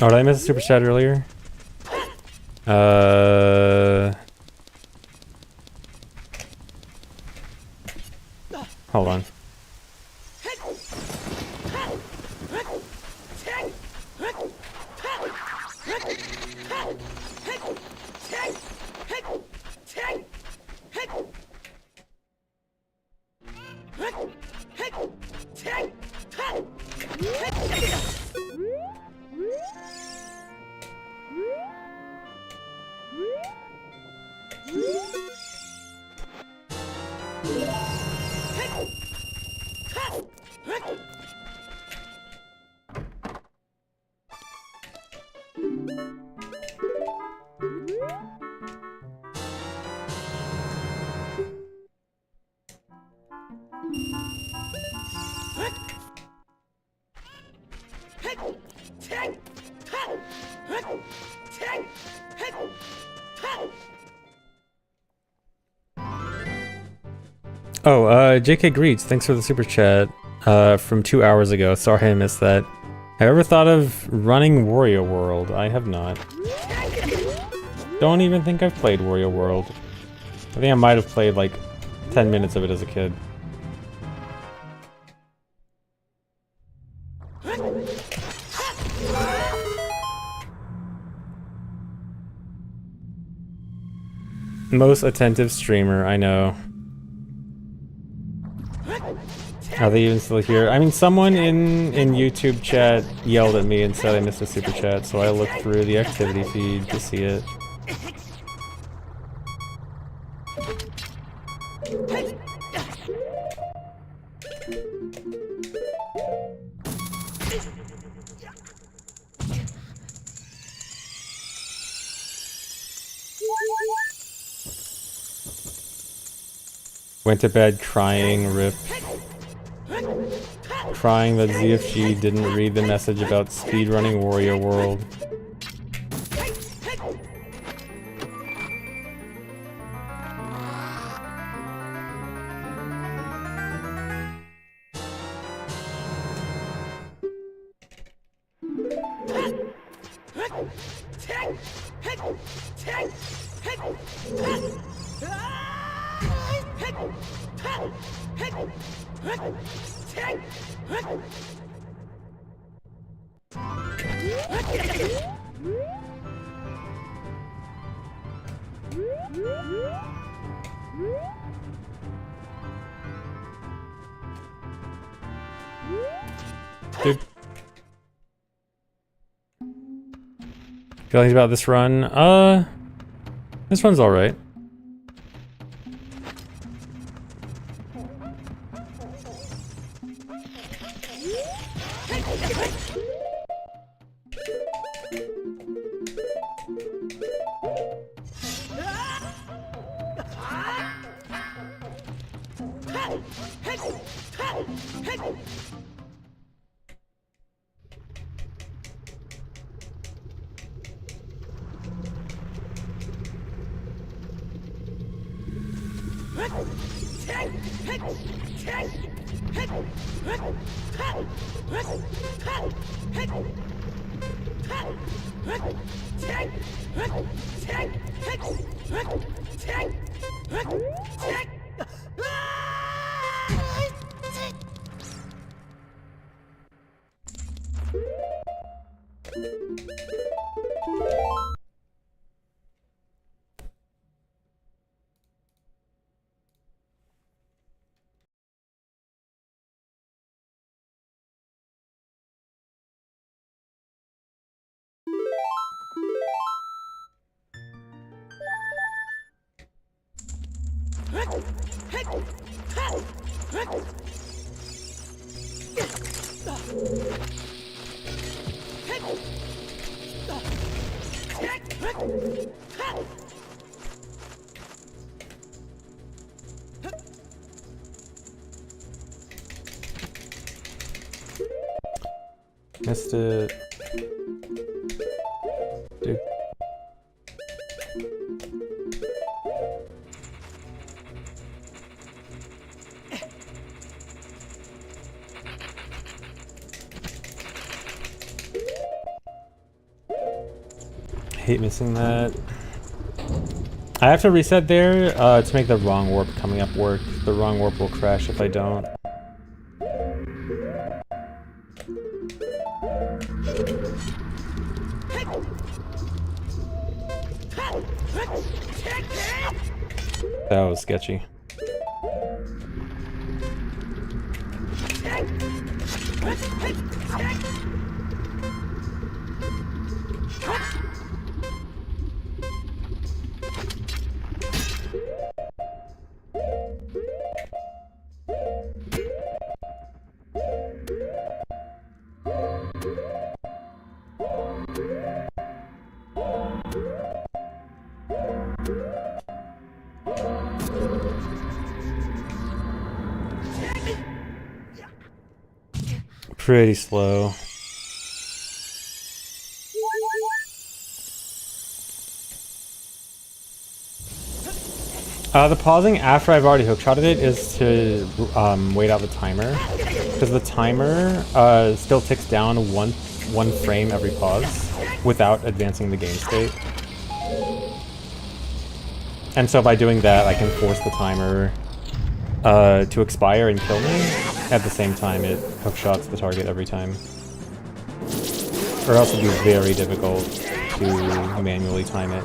Oh, did I miss a super chat earlier? Hold on. Oh, JK Greets, thanks for the super chat from 2 hours ago. Sorry I missed that. Have you ever thought of running Wario World? I have not. Don't even think I've played Wario World. I think I might have played like 10 minutes of it as a kid. Most attentive streamer, I know. Are they even still here? I mean, someone in YouTube chat yelled at me and said I missed a super chat, so I looked through the activity feed to see it. Went to bed crying, rip. Crying that ZFG didn't read the message about speedrunning Wario World. Dude. Feelings about this run? This one's alright. Missed it. Dude. Hate missing that. I have to reset there to make the wrong warp coming up work. The wrong warp will crash if I don't. That was sketchy. Pretty slow. The pausing after I've already hookshotted it is to wait out the timer, because the timer still ticks down one frame every pause without advancing the game state. And so by doing that, I can force the timer to expire and kill me. At the same time, it hookshots the target every time. Or else it'd be very difficult to manually time it.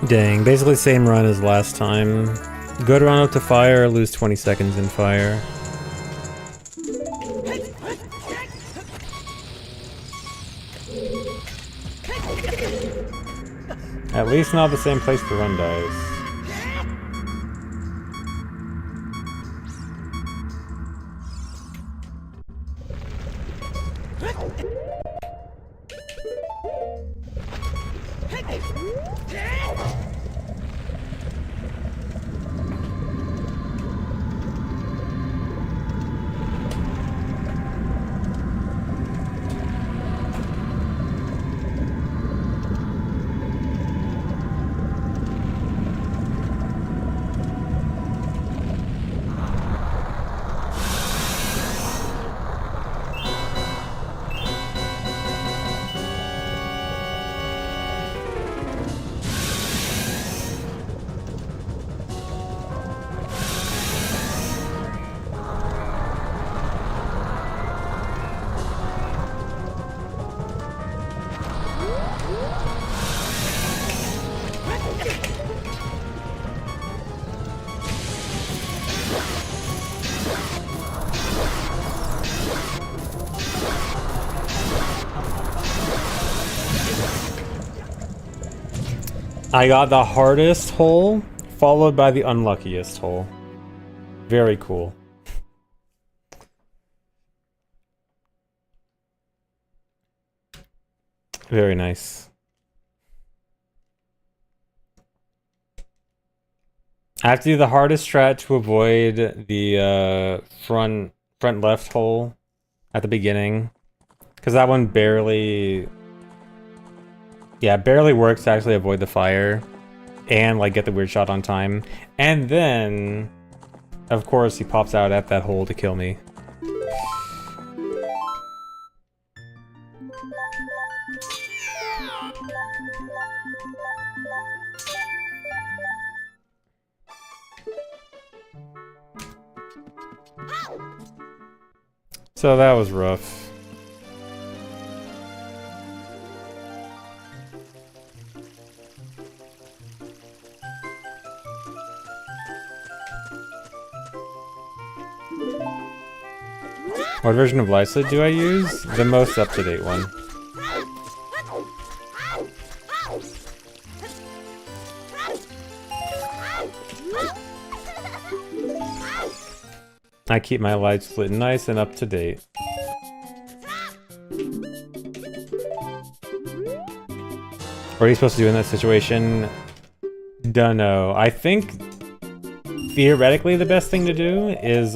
Dang, basically same run as last time. Good run up to fire, lose 20 seconds in fire. At least not the same place the run dies. I got the hardest hole, followed by the unluckiest hole. Very cool. Very nice. I have to do the hardest strat to avoid the front left hole at the beginning, because that one barely works to actually avoid the fire and like get the weird shot on time. And then, of course, he pops out at that hole to kill me. So that was rough. What version of Lysa do I use? The most up-to-date one. I keep my light split nice and up-to-date. What are you supposed to do in that situation? Dunno. I think theoretically the best thing to do is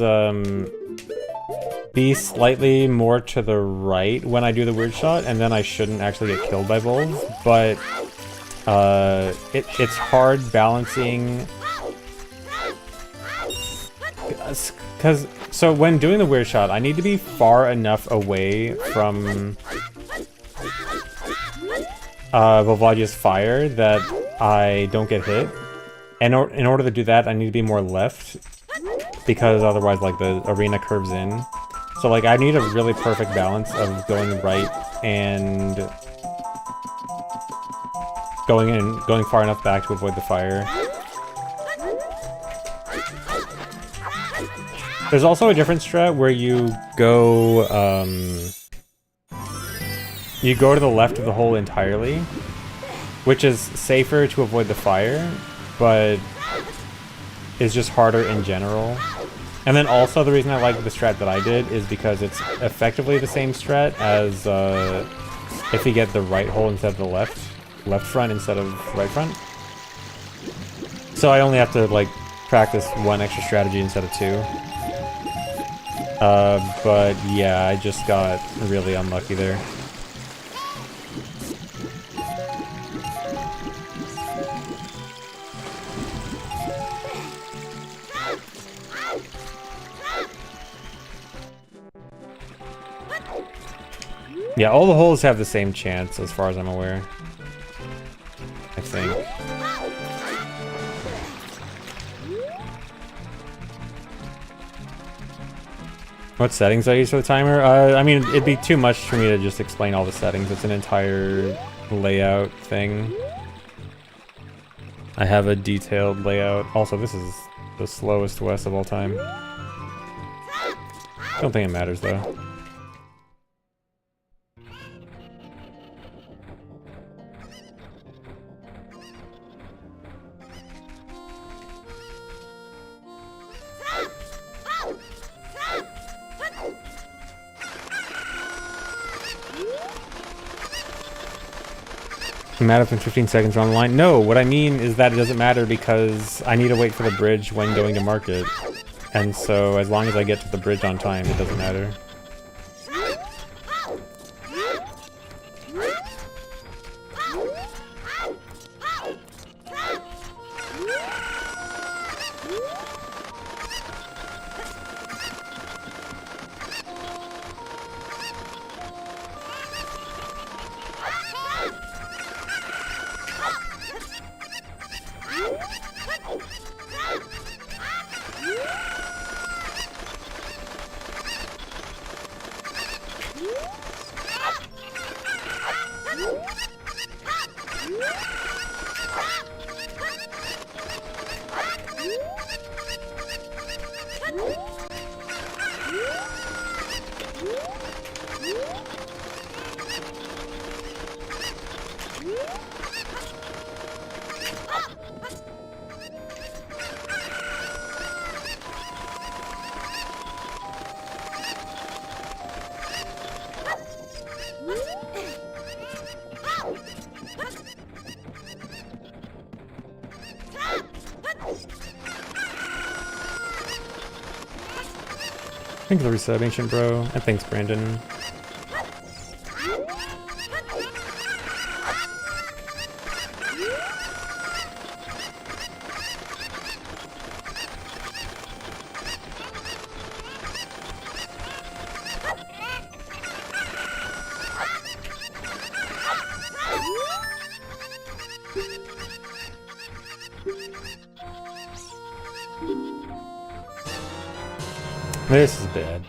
be slightly more to the right when I do the weird shot, and then I shouldn't actually get killed by wolves. But it's hard balancing, because so when doing the weird shot, I need to be far enough away from Volvadia's fire that I don't get hit. And in order to do that, I need to be more left, because otherwise, like, the arena curves in. So, like, I need a really perfect balance of going right and going far enough back to avoid the fire. There's also a different strat where you go to the left of the hole entirely, which is safer to avoid the fire, but is just harder in general. And then also the reason I like the strat that I did is because it's effectively the same strat as if you get the right hole instead of the left front instead of right front. So I only have to like practice one extra strategy instead of two. But yeah, I just got really unlucky there. Yeah, all the holes have the same chance, as far as I'm aware. I think. What settings I use for the timer? I mean, it'd be too much for me to just explain all the settings. It's an entire layout thing. I have a detailed layout. Also, this is the slowest West of all time. Don't think it matters, though. Matter if in 15 seconds on the line? No, what I mean is that it doesn't matter because I need to wait for the bridge when going to market. And so as long as I get to the bridge on time, it doesn't matter. Thanks for the reset, Ancient Bro, and thanks, Brandon. This is bad.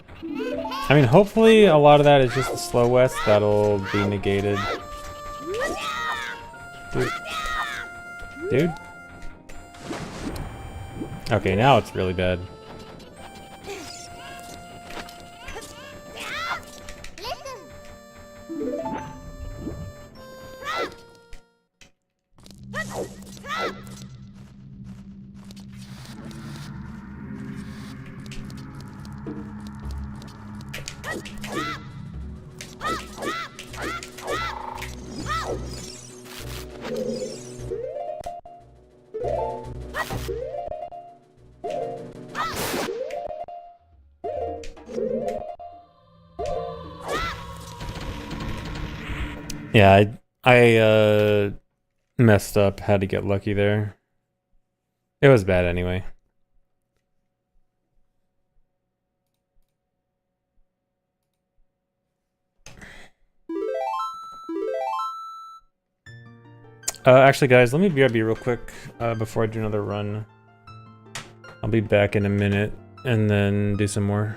I mean, hopefully a lot of that is just the slow West that'll be negated. Dude? Okay, now it's really bad. Yeah, I messed up, had to get lucky there. It was bad anyway. Actually guys, let me BRB real quick before I do another run. I'll be back in a minute and then do some more.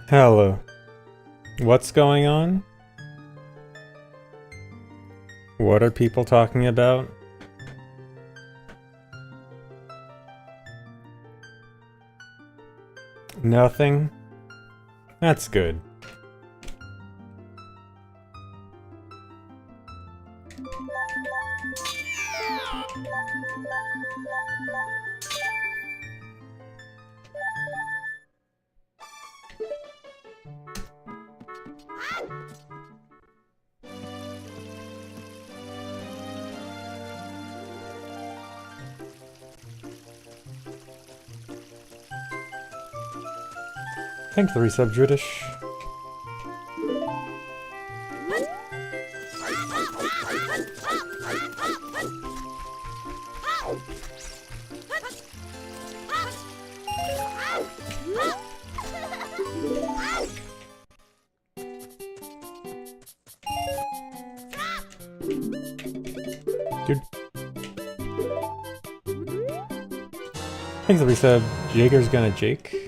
Hello. What's going on? What are people talking about? Nothing? That's good. Thanks for the resub, British. Dude. Thanks for the resub. Jager's gonna Jake.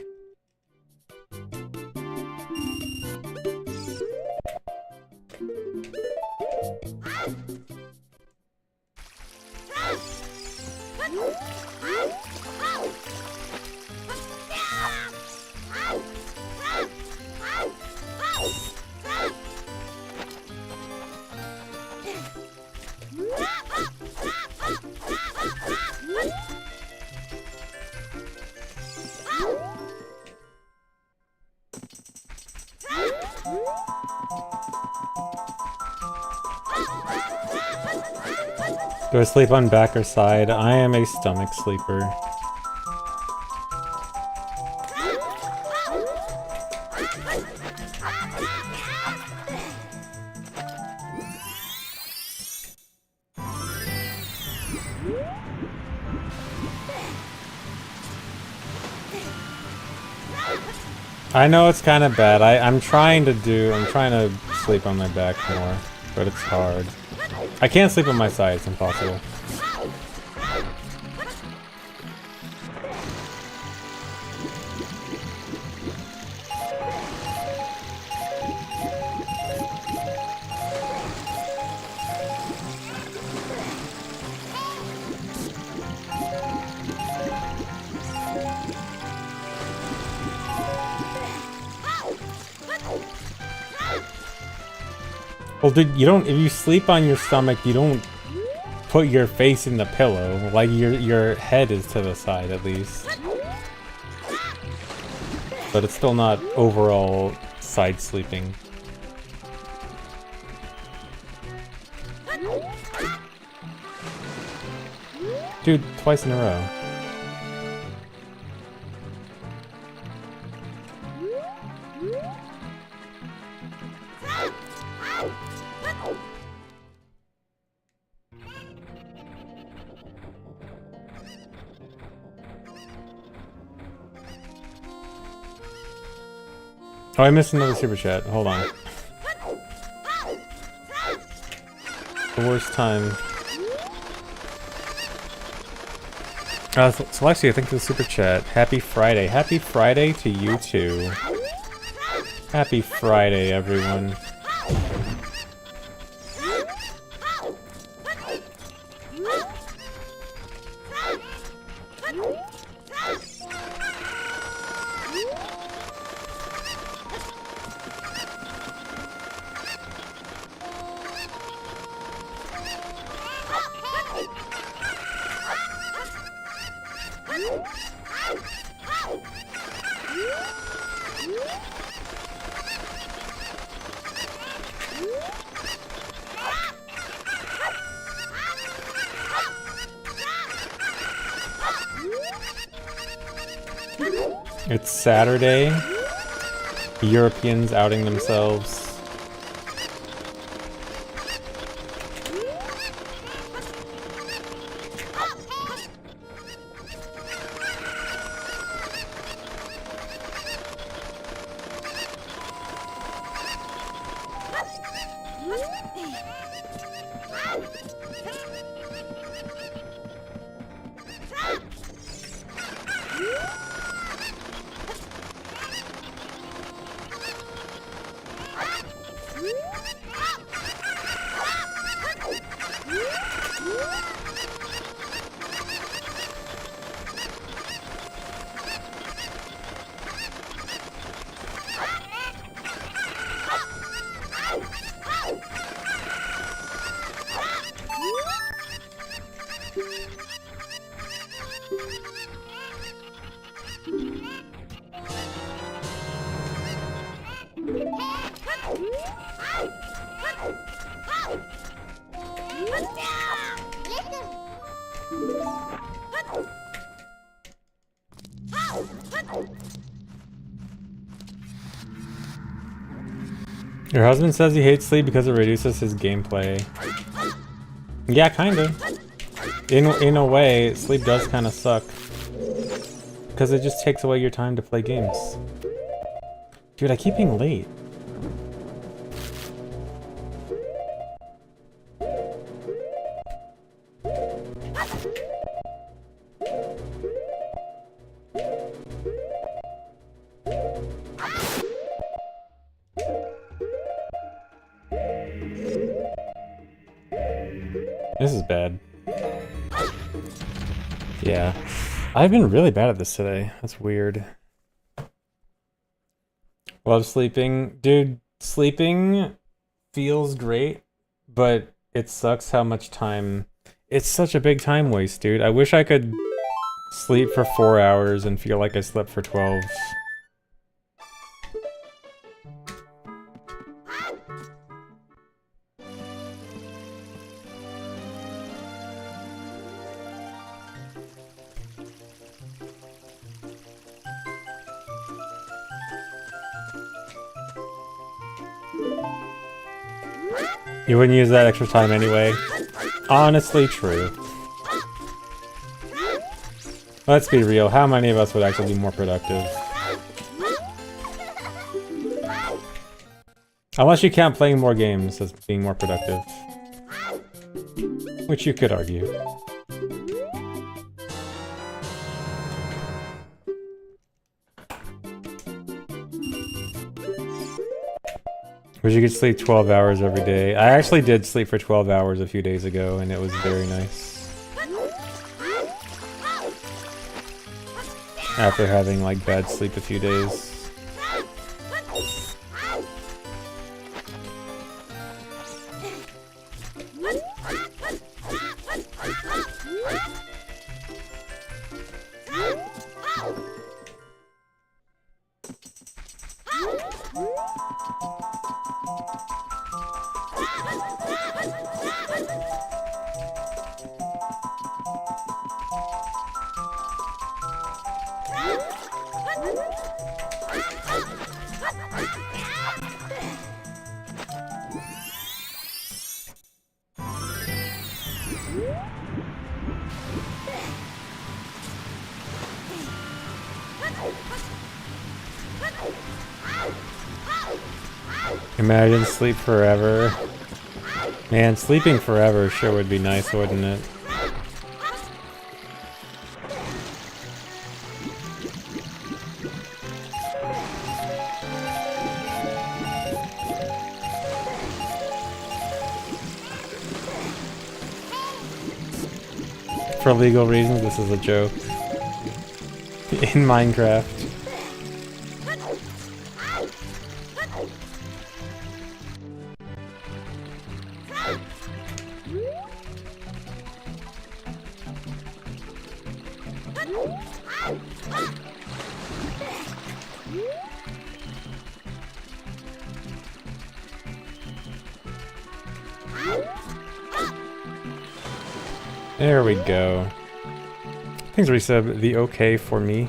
Do I sleep on back or side? I am a stomach sleeper. I know it's kind of bad. I'm trying to sleep on my back more, but it's hard. I can't sleep on my side, it's impossible. Well, dude, if you sleep on your stomach, you don't put your face in the pillow. Like, your head is to the side, at least. But it's still not overall side sleeping. Dude, twice in a row. Oh, I missed another super chat. Hold on. The worst time. Celestia, thank you for the super chat. Happy Friday. Happy Friday to you too. Happy Friday, everyone. It's Saturday. Europeans outing themselves. Your husband says he hates sleep because it reduces his gameplay. Yeah, kinda. In a way, sleep does kind of suck. Because it just takes away your time to play games. Dude, I keep being late. This is bad. Yeah. I've been really bad at this today. That's weird. Love sleeping. Dude, sleeping feels great, but it sucks how much time... It's such a big time waste, dude. I wish I could sleep for 4 hours and feel like I slept for 12. You wouldn't use that extra time anyway. Honestly, true. Let's be real, how many of us would actually be more productive? Unless you count playing more games as being more productive. Which you could argue. Wish you could sleep 12 hours every day. I actually did sleep for 12 hours a few days ago, and it was very nice. After having, like, bad sleep a few days. Imagine sleep forever. Man, sleeping forever sure would be nice, wouldn't it? For legal reasons, this is a joke. In Minecraft. There we go. Thanks, Resub. The okay for me.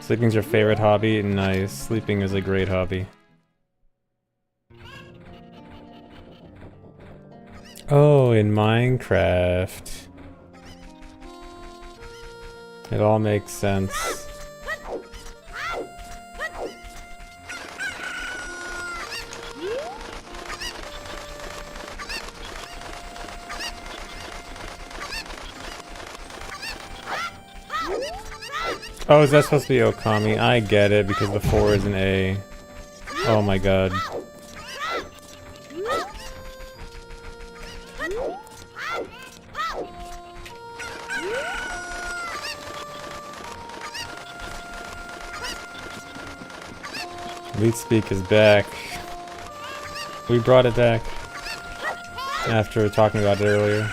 Sleeping's your favorite hobby? Nice. Sleeping is a great hobby. Oh, in Minecraft. It all makes sense. Oh, is that supposed to be Okami? I get it, because the 4 is an A. Oh my god. Lead Speak is back. We brought it back. After talking about it earlier.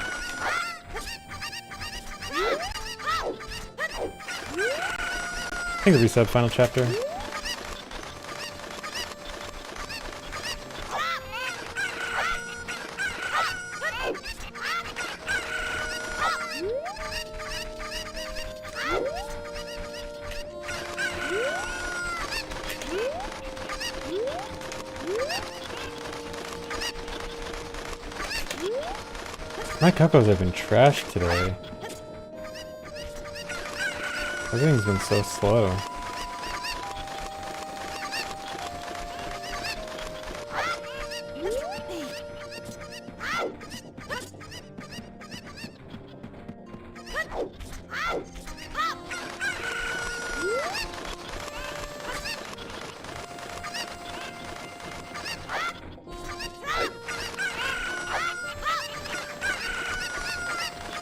I think it'll be sub-final chapter. My cocos have been trashed today. Everything's been so slow.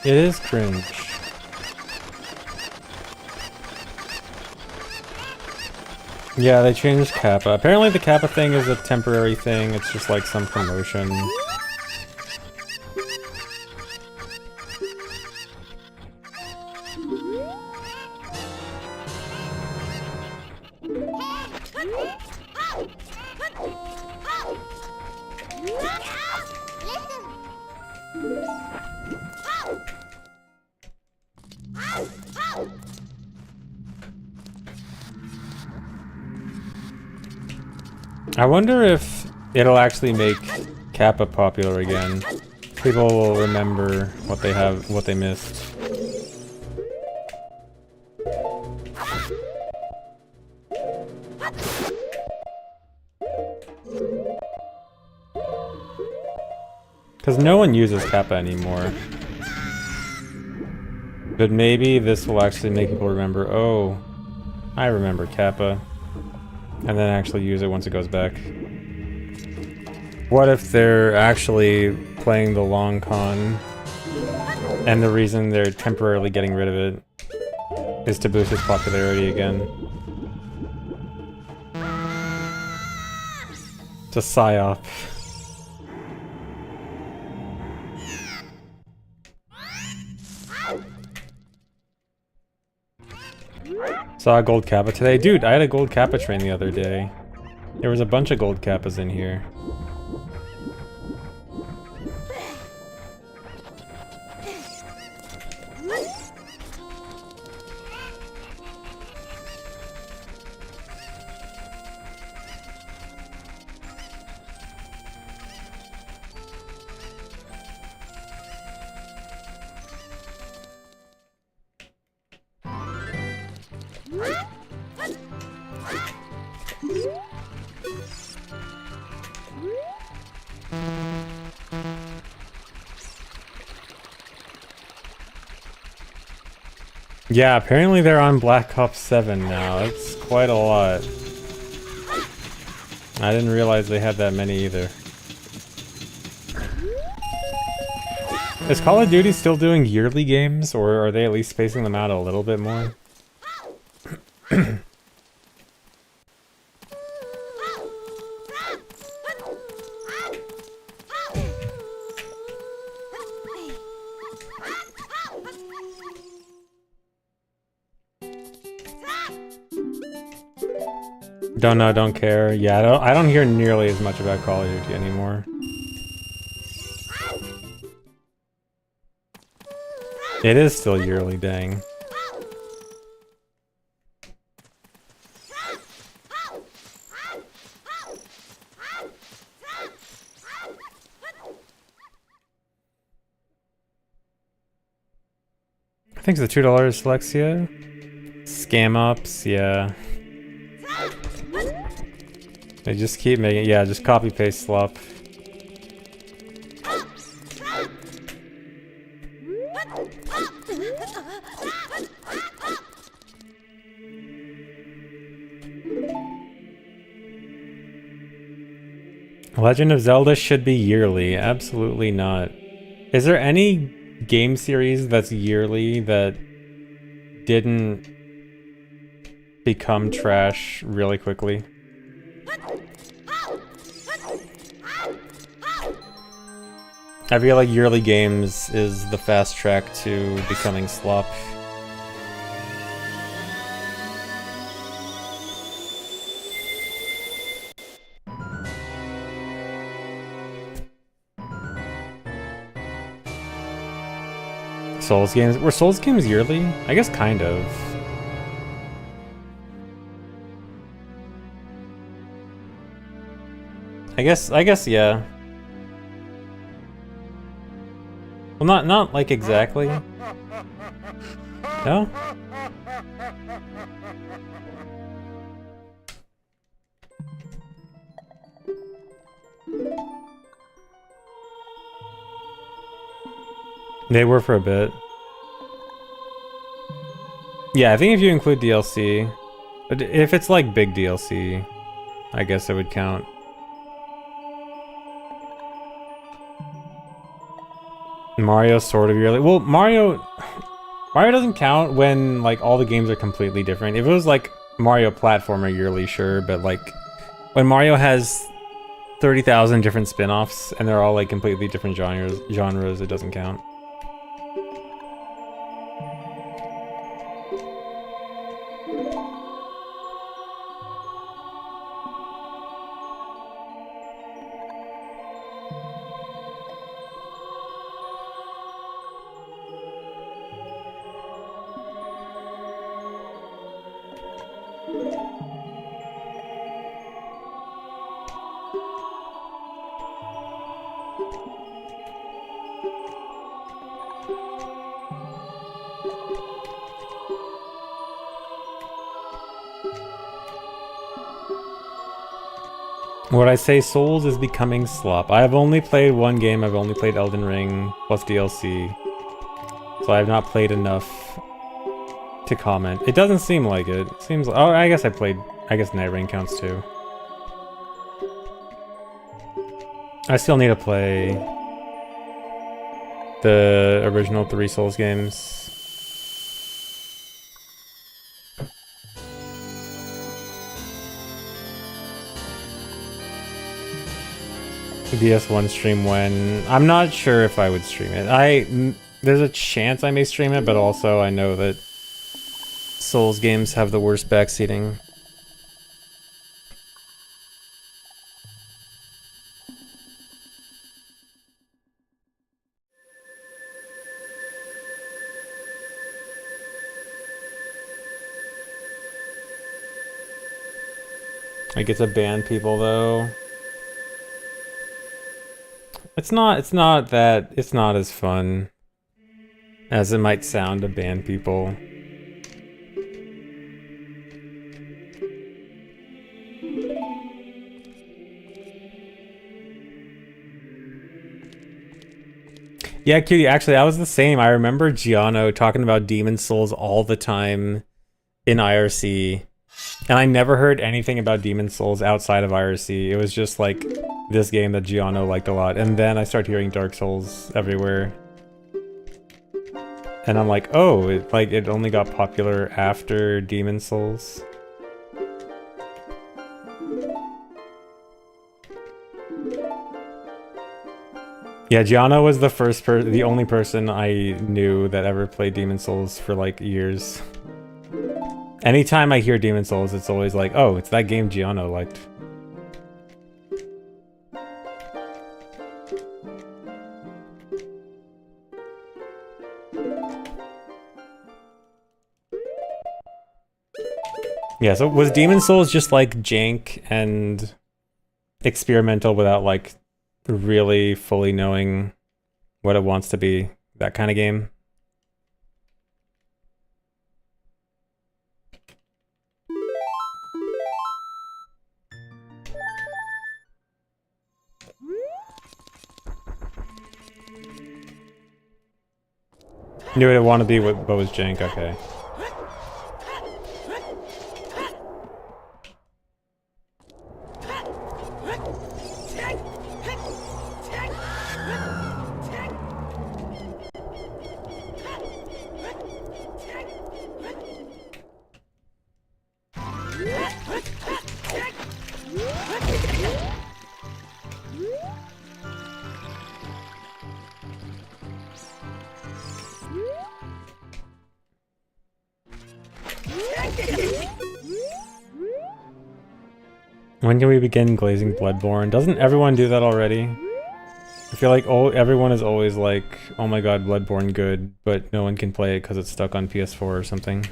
It is cringe. Yeah, they changed Kappa. Apparently the Kappa thing is a temporary thing, it's just like some promotion. I wonder if it'll actually make Kappa popular again. People will remember what they missed. Because no one uses Kappa anymore. But maybe this will actually make people remember, oh, I remember Kappa. And then actually use it once it goes back. What if they're actually playing the long con, and the reason they're temporarily getting rid of it is to boost its popularity again? It's a psyop. Saw a gold Kappa today. Dude, I had a gold Kappa train the other day. There was a bunch of gold Kappas in here. Yeah, apparently they're on Black Ops 7 now. That's quite a lot. I didn't realize they had that many either. Is Call of Duty still doing yearly games, or are they at least spacing them out a little bit more? Don't know, don't care. Yeah, I don't hear nearly as much about Call of Duty anymore. It is still yearly, dang. I think it's the $2 Slexia. Scam ups, yeah. They just keep making, yeah, just copy paste slop. Legend of Zelda should be yearly. Absolutely not. Is there any game series that's yearly that didn't become trash really quickly? I feel like yearly games is the fast track to becoming slop. Souls games? Were Souls games yearly? I guess kind of. I guess, yeah. Well, not like exactly. No? They were for a bit. Yeah, I think if you include DLC, but if it's like big DLC, I guess it would count. Mario sort of yearly. Well, Mario doesn't count when like all the games are completely different. If it was like Mario platformer yearly, sure, but like when Mario has 30,000 different spin-offs and they're all like completely different genres, it doesn't count. Would I say Souls is becoming slop? I have only played one game. I've only played Elden Ring plus DLC. So I have not played enough to comment. It doesn't seem like it. It seems like, oh, I guess Night Rain counts too. I still need to play the original 3 Souls games. DS1 stream when... I'm not sure if I would stream it. There's a chance I may stream it, but also I know that Souls games have the worst backseating. I get to ban people though. It's not as fun as it might sound to ban people. Yeah, Cutie, actually, I was the same. I remember Giano talking about Demon's Souls all the time in IRC. And I never heard anything about Demon's Souls outside of IRC. It was just like this game that Giano liked a lot. And then I started hearing Dark Souls everywhere. And I'm like, oh, it only got popular after Demon's Souls. Yeah, Gianna was the only person I knew that ever played Demon's Souls for like years. Anytime I hear Demon's Souls, it's always like, oh, it's that game Gianna liked. Yeah, so was Demon's Souls just like jank and experimental without like really fully knowing what it wants to be? That kind of game? Knew it wanted to be what was jank, okay. When can we begin glazing Bloodborne? Doesn't everyone do that already? I feel like everyone is always like, oh my god, Bloodborne good, but no one can play it because it's stuck on PS4 or something.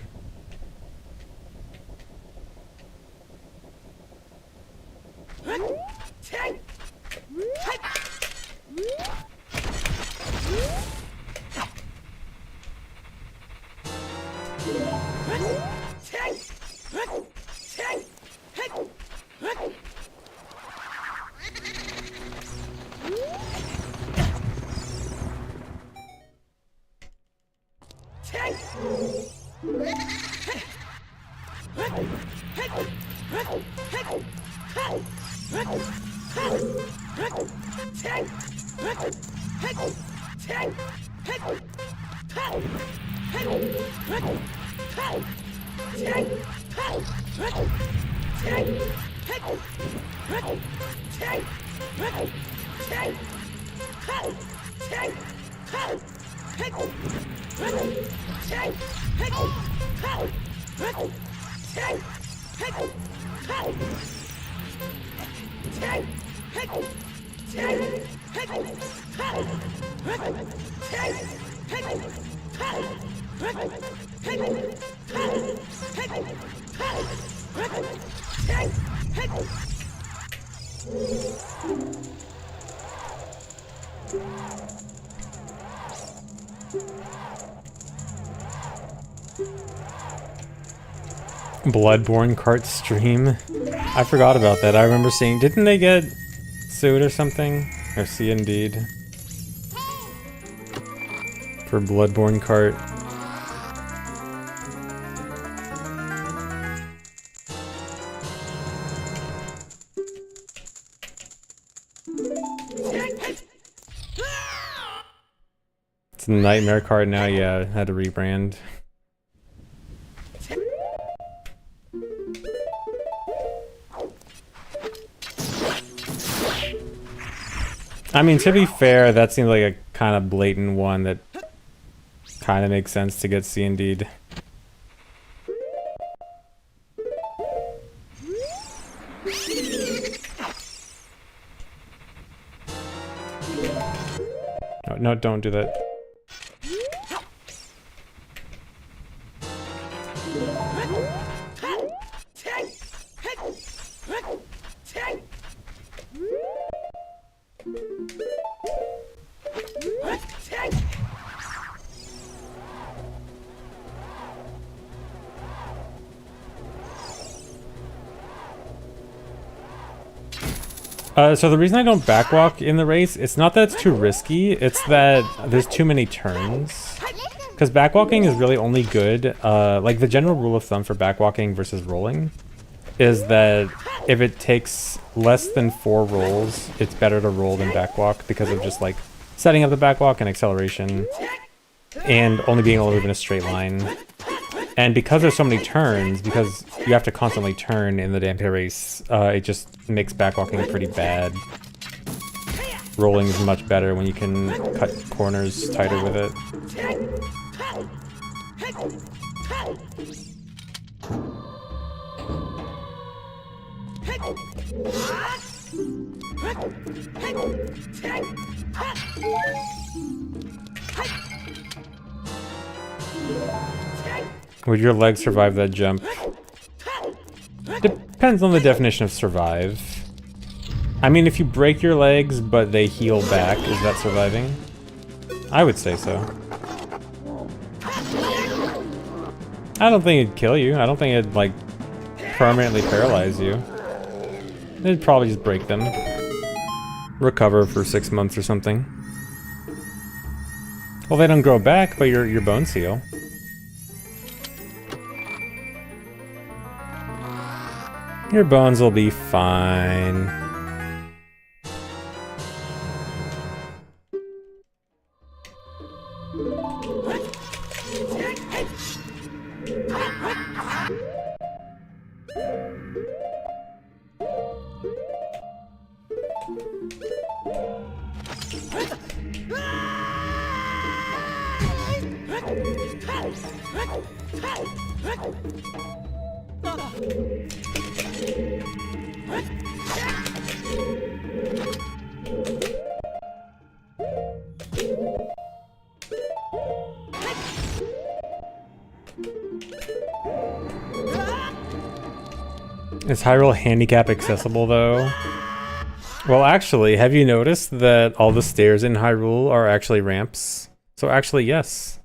Bloodborne cart stream. I forgot about that. I remember seeing. Didn't they get sued or something? Or see indeed for Bloodborne cart. It's a Nightmare cart now. Yeah, had to rebrand. I mean, to be fair, that seems like a kind of blatant one that kind of makes sense to get C indeed. No, don't do that. So the reason I don't backwalk in the race, it's not that it's too risky, it's that there's too many turns. Because backwalking is really only good, like the general rule of thumb for backwalking versus rolling is that if it takes less than 4 rolls, it's better to roll than backwalk because of just like setting up the backwalk and acceleration and only being able to move in a straight line. And because there's so many turns, because you have to constantly turn in the Dampé race, it just makes backwalking pretty bad. Rolling is much better when you can cut corners tighter with it. Would your legs survive that jump? Depends on the definition of survive. I mean, if you break your legs but they heal back, is that surviving? I would say so. I don't think it'd kill you. I don't think it'd, like, permanently paralyze you. It'd probably just break them. Recover for 6 months or something. Well, they don't grow back, but your bones heal. Your bones will be fine. Is Hyrule handicap accessible though? Well, actually, have you noticed that all the stairs in Hyrule are actually ramps? So actually, yes.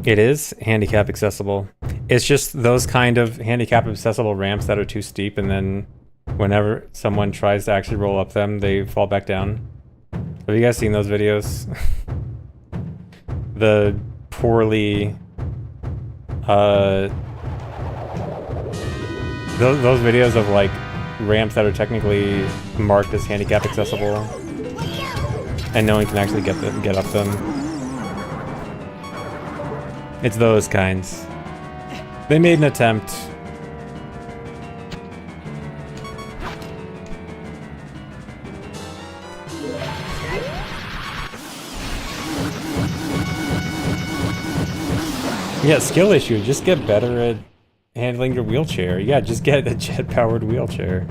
It is handicap accessible. It's just those kind of handicap accessible ramps that are too steep, and then whenever someone tries to actually roll up them, they fall back down. Have you guys seen those videos? The poorly... those videos of like ramps that are technically marked as handicap accessible, and no one can actually get up them. It's those kinds. They made an attempt. Yeah, skill issue. Just get better at handling your wheelchair. Yeah, just get a jet-powered wheelchair.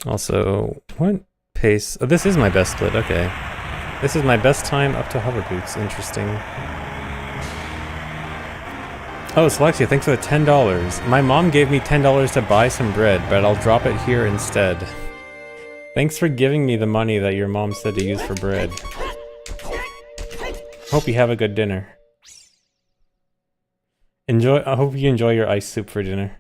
Also, what pace? Oh, this is my best split. Okay. This is my best time up to hover boots. Interesting. Oh, Celexia, thanks for the $10. My mom gave me $10 to buy some bread, but I'll drop it here instead. Thanks for giving me the money that your mom said to use for bread. Hope you have a good dinner. I hope you enjoy your ice soup for dinner.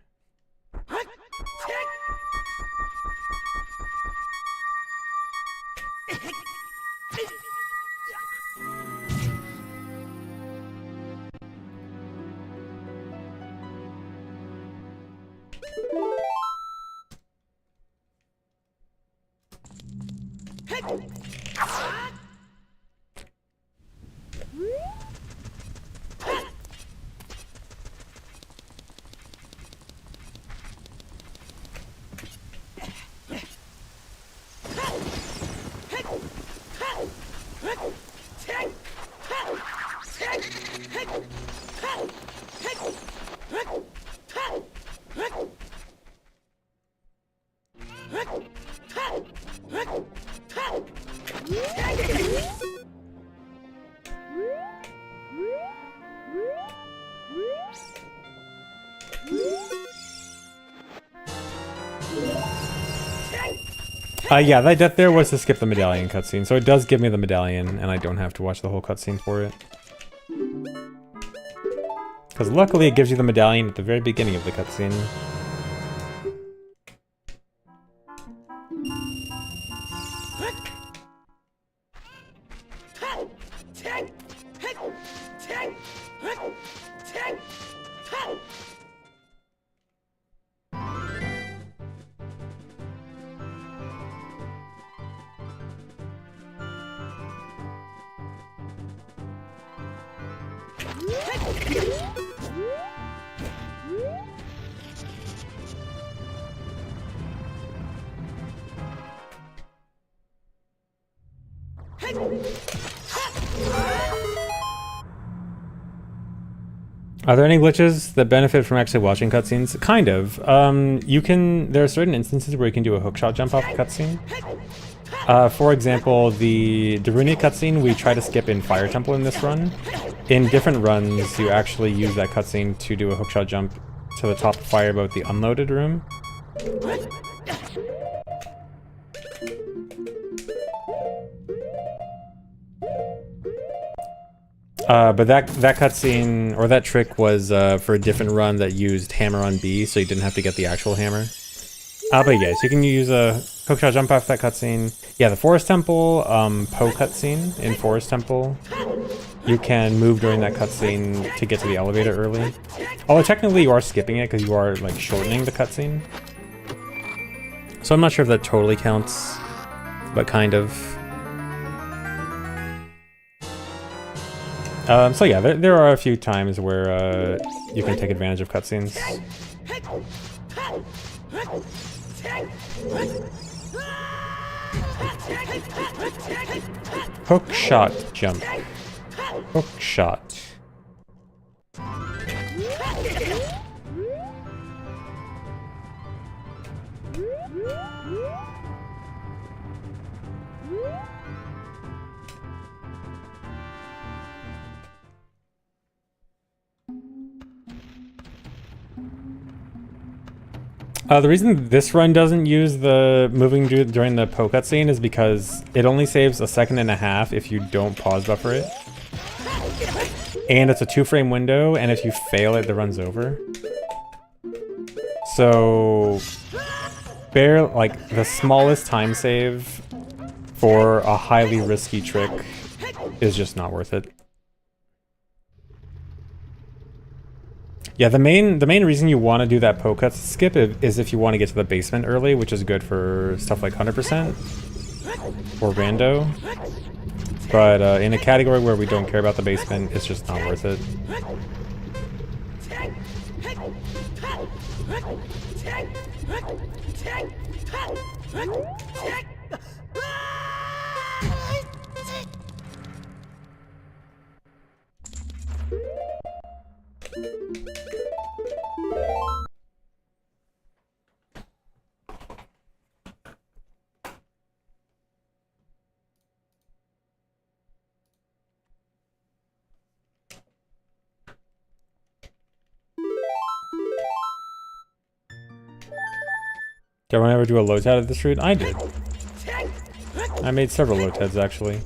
Yeah, that there was to skip the medallion cutscene, so it does give me the medallion, and I don't have to watch the whole cutscene for it. Because luckily it gives you the medallion at the very beginning of the cutscene. Are there any glitches that benefit from actually watching cutscenes? Kind of. There are certain instances where you can do a hookshot jump off the cutscene. For example, the Daruni cutscene we try to skip in Fire Temple in this run. In different runs, you actually use that cutscene to do a hookshot jump to the top of Fireboat, the unloaded room. But that cutscene, or that trick, was for a different run that used hammer on B, so you didn't have to get the actual hammer. But yeah, so you can use a hookshot jump off that cutscene. Yeah, the Forest Temple, Po cutscene in Forest Temple. You can move during that cutscene to get to the elevator early. Although technically you are skipping it because you are like shortening the cutscene. So I'm not sure if that totally counts, but kind of. So yeah, there are a few times where you can take advantage of cutscenes. Hook shot jump. Hook shot. The reason this run doesn't use the moving during the Po cutscene is because it only saves 1.5 seconds if you don't pause buffer it. And it's a 2-frame window, and if you fail it, the run's over. So, the smallest time save for a highly risky trick is just not worth it. Yeah, the main reason you want to do that poke cut skip is if you want to get to the basement early, which is good for stuff like 100% or rando. But in a category where we don't care about the basement, it's just not worth it. Did anyone ever do a low-ted at this route? I did. I made several low-teds, actually.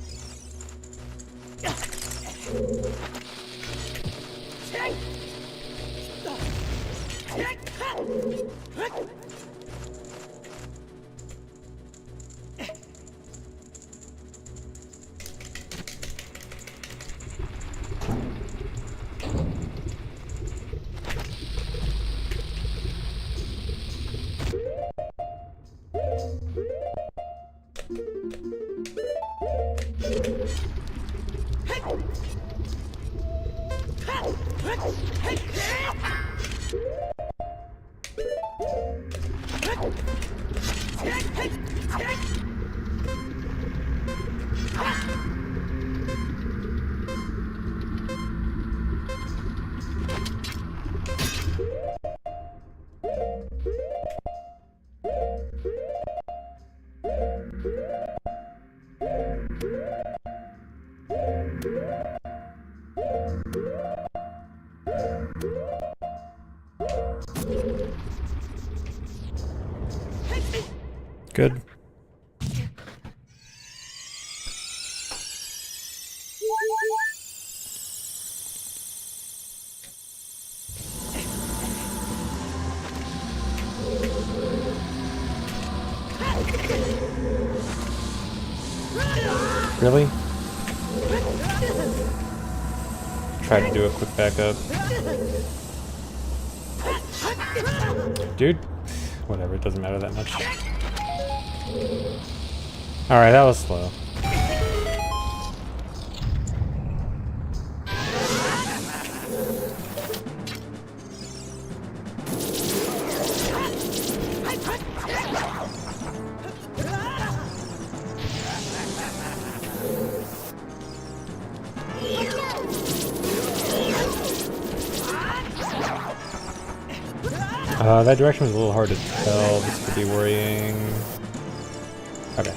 Good. Really? Try to do a quick backup. Dude, whatever, it doesn't matter that much. Alright, that was slow. That direction was a little hard to tell. This could be worrying. Okay.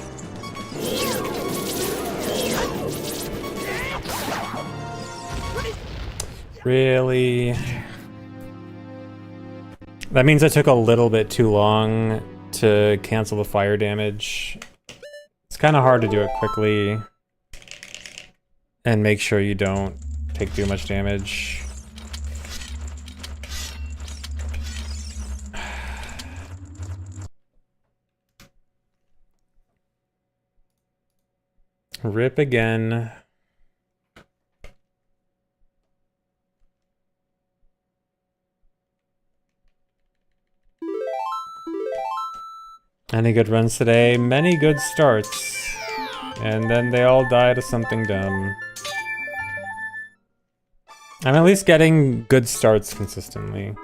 Really? That means I took a little bit too long to cancel the fire damage. It's kind of hard to do it quickly and make sure you don't take too much damage. Rip again. Any good runs today? Many good starts. And then they all die to something dumb. I'm at least getting good starts consistently.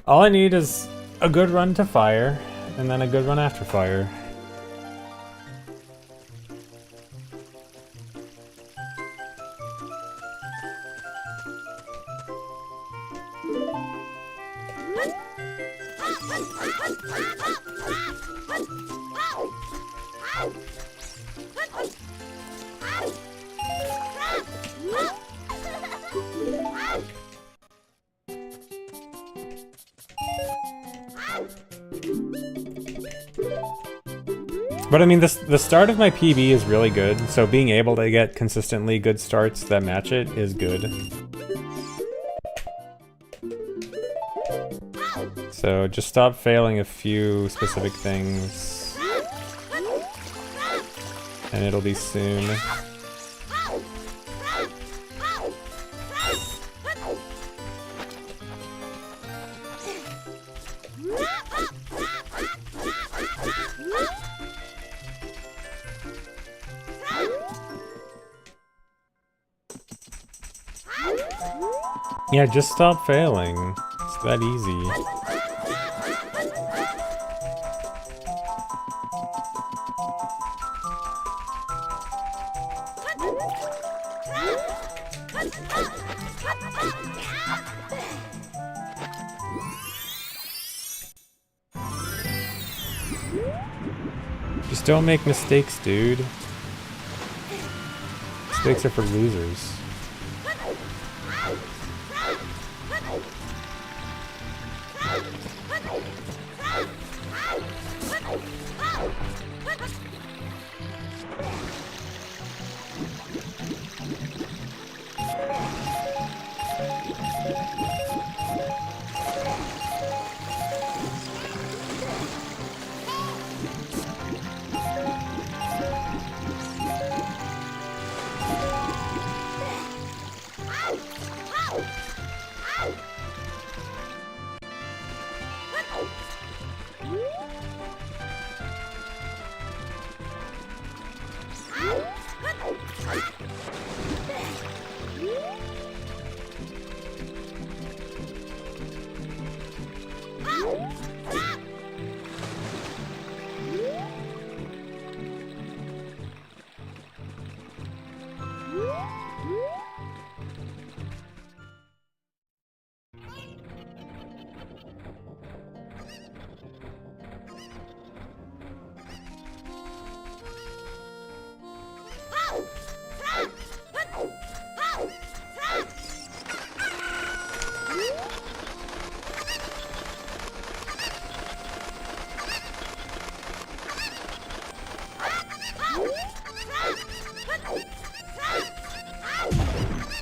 All I need is a good run to fire, and then a good run after fire. But I mean, the start of my PB is really good, so being able to get consistently good starts that match it is good. So just stop failing a few specific things. And it'll be soon. Yeah, just stop failing. It's that easy. Just don't make mistakes, dude. Mistakes are for losers.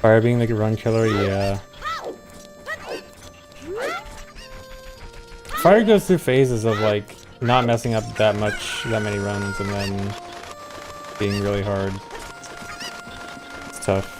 Fire being like a run killer, yeah. Fire goes through phases of like not messing up that many runs and then being really hard. It's tough.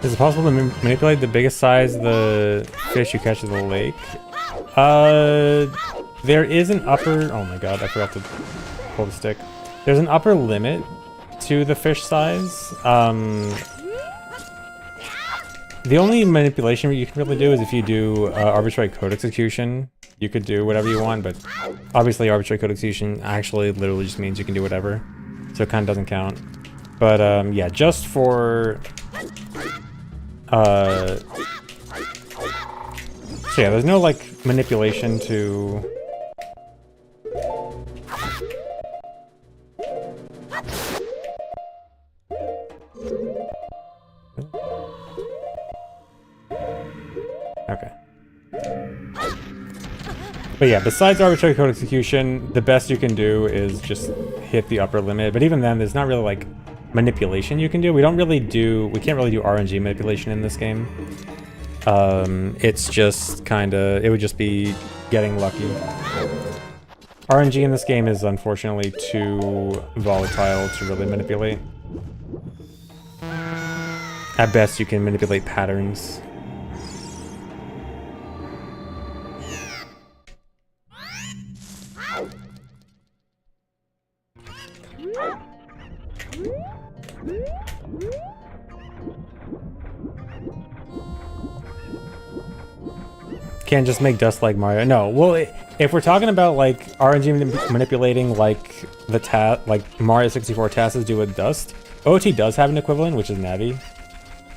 Is it possible to manipulate the biggest size of the fish you catch in the lake? There is an upper... Oh my god, I forgot to pull the stick. There's an upper limit to the fish size. The only manipulation you can really do is if you do arbitrary code execution. You could do whatever you want, but obviously arbitrary code execution actually literally just means you can do whatever. So it kind of doesn't count. But yeah, just for... So yeah, there's no like manipulation to... Okay. But yeah, besides arbitrary code execution, the best you can do is just hit the upper limit. But even then, there's not really like manipulation you can do. We can't really do RNG manipulation in this game. It's just kinda, it would just be getting lucky. RNG in this game is unfortunately too volatile to really manipulate. At best, you can manipulate patterns. Can't just make dust like Mario. No, well, if we're talking about like RNG manipulating like like Mario 64 tasks do with dust, OT does have an equivalent, which is Navi.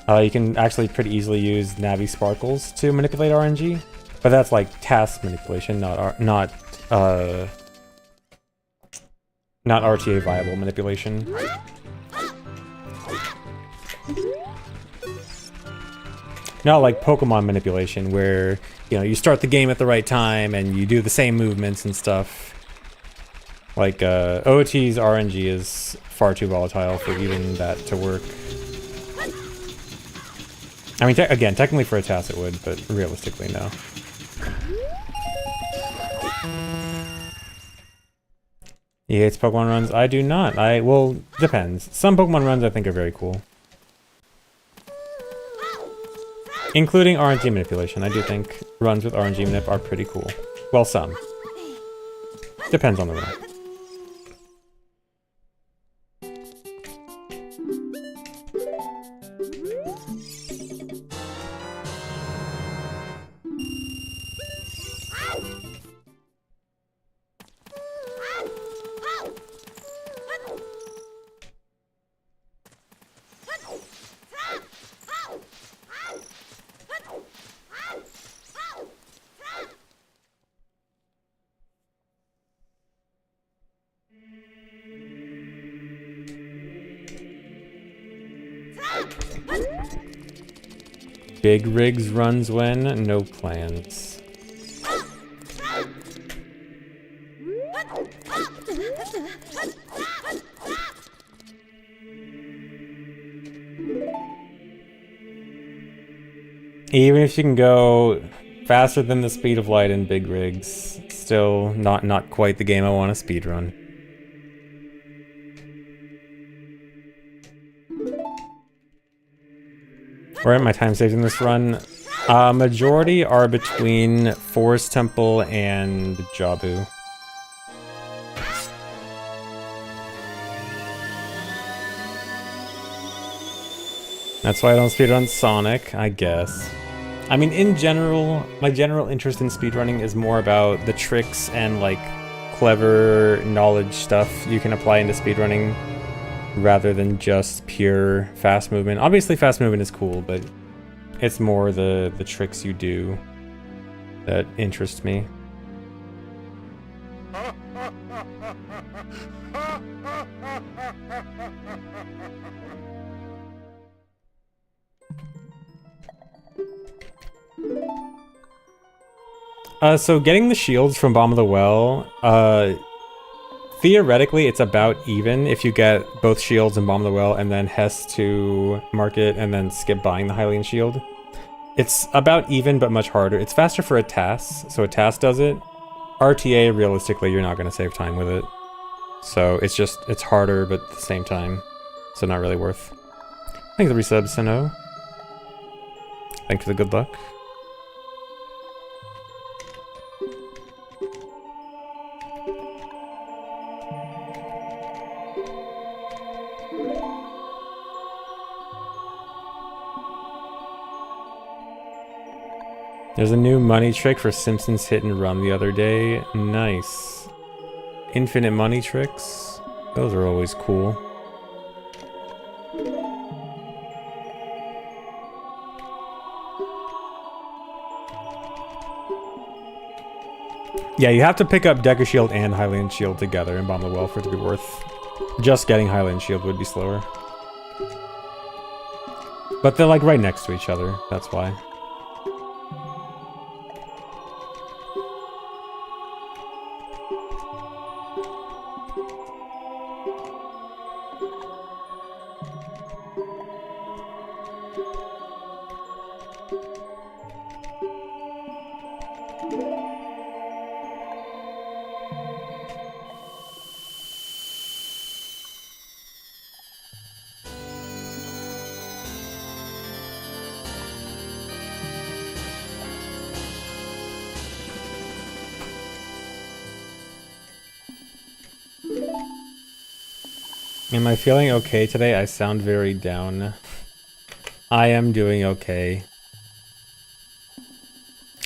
You can actually pretty easily use Navi sparkles to manipulate RNG, but that's like task manipulation, not RTA viable manipulation. Not like Pokemon manipulation, where, you know, you start the game at the right time and you do the same movements and stuff. Like, OOT's RNG is far too volatile for even that to work. I mean, again, technically for a task it would, but realistically, no. He hates Pokemon runs? I do not. Well, depends. Some Pokemon runs I think are very cool. Including RNG manipulation. I do think runs with RNG manip are pretty cool. Well, some. Depends on the run. Big rigs runs when? No plans. Even if you can go faster than the speed of light in big rigs, still not quite the game I want to speedrun. Where are my time saves in this run? Majority are between Forest Temple and Jabu. That's why I don't speedrun Sonic, I guess. I mean, in general, my general interest in speedrunning is more about the tricks and, like, clever knowledge stuff you can apply into speedrunning, rather than just pure fast movement. Obviously fast movement is cool, but it's more the tricks you do that interest me. So getting the shields from Bomb of the Well, theoretically, it's about even if you get both shields and Bomb of the Well and then Hess to market and then skip buying the Hylian shield. It's about even, but much harder. It's faster for a task, so a task does it. RTA, realistically, you're not going to save time with it. So it's harder, but at the same time, so not really worth. Thanks for the resub, Sino. Thanks for the good luck. There's a new money trick for Simpsons Hit and Run the other day. Nice. Infinite money tricks. Those are always cool. Yeah, you have to pick up Deku Shield and Hylian Shield together in Bomb the Well for it to be worth. Just getting Hylian Shield would be slower. But they're like right next to each other, that's why. Am I feeling okay today? I sound very down. I am doing okay.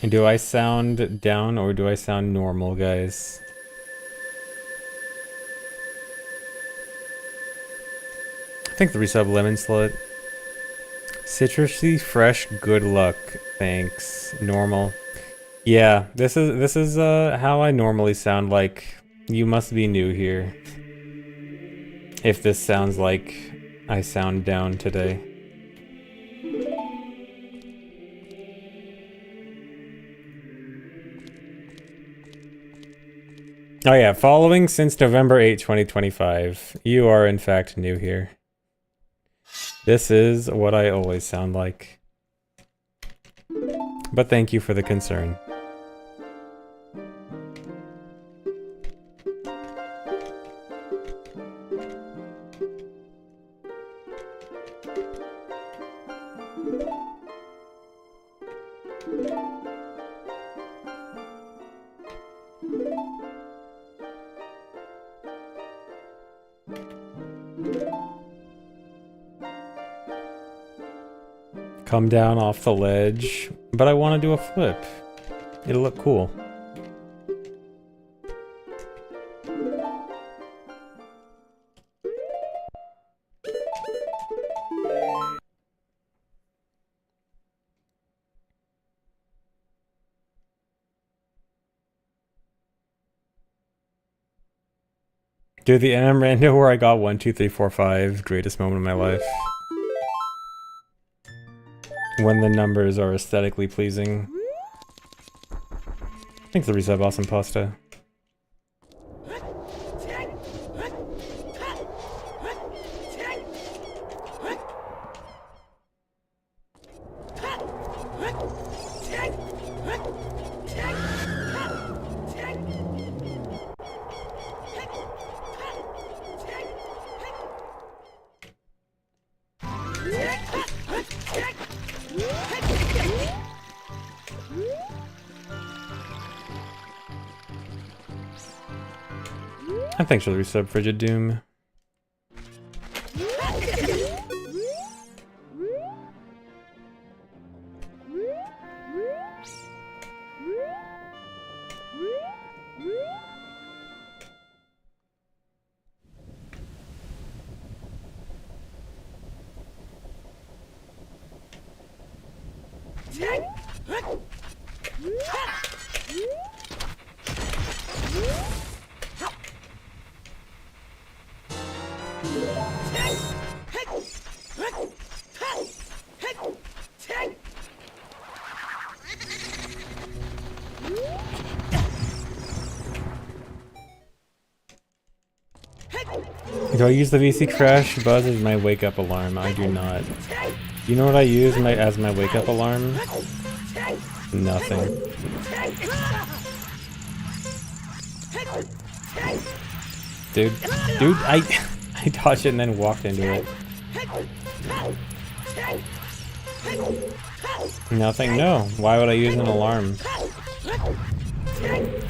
Do I sound down or do I sound normal, guys? I think the resub lemon slut. Citrusy fresh, good luck. Thanks. Normal. Yeah, this is how I normally sound like. You must be new here. If this sounds like I sound down today. Oh yeah, following since November 8, 2025. You are in fact new here. This is what I always sound like. But thank you for the concern. Come down off the ledge, but I want to do a flip. It'll look cool. Dude, the NM rando where I got 1, 2, 3, 4, 5, greatest moment of my life. When the numbers are aesthetically pleasing. Thanks the resub, awesome pasta. And thanks for the resub, Frigid Doom. Do I use the VC crash buzz as my wake up alarm? I do not. You know what I use as my wake up alarm? Nothing. Dude, I dodged it and then walked into it. Nothing, no. Why would I use an alarm?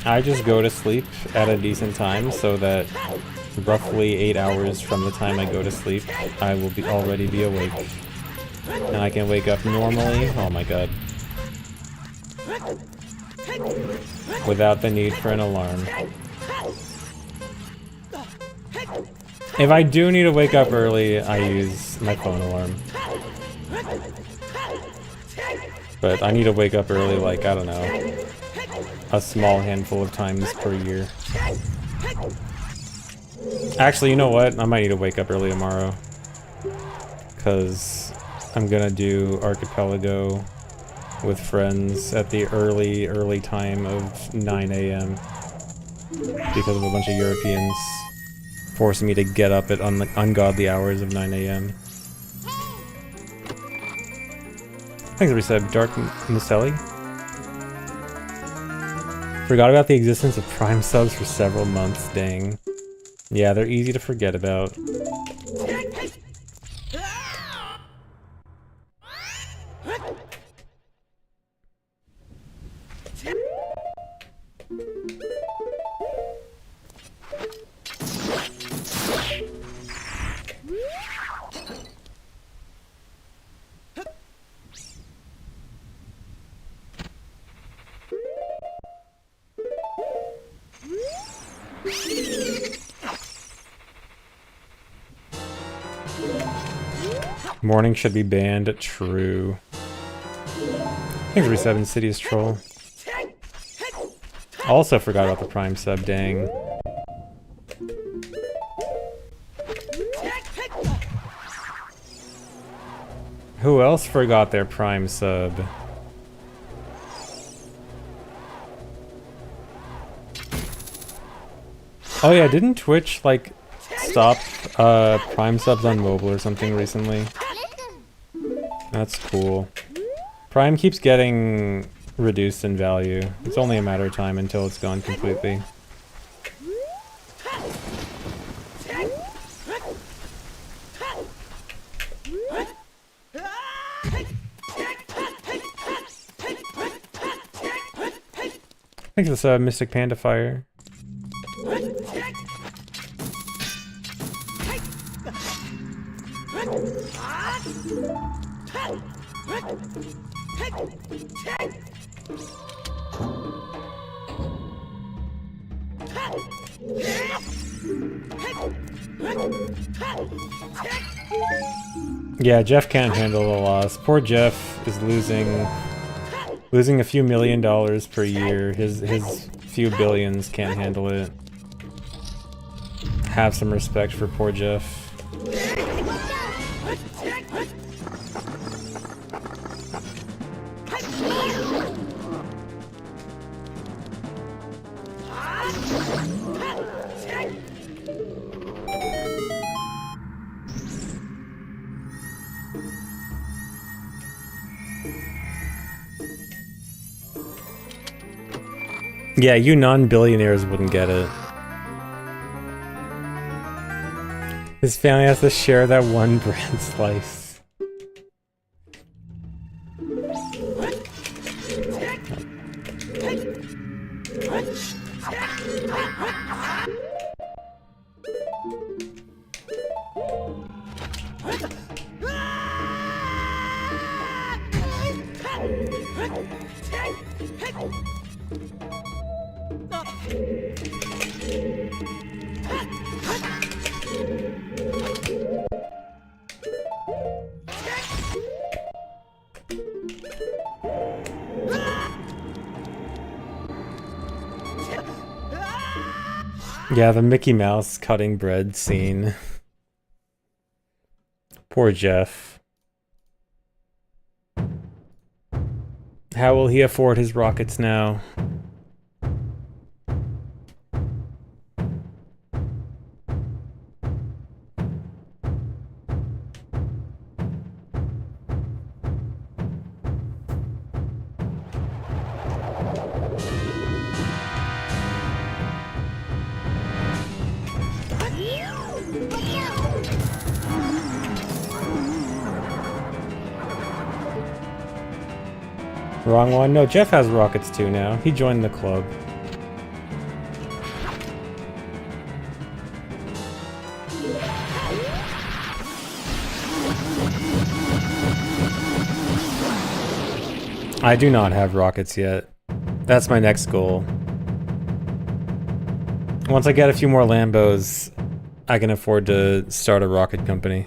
I just go to sleep at a decent time so that roughly 8 hours from the time I go to sleep, I will already be awake. And I can wake up normally, oh my god, without the need for an alarm. If I do need to wake up early, I use my phone alarm. But I need to wake up early, like, I don't know, a small handful of times per year. Actually, you know what? I might need to wake up early tomorrow. Because I'm gonna do Archipelago with friends at the early time of 9 a.m. because of a bunch of Europeans forcing me to get up at ungodly hours of 9 a.m. Thanks for resub, Dark Muselli. Forgot about the existence of Prime subs for several months, dang. Yeah, they're easy to forget about. Morning should be banned. True. Thanks for 7 Cities Troll. Also forgot about the Prime sub, dang. Who else forgot their Prime sub? Oh yeah, didn't Twitch like stop Prime subs on mobile or something recently? That's cool. Prime keeps getting reduced in value. It's only a matter of time until it's gone completely. Thanks for this Mystic Panda Fire. Yeah, Jeff can't handle the loss. Poor Jeff is losing a few $1 million per year. His few billions can't handle it. Have some respect for poor Jeff. Yeah, you non-billionaires wouldn't get it. His family has to share that one bread slice. Yeah, the Mickey Mouse cutting bread scene. Poor Jeff. How will he afford his rockets now? Wrong one. No, Jeff has rockets too now. He joined the club. I do not have rockets yet. That's my next goal. Once I get a few more Lambos, I can afford to start a rocket company.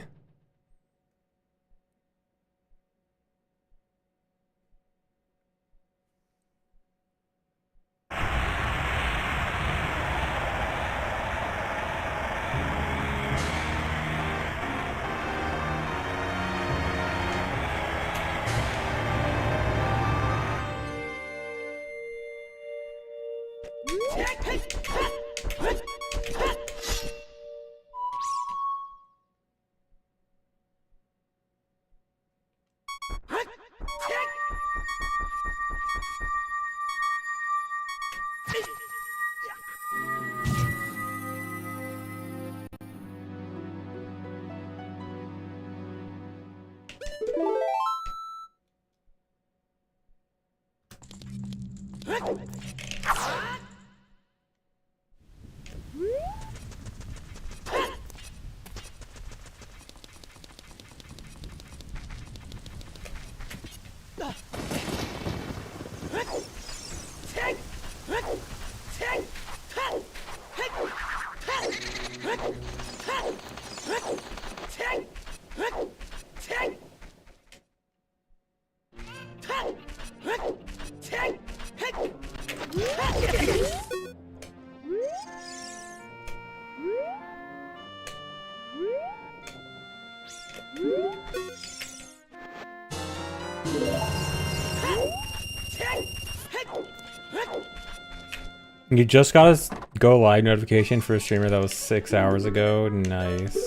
You just got a go live notification for a streamer that was 6 hours ago. Nice.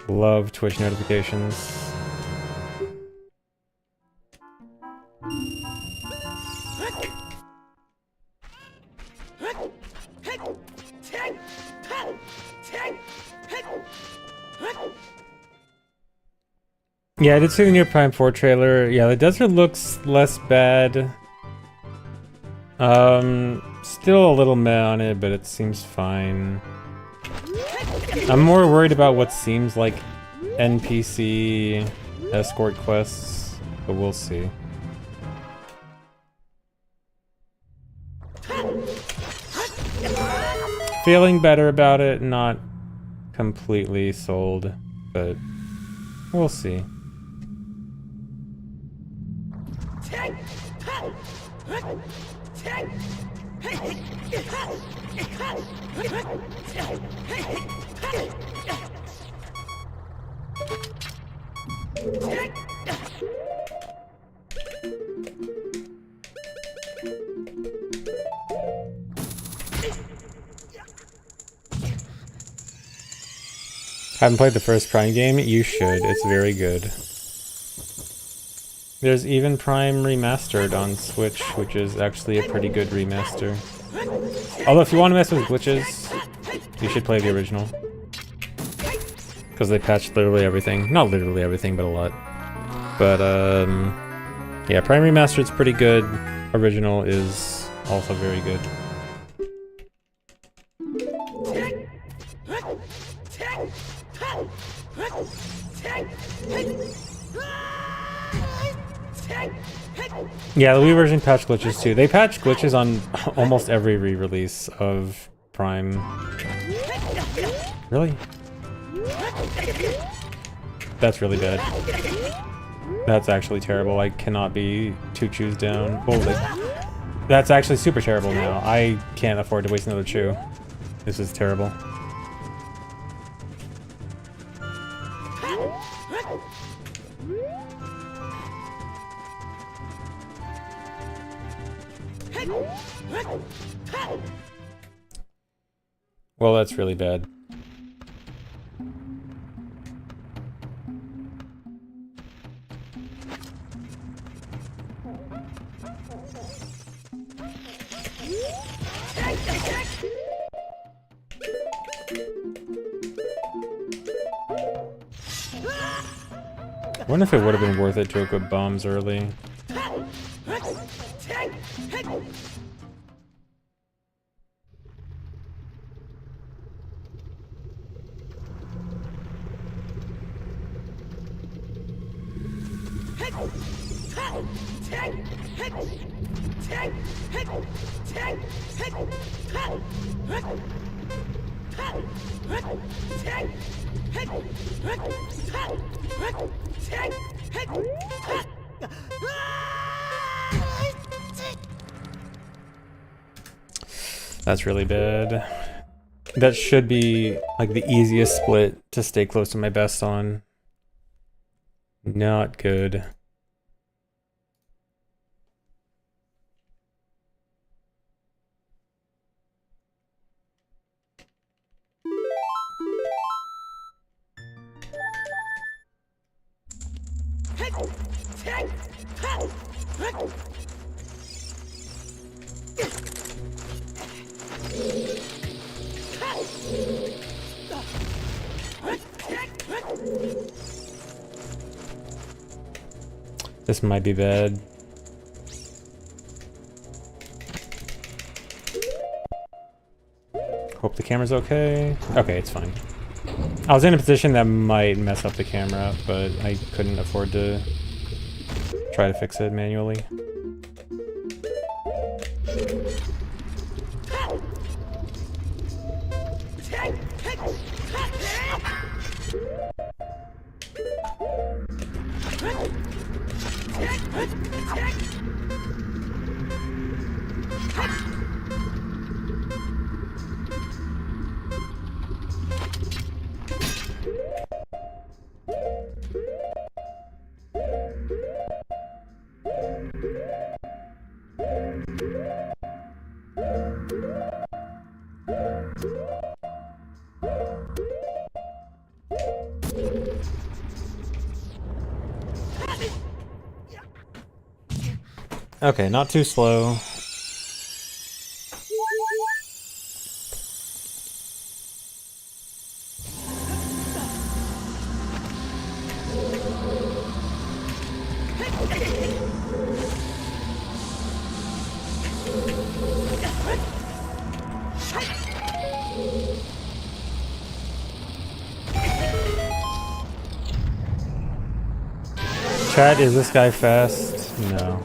Love Twitch notifications. Yeah, I did see the new Prime 4 trailer. Yeah, the desert looks less bad. Still a little meh on it, but it seems fine. I'm more worried about what seems like NPC escort quests, but we'll see. Feeling better about it, not completely sold, but we'll see. Haven't played the first Prime game? You should. It's very good. There's even Prime Remastered on Switch, which is actually a pretty good remaster. Although if you want to mess with glitches, you should play the original. Because they patched literally everything. Not literally everything, but a lot. But, yeah, Prime Remastered's pretty good. Original is also very good. Yeah, the Wii version patched glitches too. They patched glitches on almost every re-release of Prime. Really? That's really bad. That's actually terrible. I cannot be 2 chews down. Holy. That's actually super terrible now. I can't afford to waste another chew. This is terrible. Well, that's really bad. I wonder if it would have been worth it to equip bombs early. That's really bad. That should be like the easiest split to stay close to my best on. Not good. This might be bad. Hope the camera's okay. Okay, it's fine. I was in a position that might mess up the camera, but I couldn't afford to try to fix it manually. Okay, not too slow. Chat, is this guy fast? No.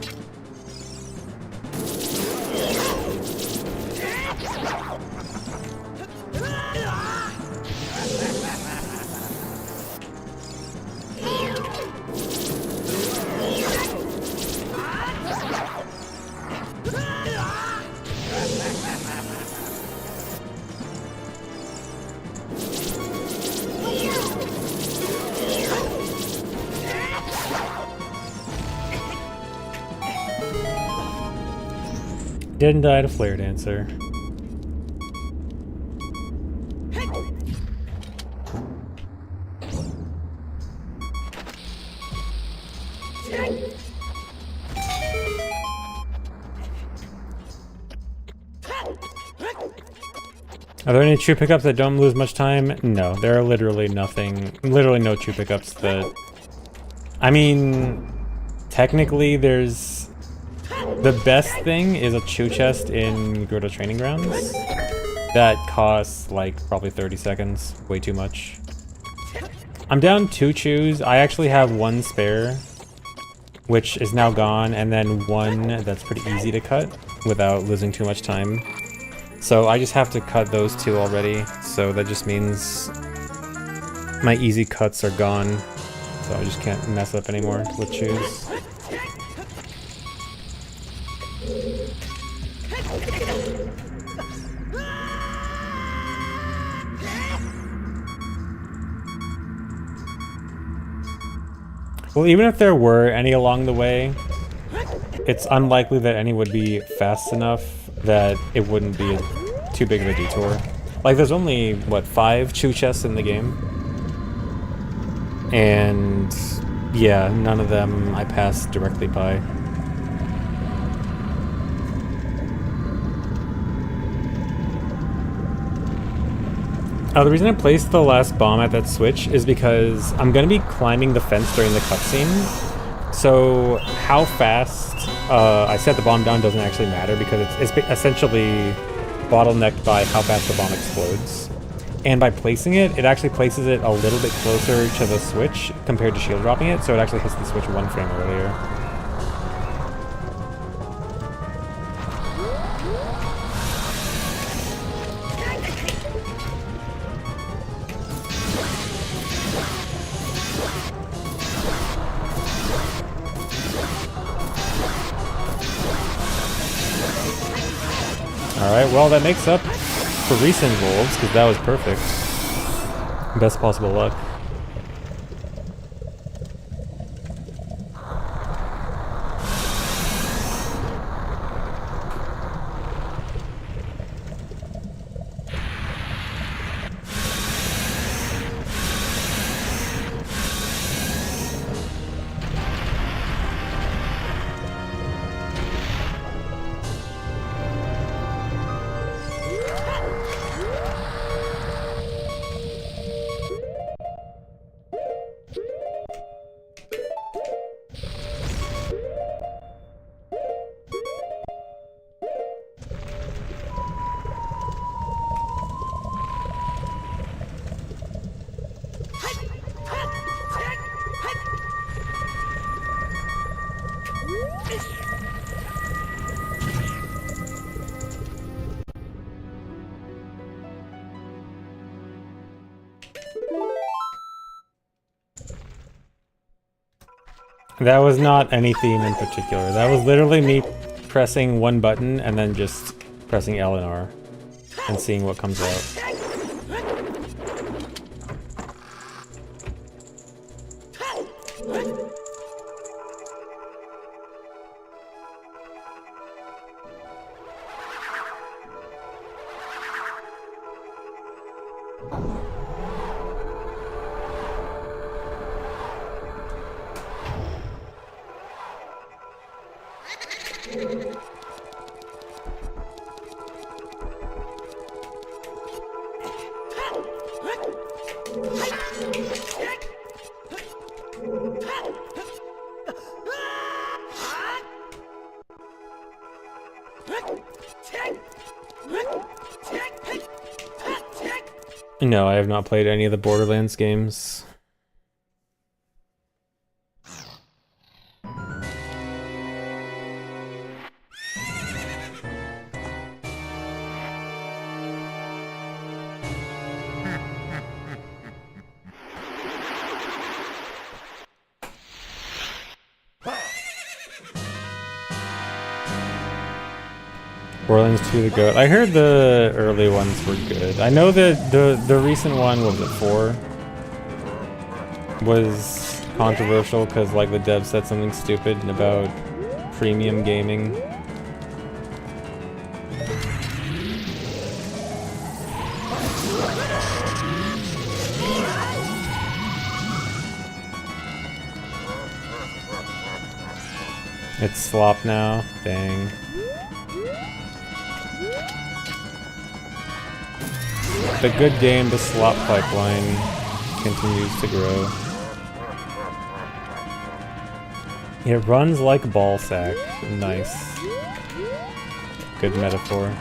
Didn't die to Flare Dancer. Are there any true pickups that don't lose much time? No, there are literally literally no true pickups that... I mean, technically there's... The best thing is a chew chest in Grotto Training Grounds. That costs like probably 30 seconds, way too much. I'm down 2 chews. I actually have 1 spare, which is now gone, and then 1 that's pretty easy to cut without losing too much time. So I just have to cut those 2 already, so that just means my easy cuts are gone. So I just can't mess up anymore with chews. Well, even if there were any along the way, it's unlikely that any would be fast enough that it wouldn't be too big of a detour. Like, there's only, what, 5 chew chests in the game? And yeah, none of them I passed directly by. The reason I placed the last bomb at that switch is because I'm going to be climbing the fence during the cutscene. So how fast I set the bomb down doesn't actually matter because it's essentially bottlenecked by how fast the bomb explodes. And by placing it, it actually places it a little bit closer to the switch compared to shield dropping it, so it actually hits the switch 1 frame earlier. Alright, well that makes up for recent wolves, because that was perfect. Best possible luck. That was not any theme in particular. That was literally me pressing 1 button and then just pressing L and R and seeing what comes out. No, I have not played any of the Borderlands games. Borderlands 2 the GOAT. I heard the early ones were good. I know that the recent one, what was it, 4? Was controversial because like the dev said something stupid about premium gaming. It's slop now. Dang. The good game, the slop pipeline continues to grow. It runs like ballsack. Nice. Good metaphor.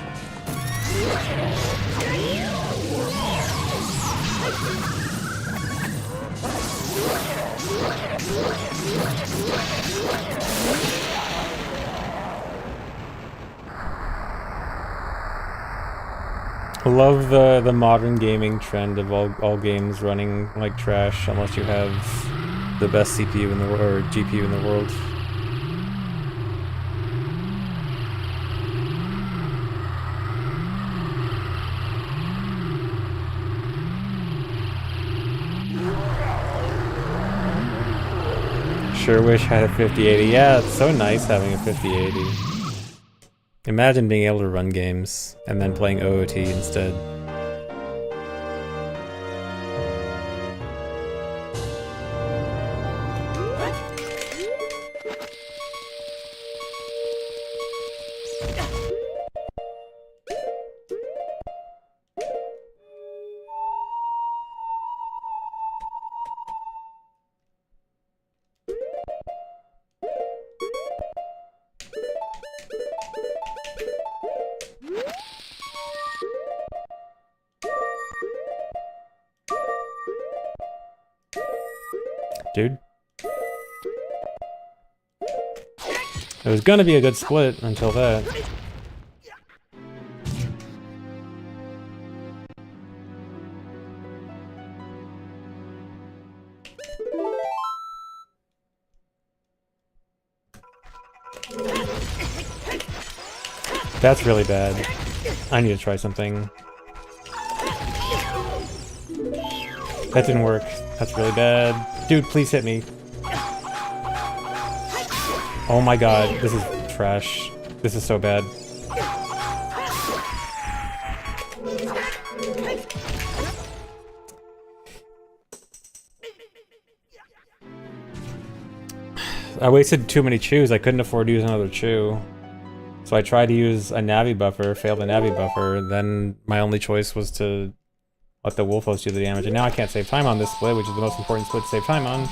I love the modern gaming trend of all games running like trash unless you have the best CPU in the world or GPU in the world. Sure wish I had a 5080. Yeah, it's so nice having a 5080. Imagine being able to run games and then playing OOT instead. Dude. It was gonna be a good split until that. That's really bad. I need to try something. That didn't work. That's really bad. Dude, please hit me. Oh my god, this is trash. This is so bad. I wasted too many chews. I couldn't afford to use another chew. So I tried to use a Navi buffer, failed the Navi buffer, then my only choice was to let the wolf host do the damage. And now I can't save time on this split, which is the most important split to save time on.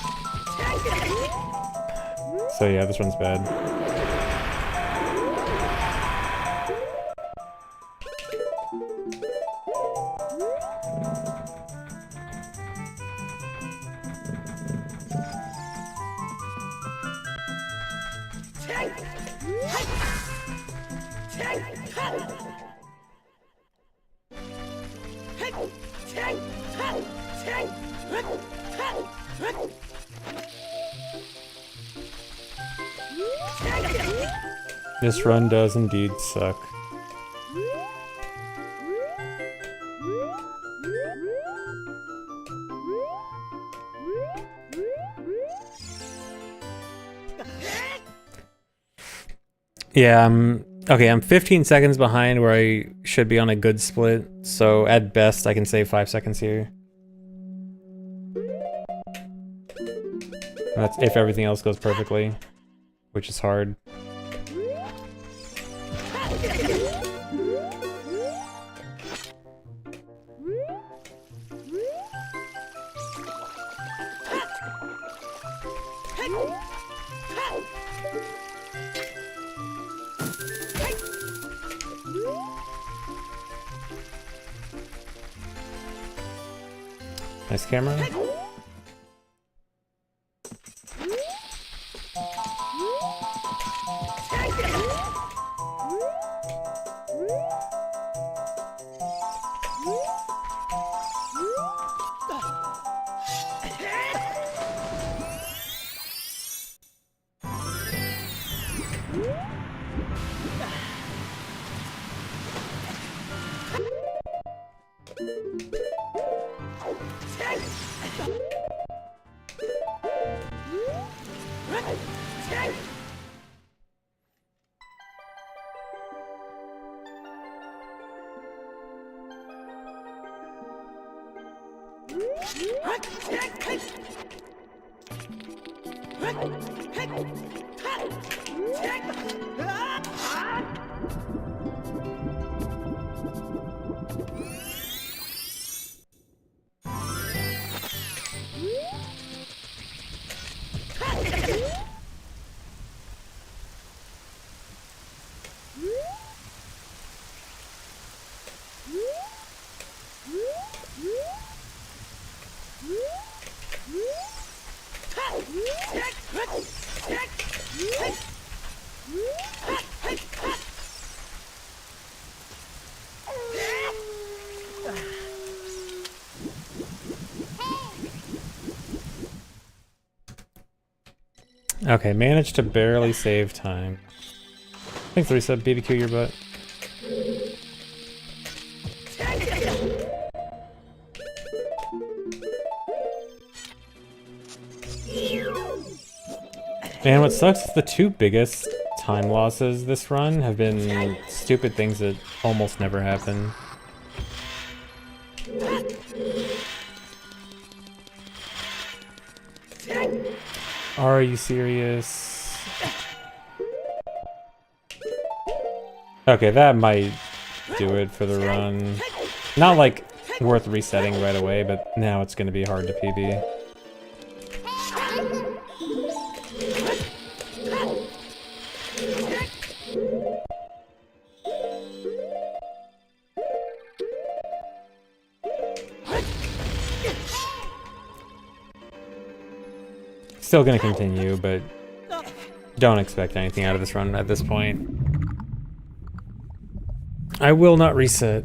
So yeah, this one's bad. This run does indeed suck. Yeah, okay, I'm 15 seconds behind where I should be on a good split, so at best I can save 5 seconds here. That's if everything else goes perfectly, which is hard. Nice camera. Okay, managed to barely save time. Thanks, Lisa. BBQ your butt. Man, what sucks is the two biggest time losses this run have been stupid things that almost never happen. Are you serious? Okay, that might do it for the run. Not like worth resetting right away, but now it's gonna be hard to PB. Still gonna continue, but don't expect anything out of this run at this point. I will not reset.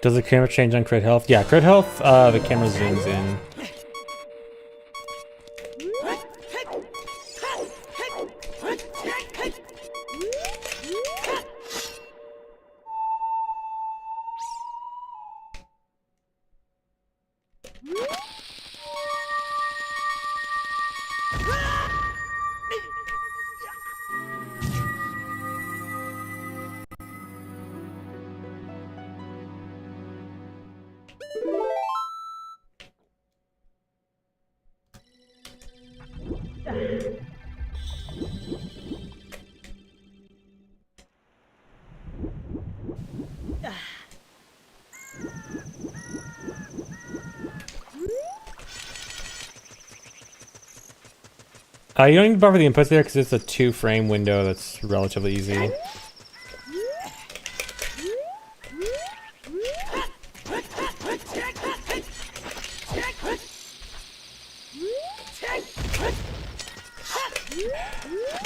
Does the camera change on crit health? Yeah, crit health, the camera zooms in. You don't need to buffer the inputs there because it's a 2-frame window that's relatively easy.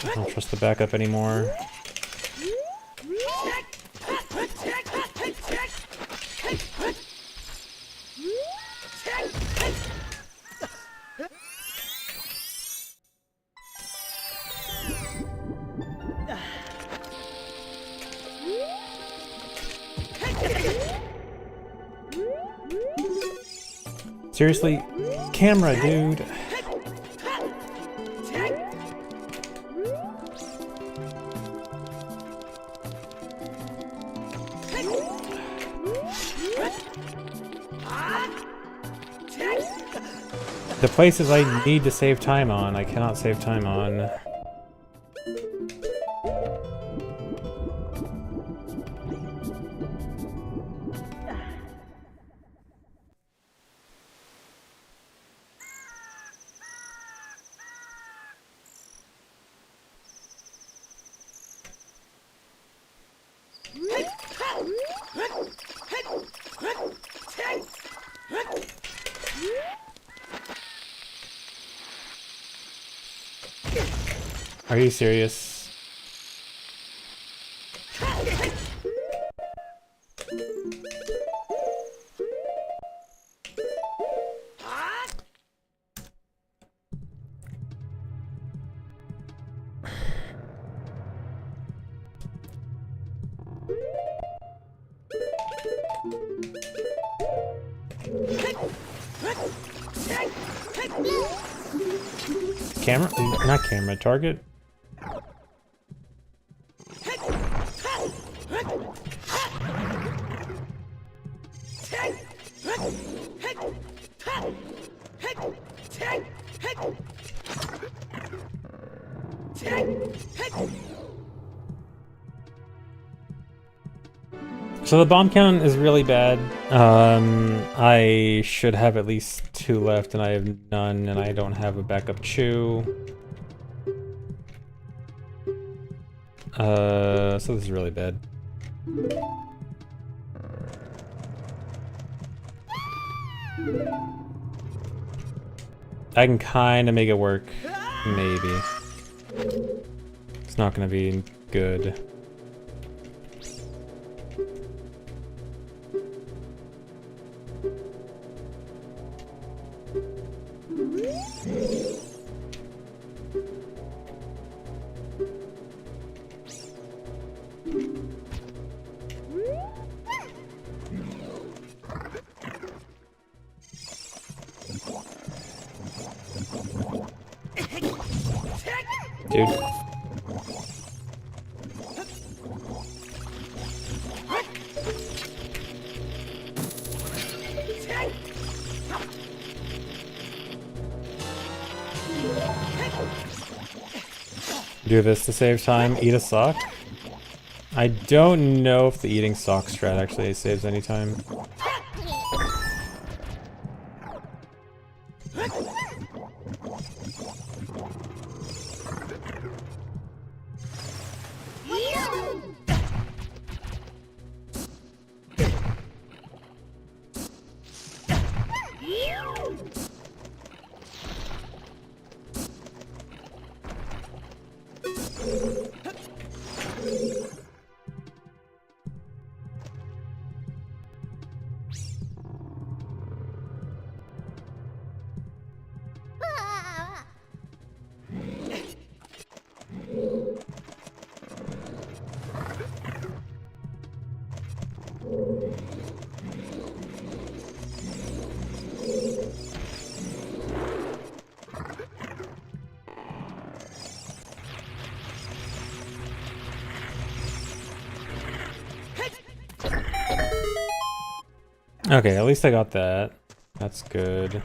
I don't trust the backup anymore. Seriously? Camera, dude. The places I need to save time on, I cannot save time on. Are you serious? Camera? Not camera, target? So the bomb count is really bad. I should have at least 2 left and I have none, and I don't have a backup chew. So this is really bad. I can kind of make it work, maybe. It's not gonna be good. Dude. Do this to save time, eat a sock? I don't know if the eating sock strat actually saves any time. Okay, at least I got that. That's good.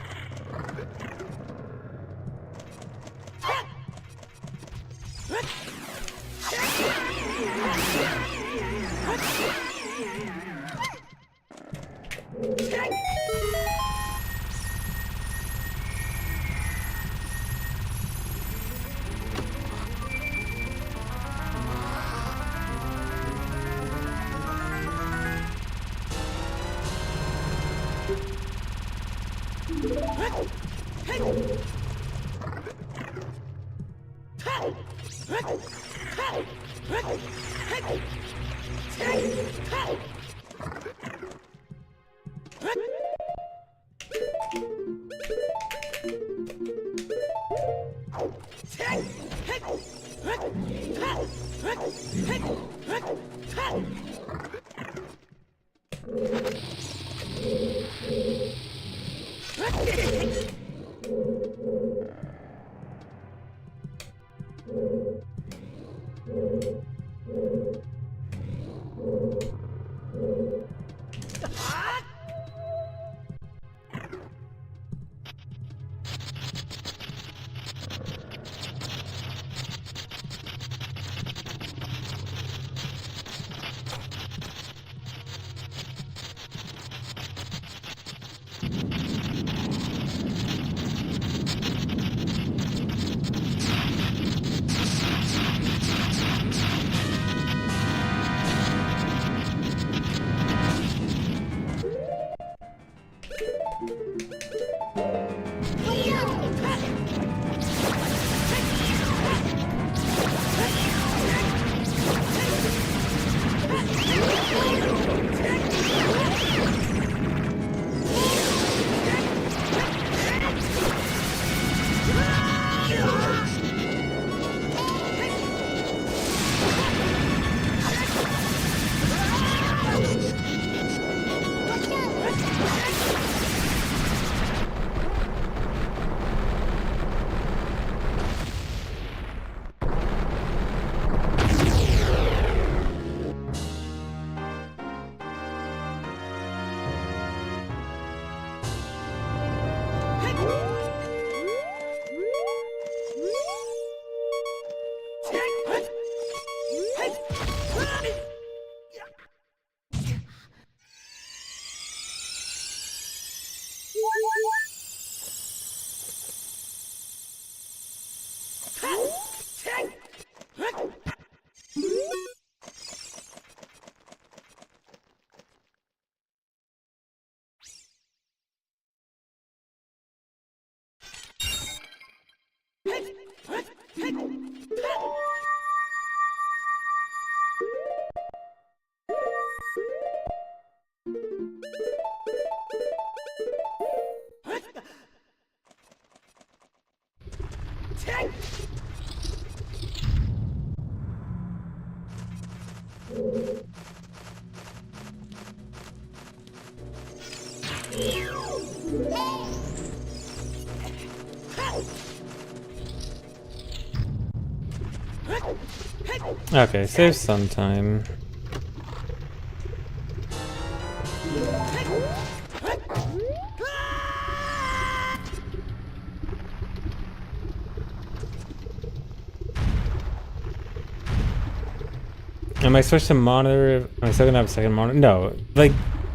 Okay, save some time. Am I switched to monitor? Am I still gonna have a second monitor? No, like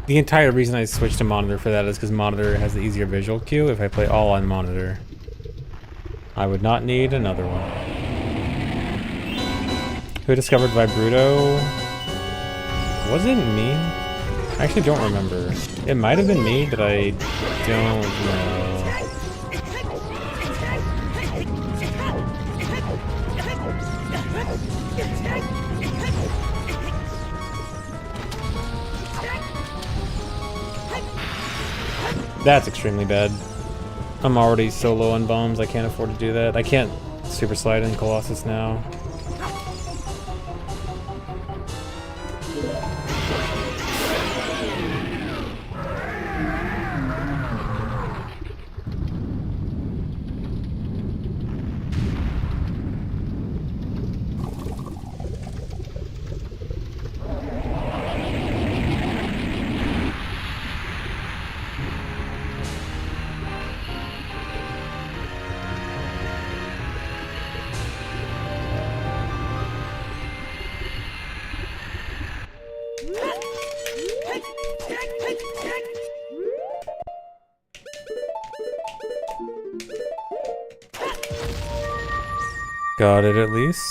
the entire reason I switched to monitor for that is because monitor has the easier visual cue. If I play all on monitor, I would not need another one. Who discovered Vibruto? Was it me? I actually don't remember. It might have been me, but I don't know. That's extremely bad. I'm already so low on bombs, I can't afford to do that. I can't super slide in Colossus now. Got it at least.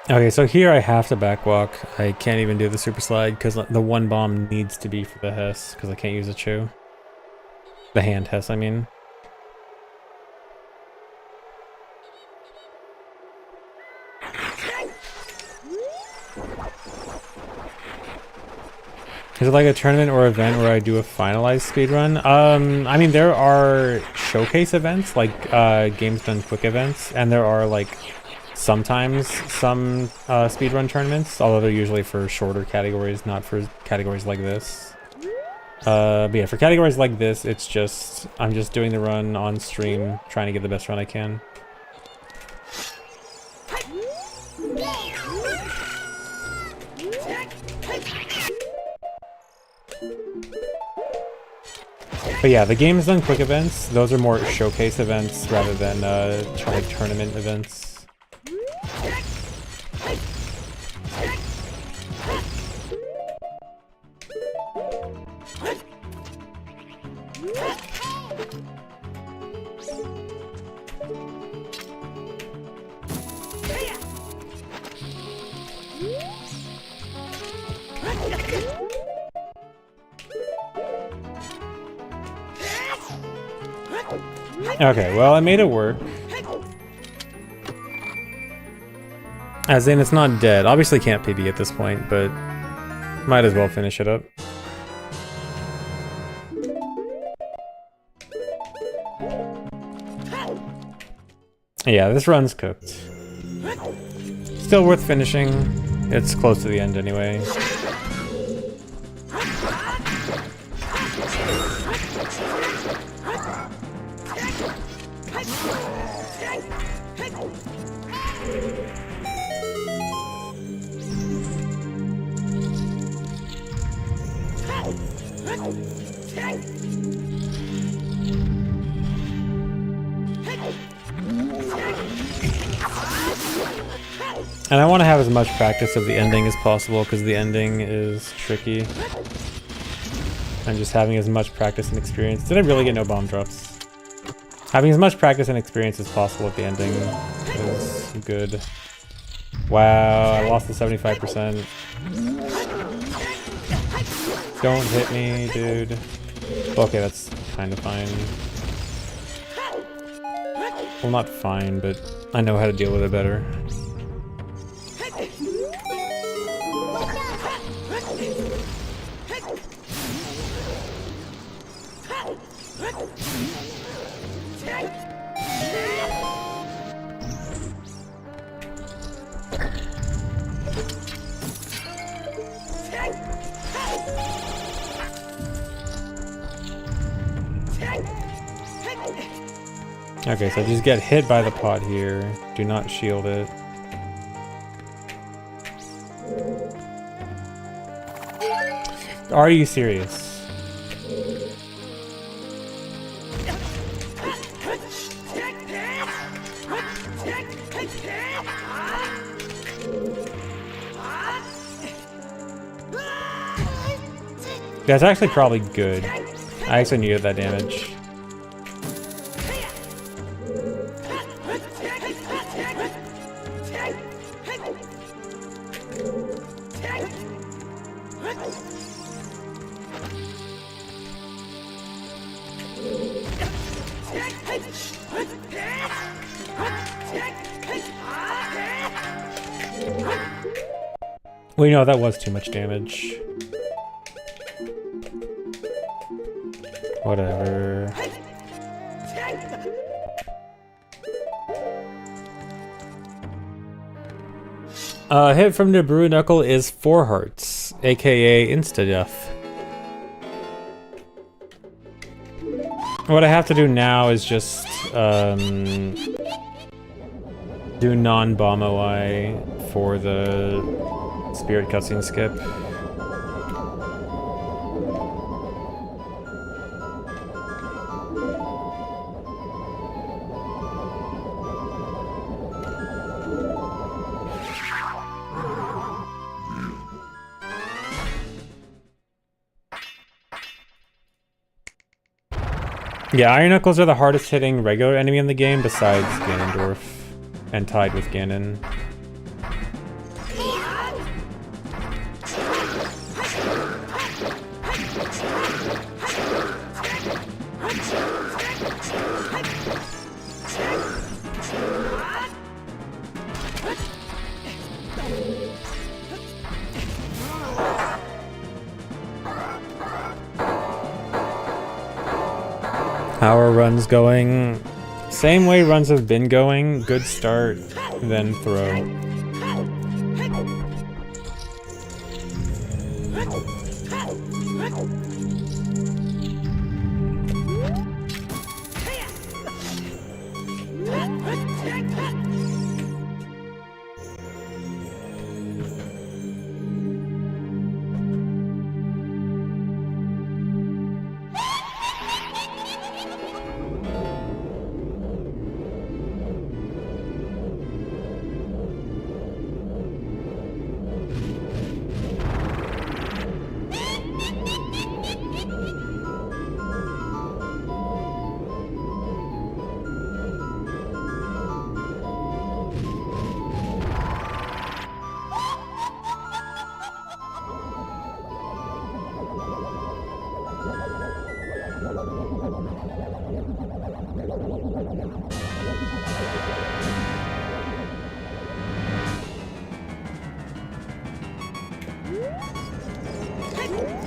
Okay, so here I have to backwalk. I can't even do the super slide because the one bomb needs to be for the Hess because I can't use a Chu. The hand Hess, I mean. Is it like a tournament or event where I do a finalized speedrun? I mean, there are showcase events, like games done quick events, and there are like sometimes some speedrun tournaments, although they're usually for shorter categories, not for categories like this. But yeah, for categories like this, it's just, I'm just doing the run on stream, trying to get the best run I can. But yeah, the games done quick events, those are more showcase events rather than like tournament events. Okay, well, I made it work. As in, it's not dead. Obviously can't PB at this point, but might as well finish it up. Yeah, this run's cooked. Still worth finishing. It's close to the end anyway. And I want to have as much practice of the ending as possible because the ending is tricky. And just having as much practice and experience. Did I really get no bomb drops? Having as much practice and experience as possible at the ending is good. Wow, I lost the 75%. Don't hit me, dude. Okay, that's kind of fine. Well, not fine, but I know how to deal with it better. Okay, so just get hit by the pot here. Do not shield it. Are you serious? That's actually probably good. I actually needed that damage. Well, you know, that was too much damage. Whatever. Hit from the Brew Knuckle is 4 hearts, aka insta-death. What I have to do now is just do non-bomb OI for the spirit cutscene skip. Yeah, Iron Knuckles are the hardest hitting regular enemy in the game besides Ganondorf, and tied with Ganon. How are runs going? Same way runs have been going. Good start, then throw.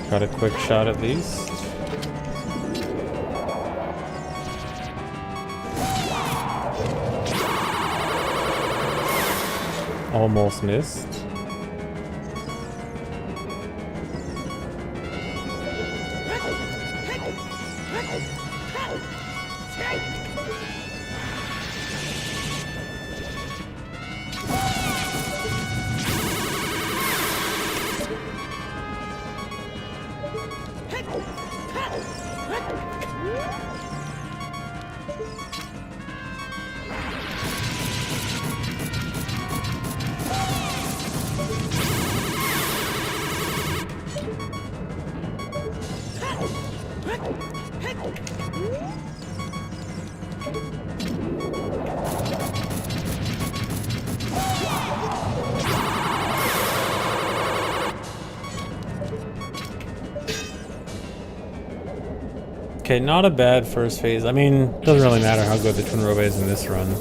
Got a quick shot at least. Almost missed. Okay, not a bad first phase. I mean, doesn't really matter how good the Twin Robe is in this run.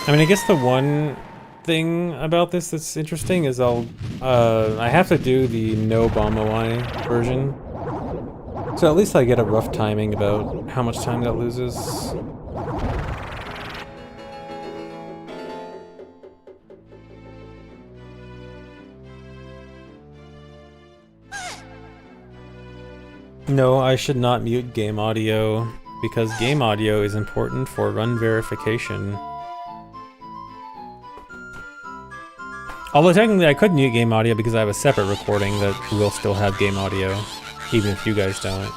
I mean, I guess the one thing about this that's interesting is I have to do the no bomb OI version. So at least I get a rough timing about how much time that loses. No, I should not mute game audio, because game audio is important for run verification. Although technically I could mute game audio because I have a separate recording that will still have game audio, even if you guys don't.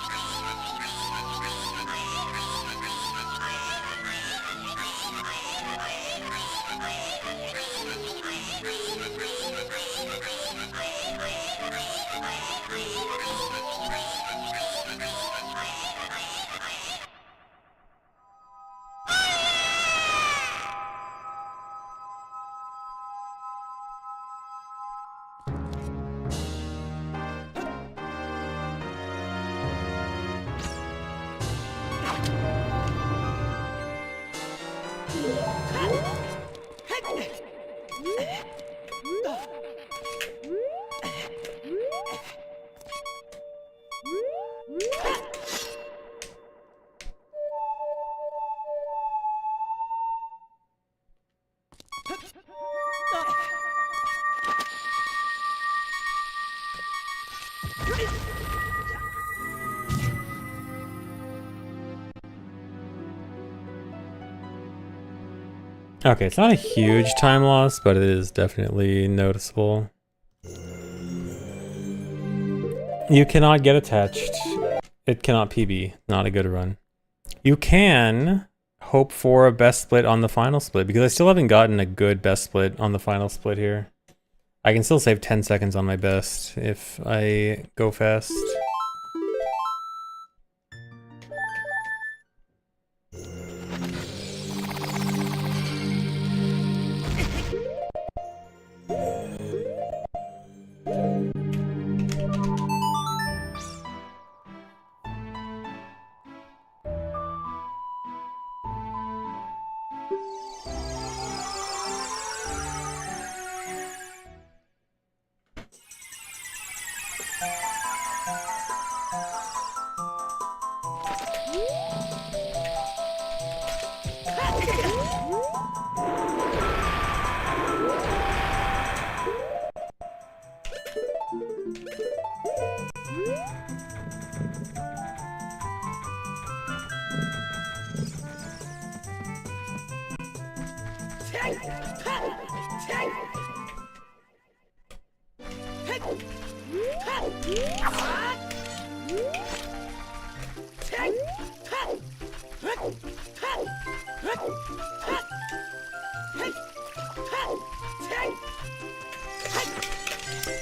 Okay, it's not a huge time loss, but it is definitely noticeable. You cannot get attached. It cannot PB. Not a good run. You can hope for a best split on the final split, because I still haven't gotten a good best split on the final split here. I can still save 10 seconds on my best if I go fast.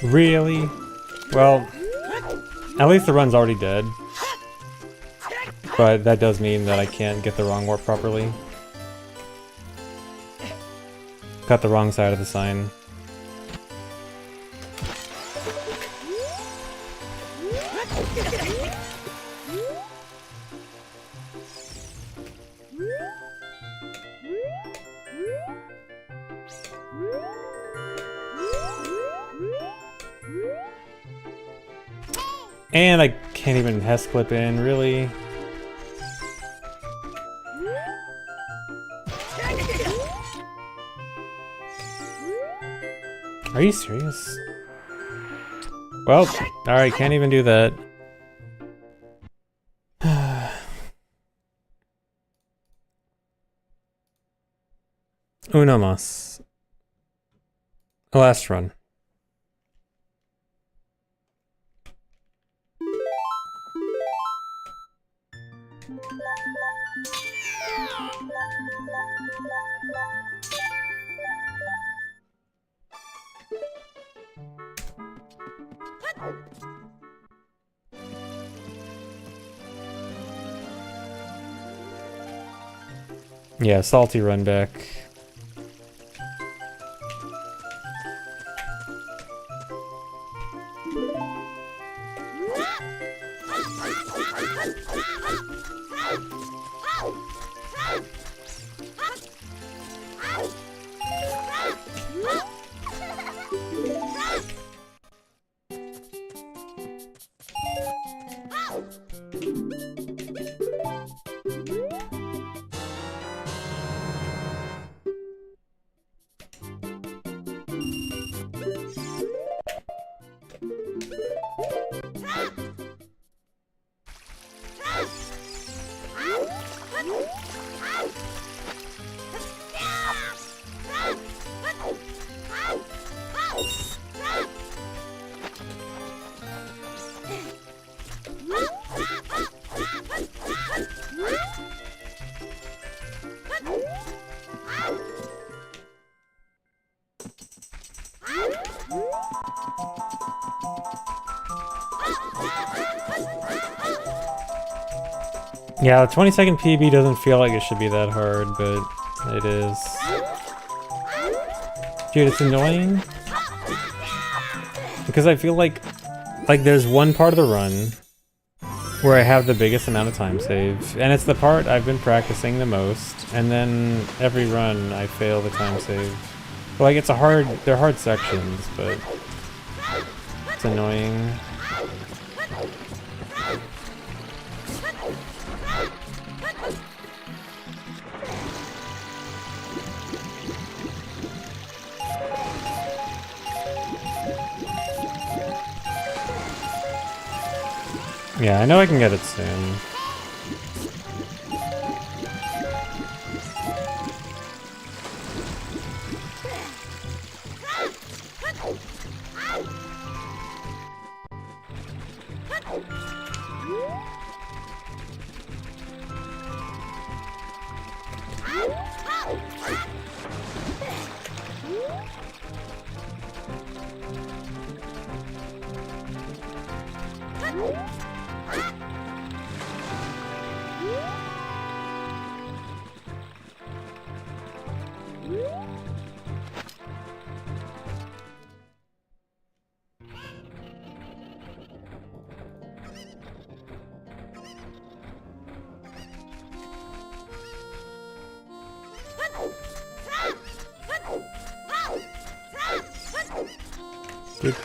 Really? Well, at least the run's already dead. But that does mean that I can't get the wrong warp properly. Got the wrong side of the sign. And I can't even Hess clip in, really? Are you serious? Well, alright, can't even do that. Uno mas. Last run. Yeah, salty run back. Yeah, the 20-second PB doesn't feel like it should be that hard, but it is. Dude, it's annoying. Because I feel like there's one part of the run where I have the biggest amount of time save, and it's the part I've been practicing the most, and then every run I fail the time save. But like, they're hard sections, but it's annoying. Yeah, I know I can get it soon. Dude.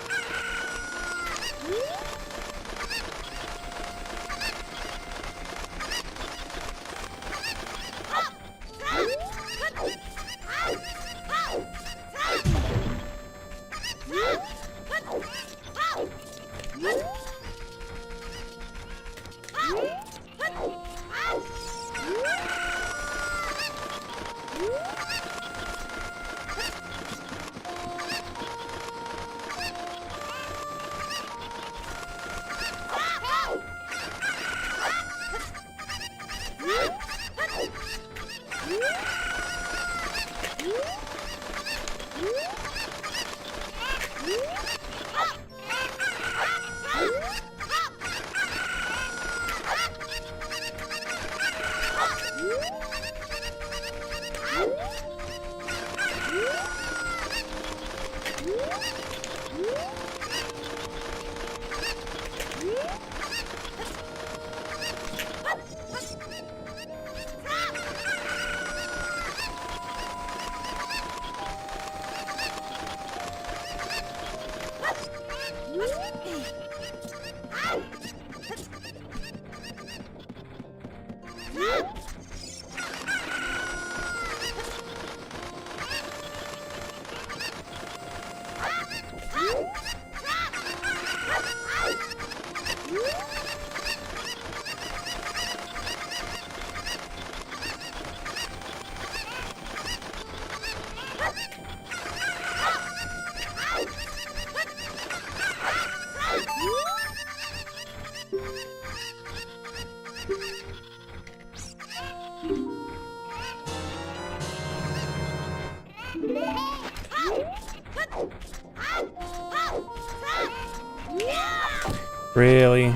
Really?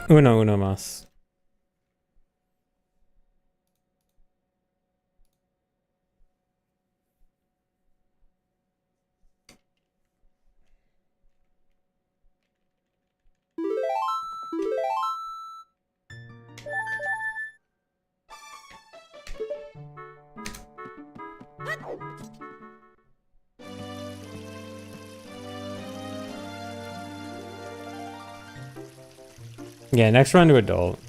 Uno más. Yeah, next run to adult.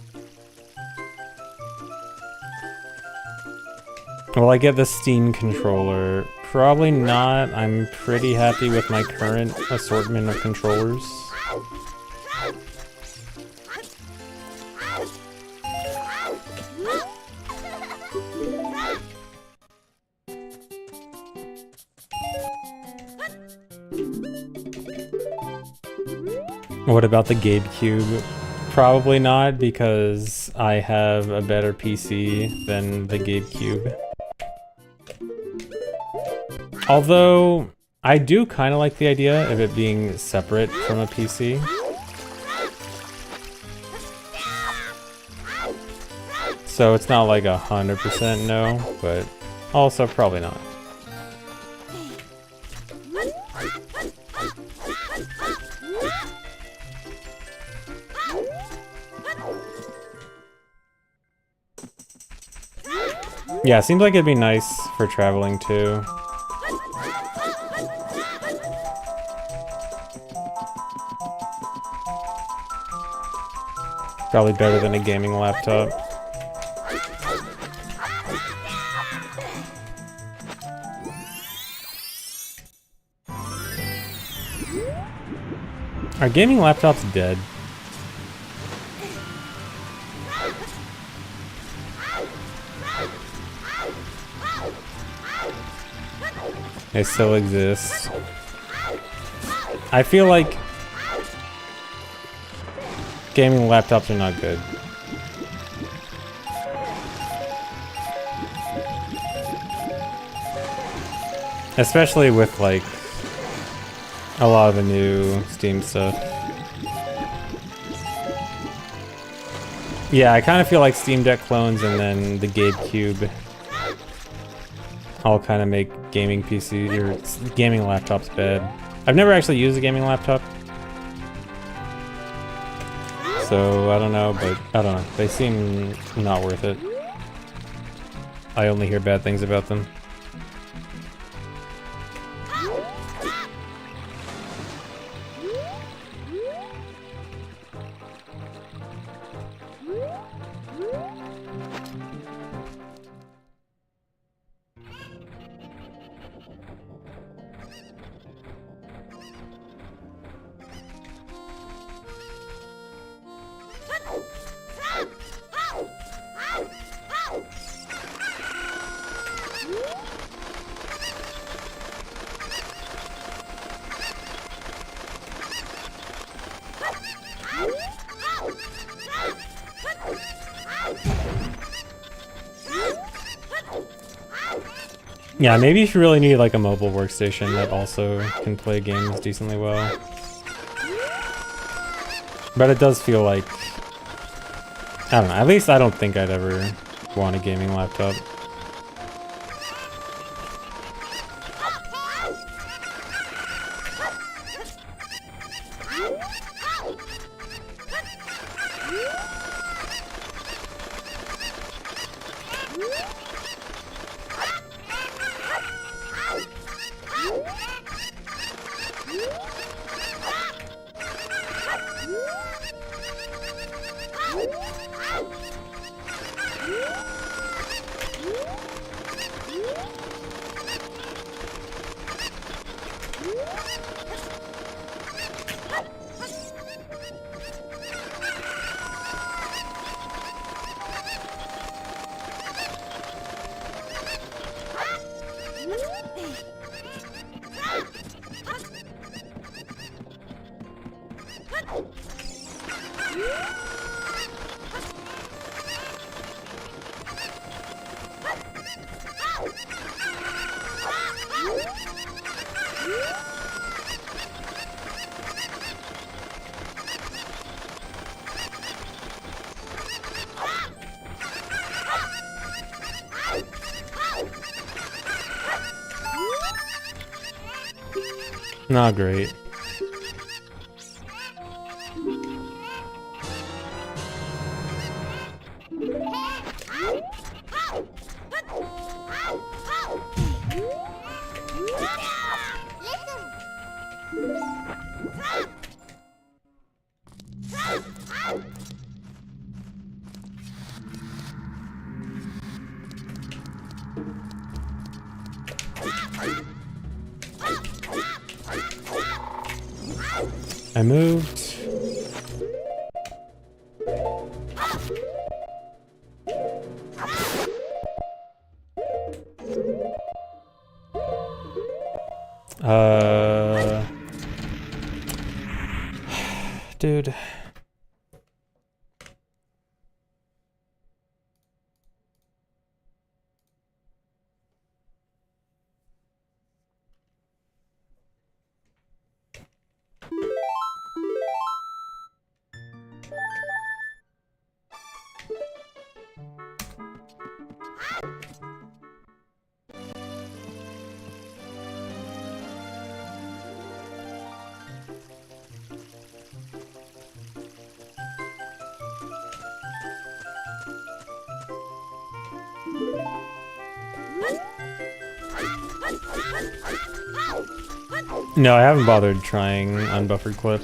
Will I get the Steam controller? Probably not. I'm pretty happy with my current assortment of controllers. What about the GameCube? Probably not, because I have a better PC than the GameCube. Although, I do kind of like the idea of it being separate from a PC. So it's not like 100% no, but also probably not. Yeah, seems like it'd be nice for traveling too. Probably better than a gaming laptop. Are gaming laptops dead? They still exist. I feel like gaming laptops are not good. Especially with like a lot of the new Steam stuff. Yeah, I kind of feel like Steam Deck clones and then the GameCube all kind of make gaming PC or gaming laptops bad. I've never actually used a gaming laptop, so I don't know, but I don't know. They seem not worth it. I only hear bad things about them. Yeah, maybe if you really need like a mobile workstation that also can play games decently well. But it does feel like, I don't know, at least I don't think I'd ever want a gaming laptop. Not great. I moved. Dude. No, I haven't bothered trying unbuffered clip.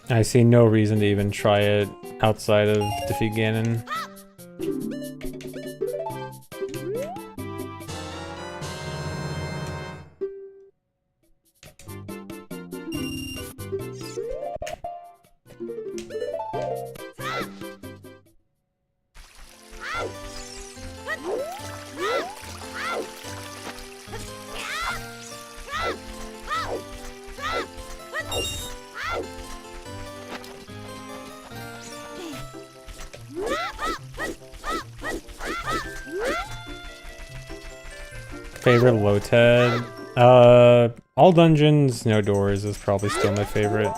I see no reason to even try it outside of Defeat Ganon. Favorite Low-Ted? All Dungeons, No Doors is probably still my favorite.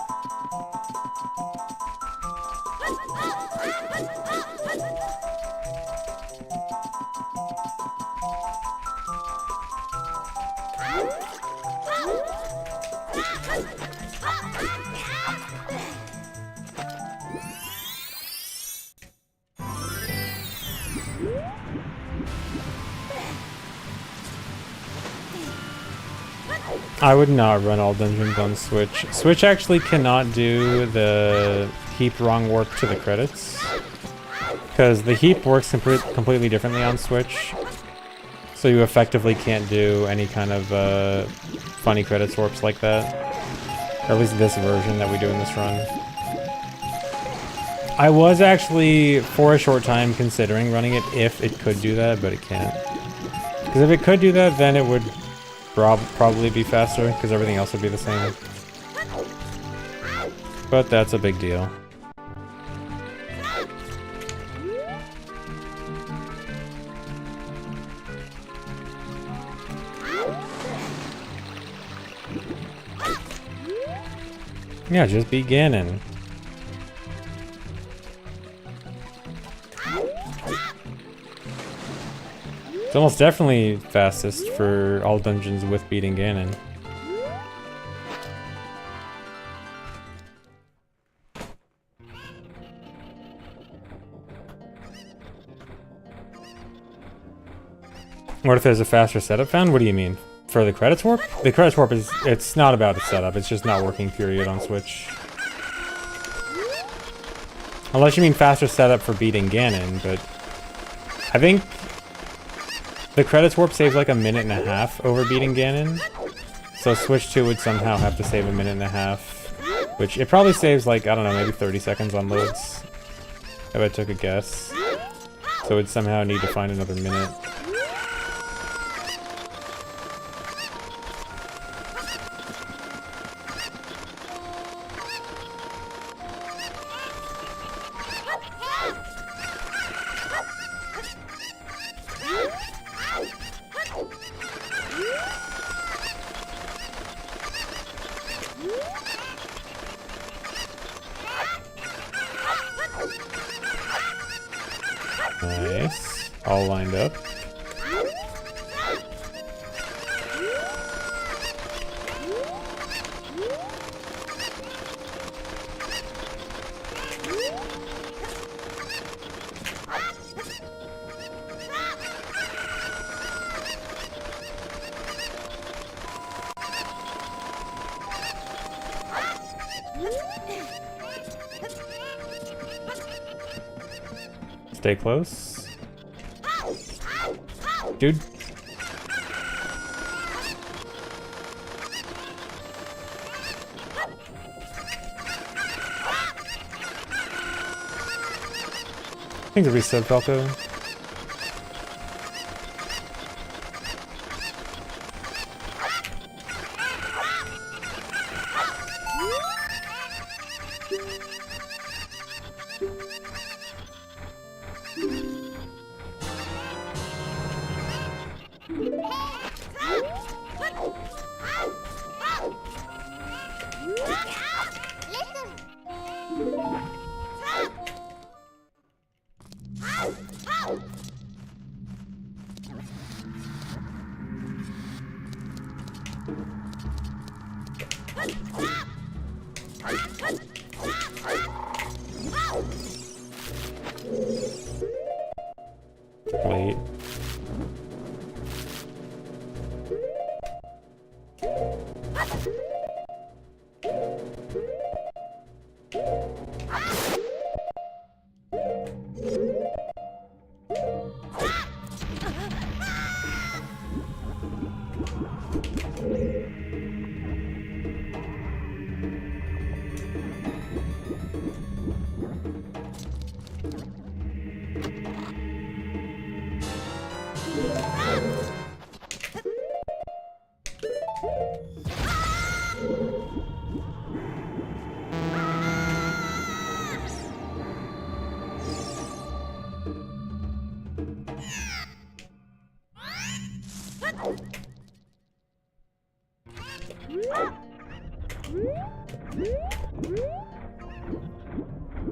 I would not run all dungeons on Switch. Switch actually cannot do the heap wrong warp to the credits. Because the heap works completely differently on Switch. So you effectively can't do any kind of funny credits warps like that. Or at least this version that we do in this run. I was actually, for a short time, considering running it if it could do that, but it can't. Because if it could do that, then it would probably be faster, because everything else would be the same. But that's a big deal. Yeah, just beat Ganon. It's almost definitely fastest for all dungeons with beating Ganon. What if there's a faster setup found? What do you mean? For the credits warp? The credits warp is, it's not about its setup, it's just not working period on Switch. Unless you mean faster setup for beating Ganon, but I think the credits warp saves like 1.5 minutes over beating Ganon. So Switch 2 would somehow have to save 1.5 minutes, which it probably saves like, I don't know, maybe 30 seconds on loads, if I took a guess. So it'd somehow need to find another minute. Nice. All lined up. Stay close. Dude. I think it'll be sub Falco. Wait.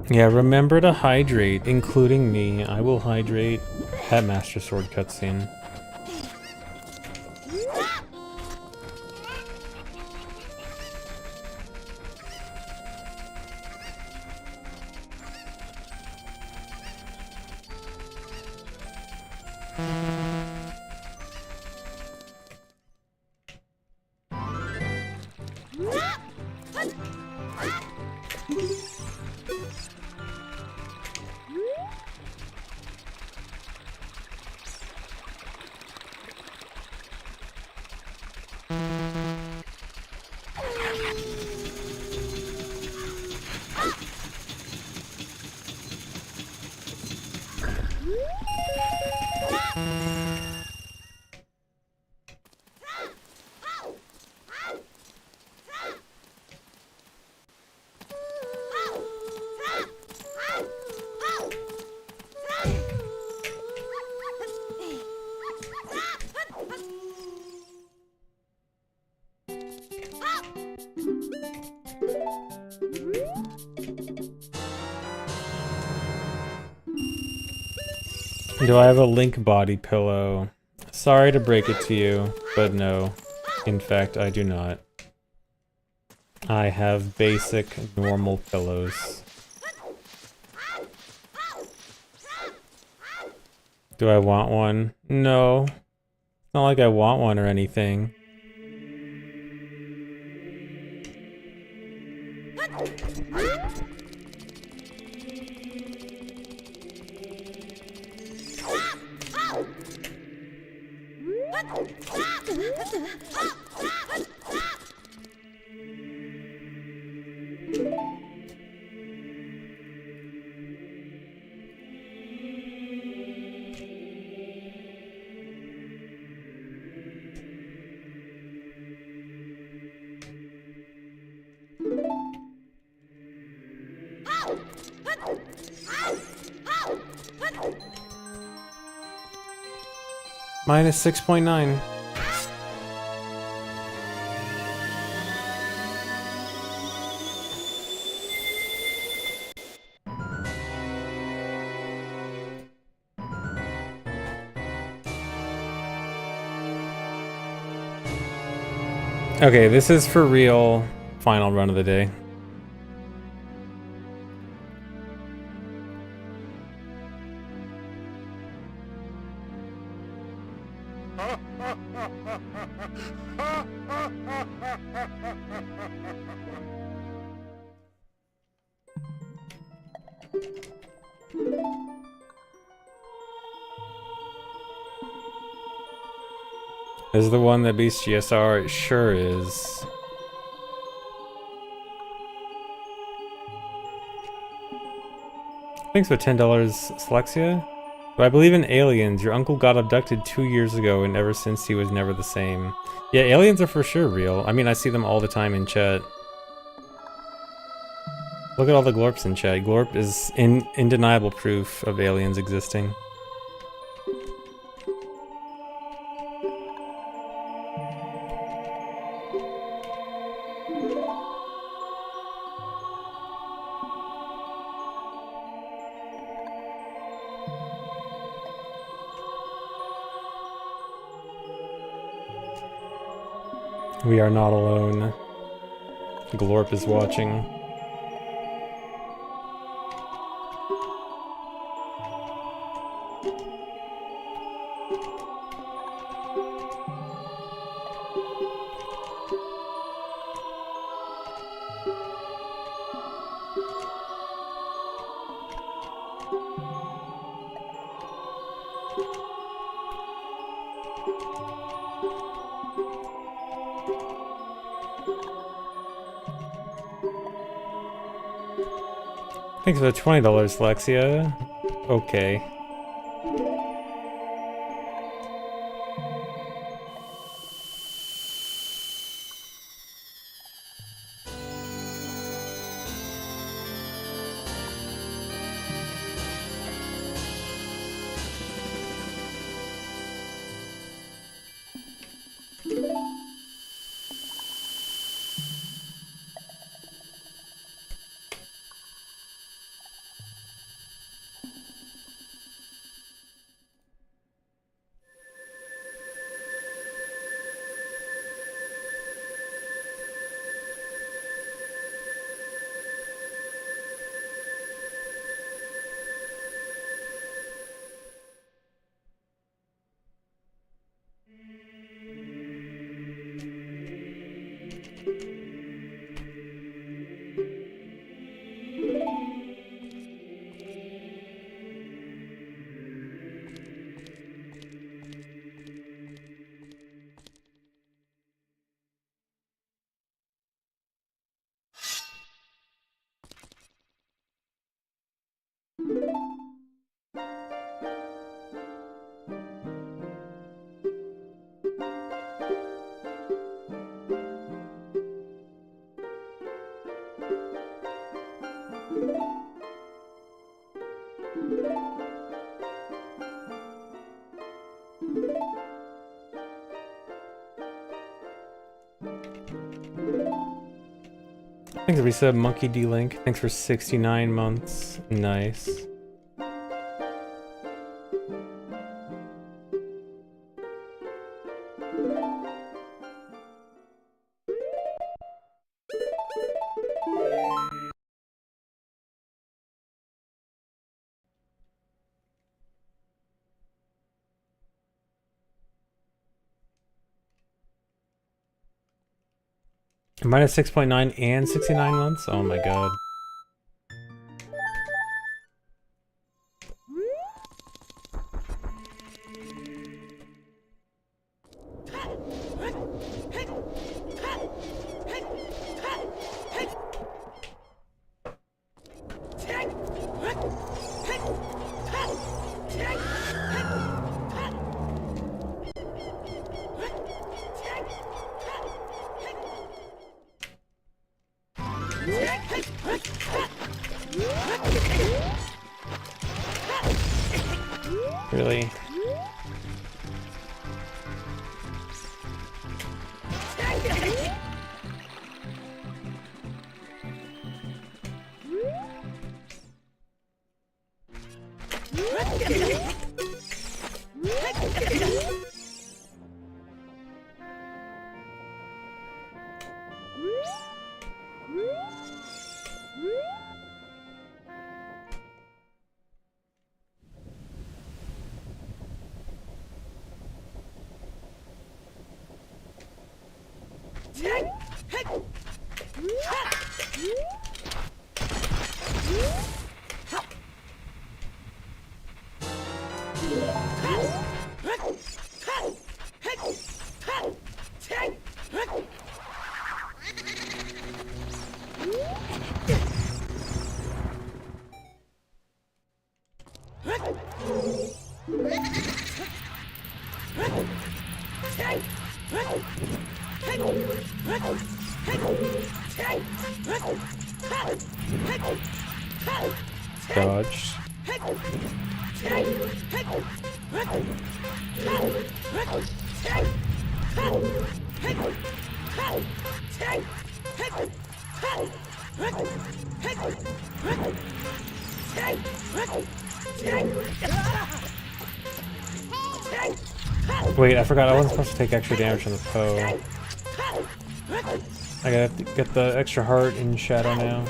Yeah, remember to hydrate, including me. I will hydrate. Pet Master Sword cutscene. Do I have a Link body pillow? Sorry to break it to you, but no. In fact, I do not. I have basic, normal pillows. Do I want one? No. It's not like I want one or anything. Minus 6.9. Okay, this is for real. Final run of the day. Is the one that beats GSR? It sure is. Thanks for $10, Slexia. Do I believe in aliens? Your uncle got abducted 2 years ago and ever since he was never the same. Yeah, aliens are for sure real. I mean, I see them all the time in chat. Look at all the Glorps in chat. Glorp is undeniable proof of aliens existing. We are not alone. Glorp is watching. Thanks for the $20, Lexia. Okay. Thanks, Resub, Monkey D-Link. Thanks for 69 months. Nice. Minus 6.9 and 69 months? Oh my god. Really? Dodged. Wait, I forgot I wasn't supposed to take extra damage from the Poe. I gotta get the extra heart in Shadow now.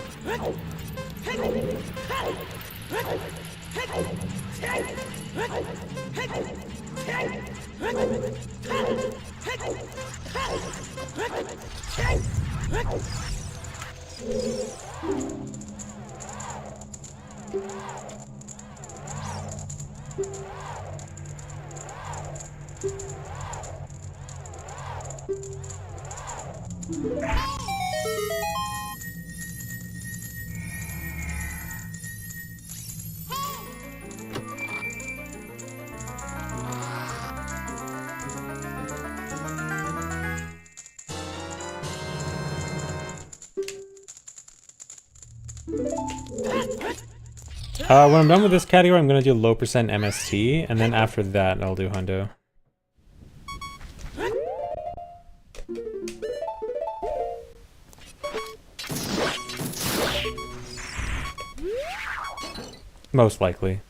When I'm done with this category, I'm gonna do low percent MST, and then after that, I'll do Hundo. Most likely.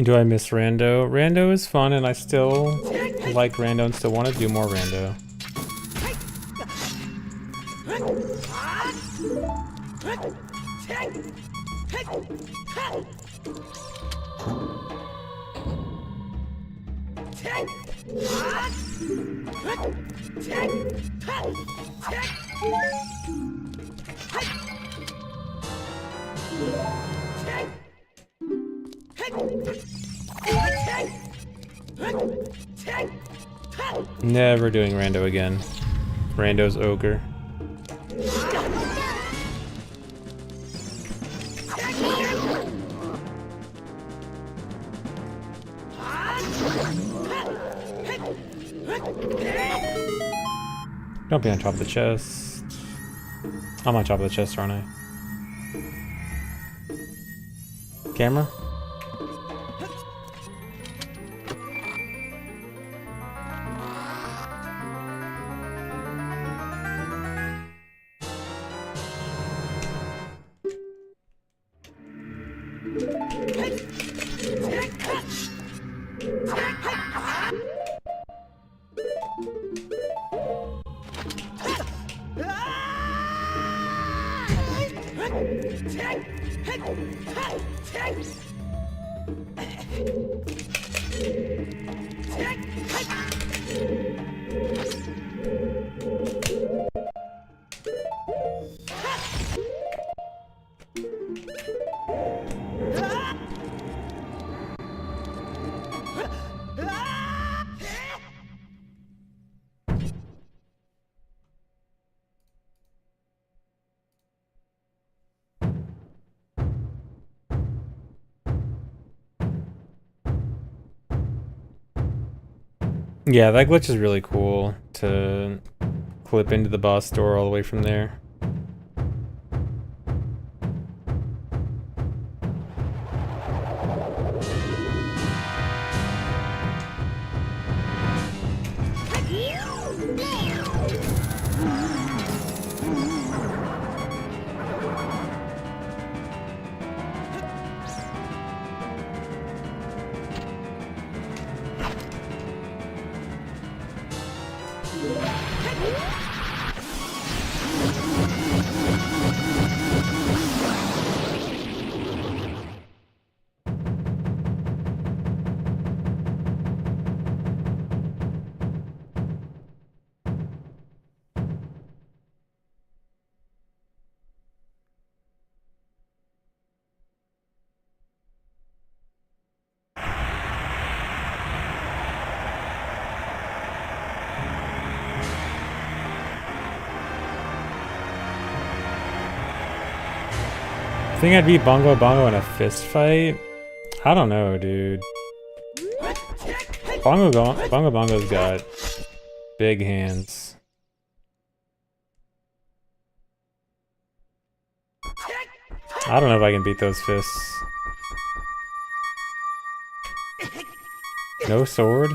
Do I miss Rando? Rando is fun, and I still like Rando and still want to do more Rando. Never doing Rando again. Rando's ogre. Don't be on top of the chest. I'm on top of the chest, aren't I? Camera? Yeah, that glitch is really cool to clip into the boss door all the way from there. I think I'd beat Bongo Bongo in a fist fight. I don't know, dude. Bongo Bongo's got big hands. I don't know if I can beat those fists. No sword?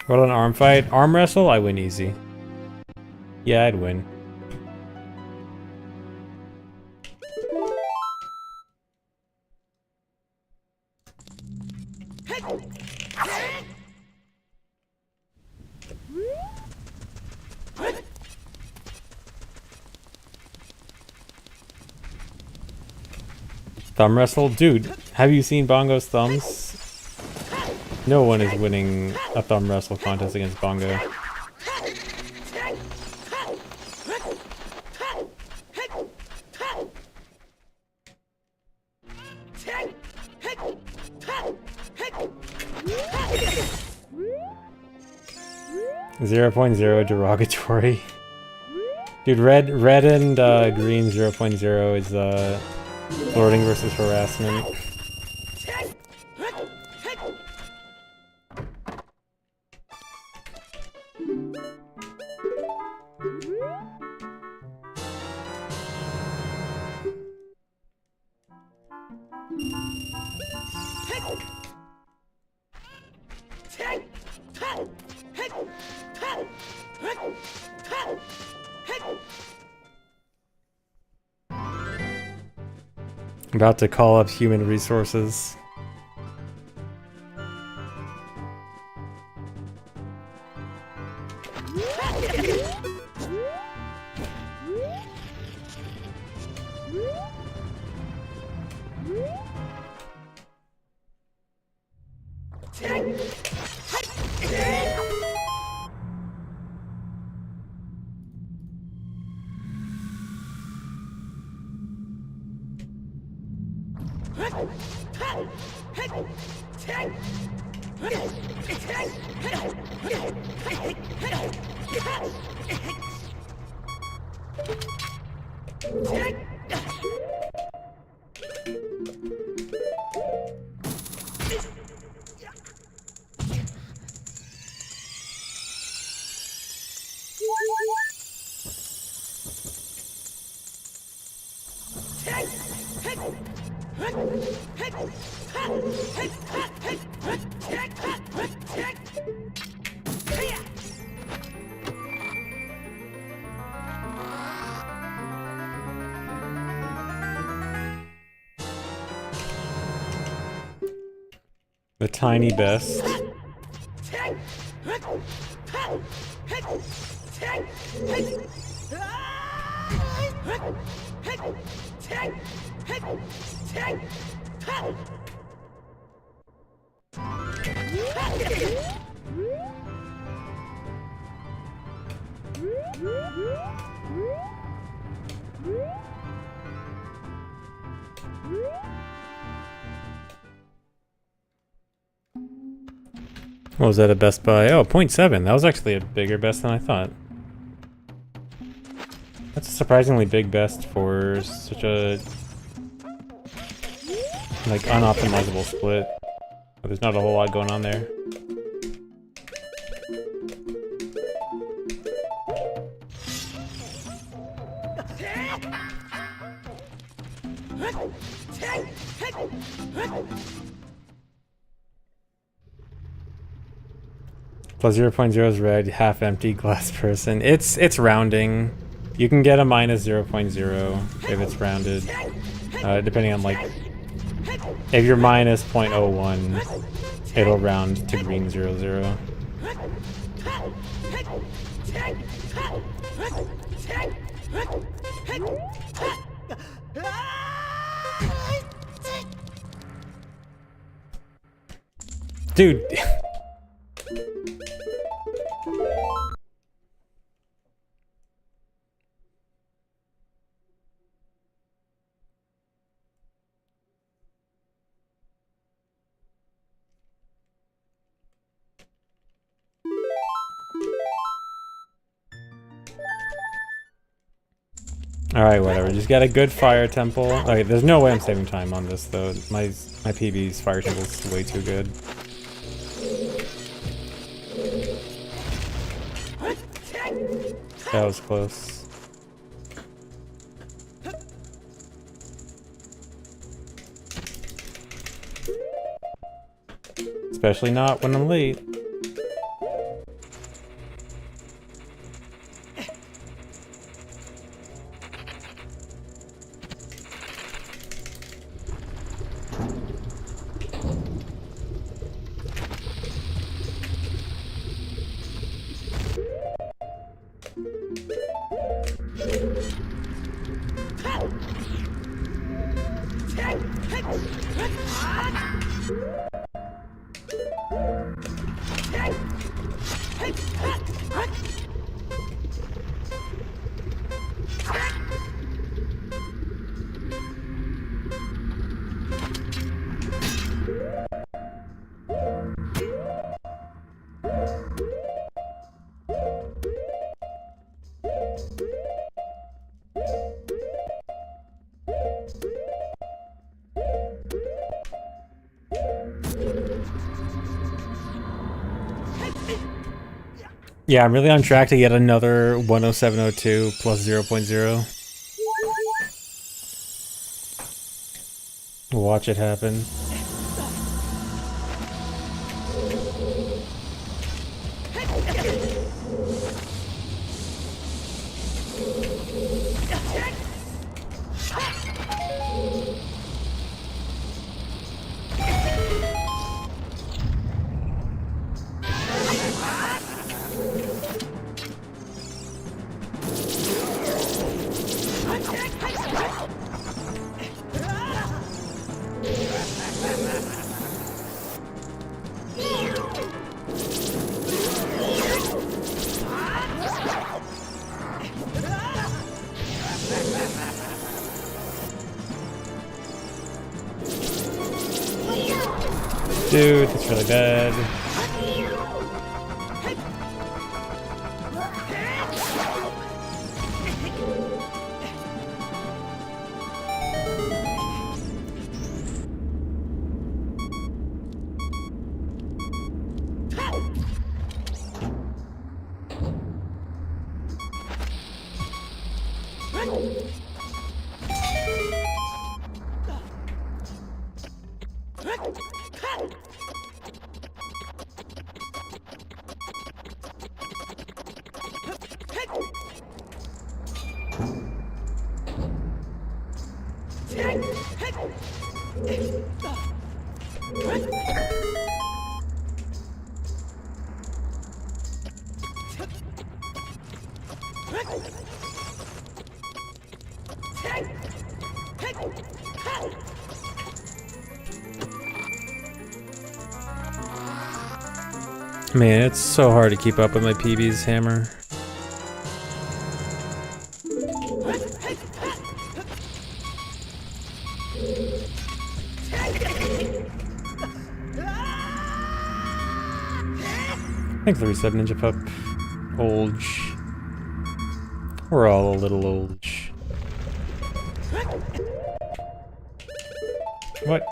What, an arm fight? Arm wrestle? I win easy. Yeah, I'd win. Thumb wrestle? Dude, have you seen Bongo's thumbs? No one is winning a thumb wrestle contest against Bongo. .0 derogatory. Dude, red and green 0.0 is flirting versus harassment. About to call up human resources. The tiny best. What was that, a best by? Oh, 0.7. That was actually a bigger best than I thought. That's a surprisingly big best for such a like unoptimizable split. But there's not a whole lot going on there. Plus 0.0 is red, half empty, glass person. It's rounding. You can get a minus 0.0 if it's rounded. Depending on like, if you're minus 0.01, it'll round to green 00. Dude. Alright, whatever. Just got a good fire temple. Okay, there's no way I'm saving time on this though. My PB's fire temple's way too good. That was close. Especially not when I'm late. Yeah, I'm really on track to get another 10702 plus 0.0. Watch it happen. Dude, that's really bad. Man, it's so hard to keep up with my PB's hammer. Thanks for the reset, Ninja Pup. Olge. We're all a little olge. What?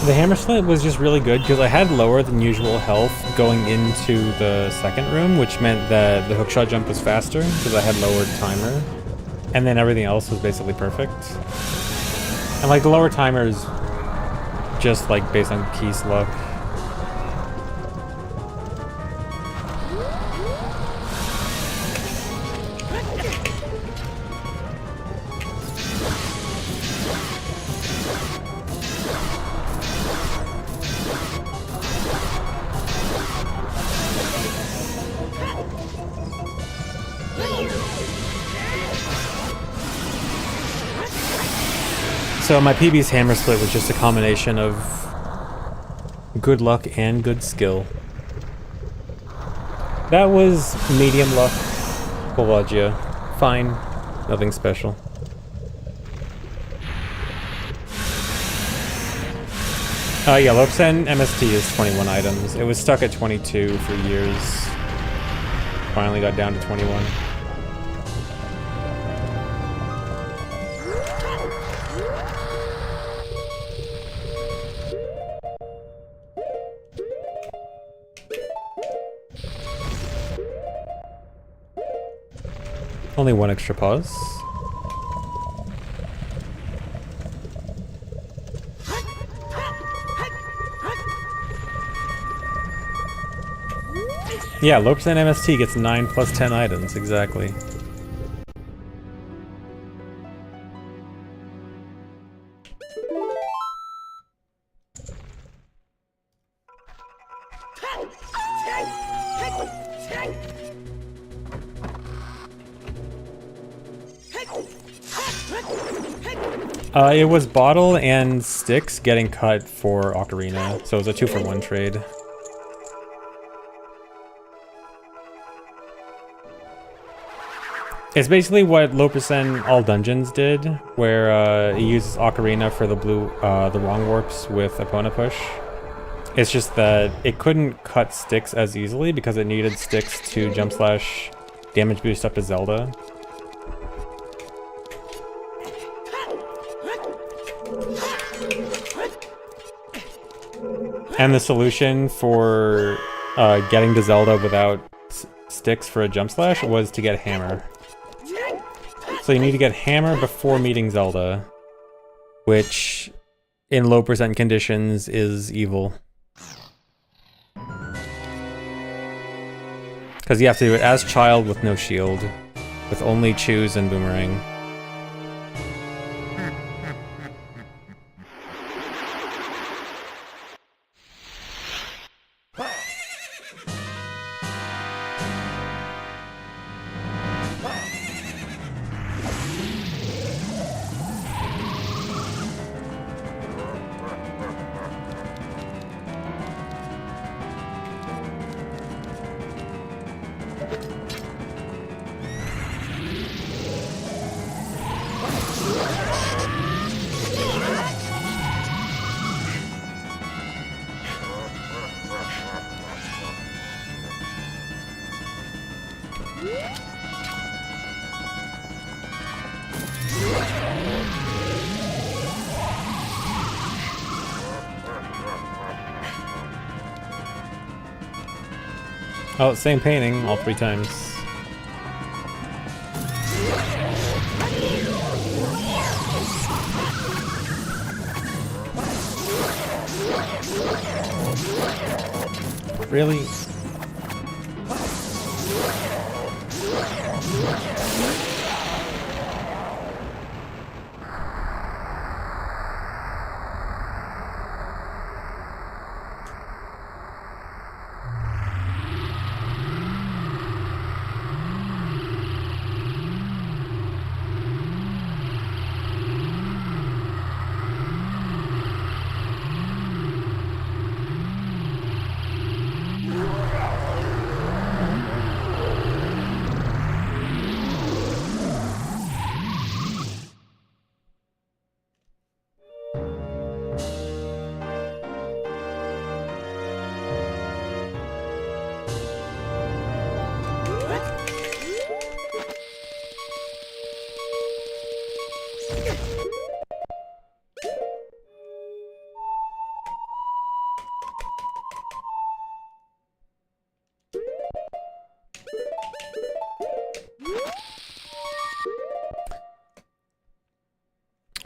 The hammer slit was just really good because I had lower than usual health going into the second room, which meant that the hookshot jump was faster because I had lowered timer. And then everything else was basically perfect. And like the lower timer is just like based on Keith's luck. So my PB's hammer split was just a combination of good luck and good skill. That was medium luck. Pelagia. Fine. Nothing special. Yeah, Lopsen MST is 21 items. It was stuck at 22 for years. Finally got down to 21. Only one extra pause. Yeah, Lopsen MST gets 9 plus 10 items, exactly. It was Bottle and Sticks getting cut for Ocarina, so it was a 2-for-1 trade. It's basically what low percent all dungeons did, where it uses Ocarina for the the wrong warps with Epona push. It's just that it couldn't cut Sticks as easily because it needed Sticks to jump slash damage boost up to Zelda. And the solution for getting to Zelda without Sticks for a jump slash was to get Hammer. So you need to get Hammer before meeting Zelda, which in low percent conditions is evil. Because you have to do it as Child with no shield, with only Choose and Boomerang. Oh, same painting all 3 times. Really?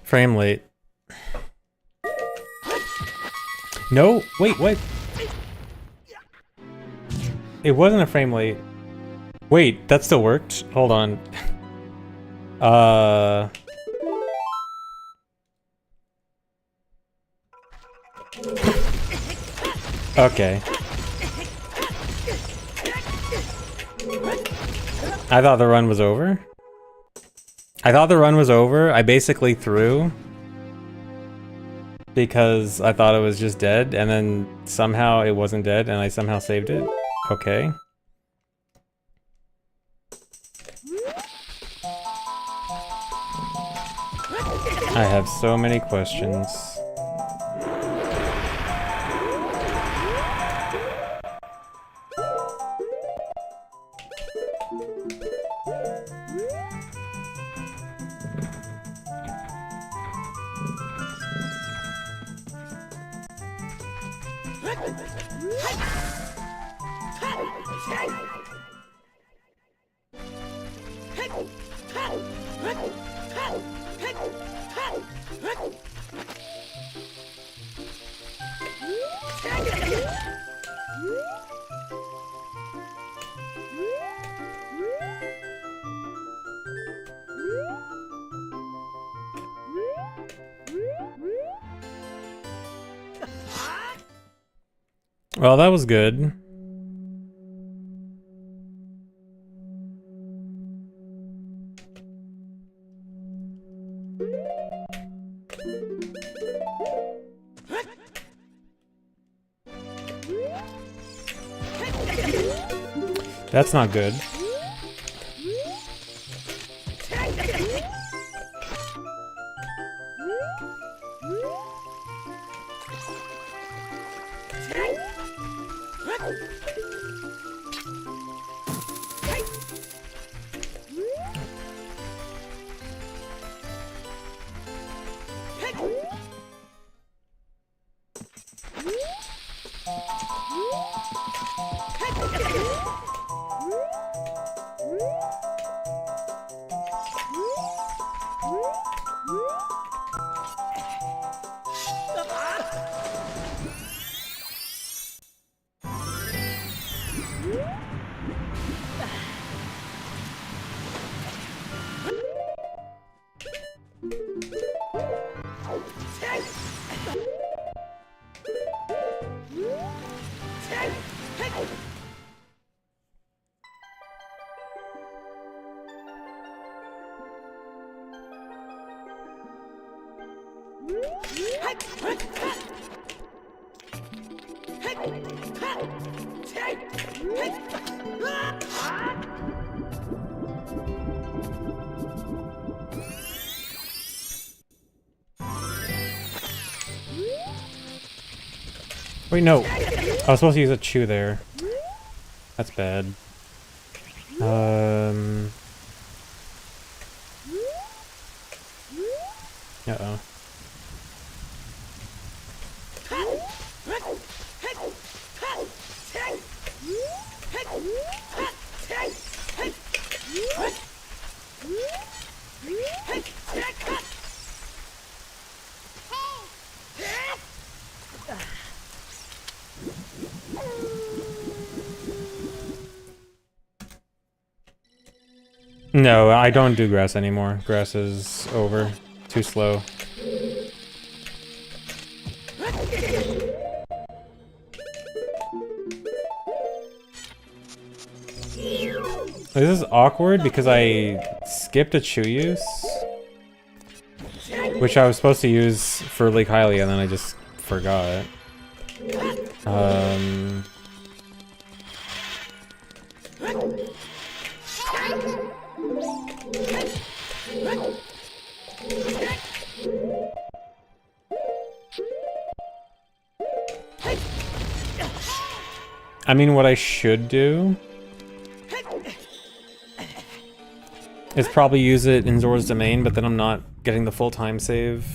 Frame late. No, wait, what? It wasn't a frame late. Wait, that still worked? Hold on. Okay. I thought the run was over. I basically threw because I thought it was just dead, and then somehow it wasn't dead, and I somehow saved it. Okay. I have so many questions. Well, that was good. That's not good. Wait, no. I was supposed to use a chew there. That's bad. Uh-oh. No, I don't do grass anymore. Grass is over. Too slow. This is awkward because I skipped a chew use, which I was supposed to use for Lake Hylia, and then I just forgot. I mean, what I should do is probably use it in Zora's Domain, but then I'm not getting the full time save.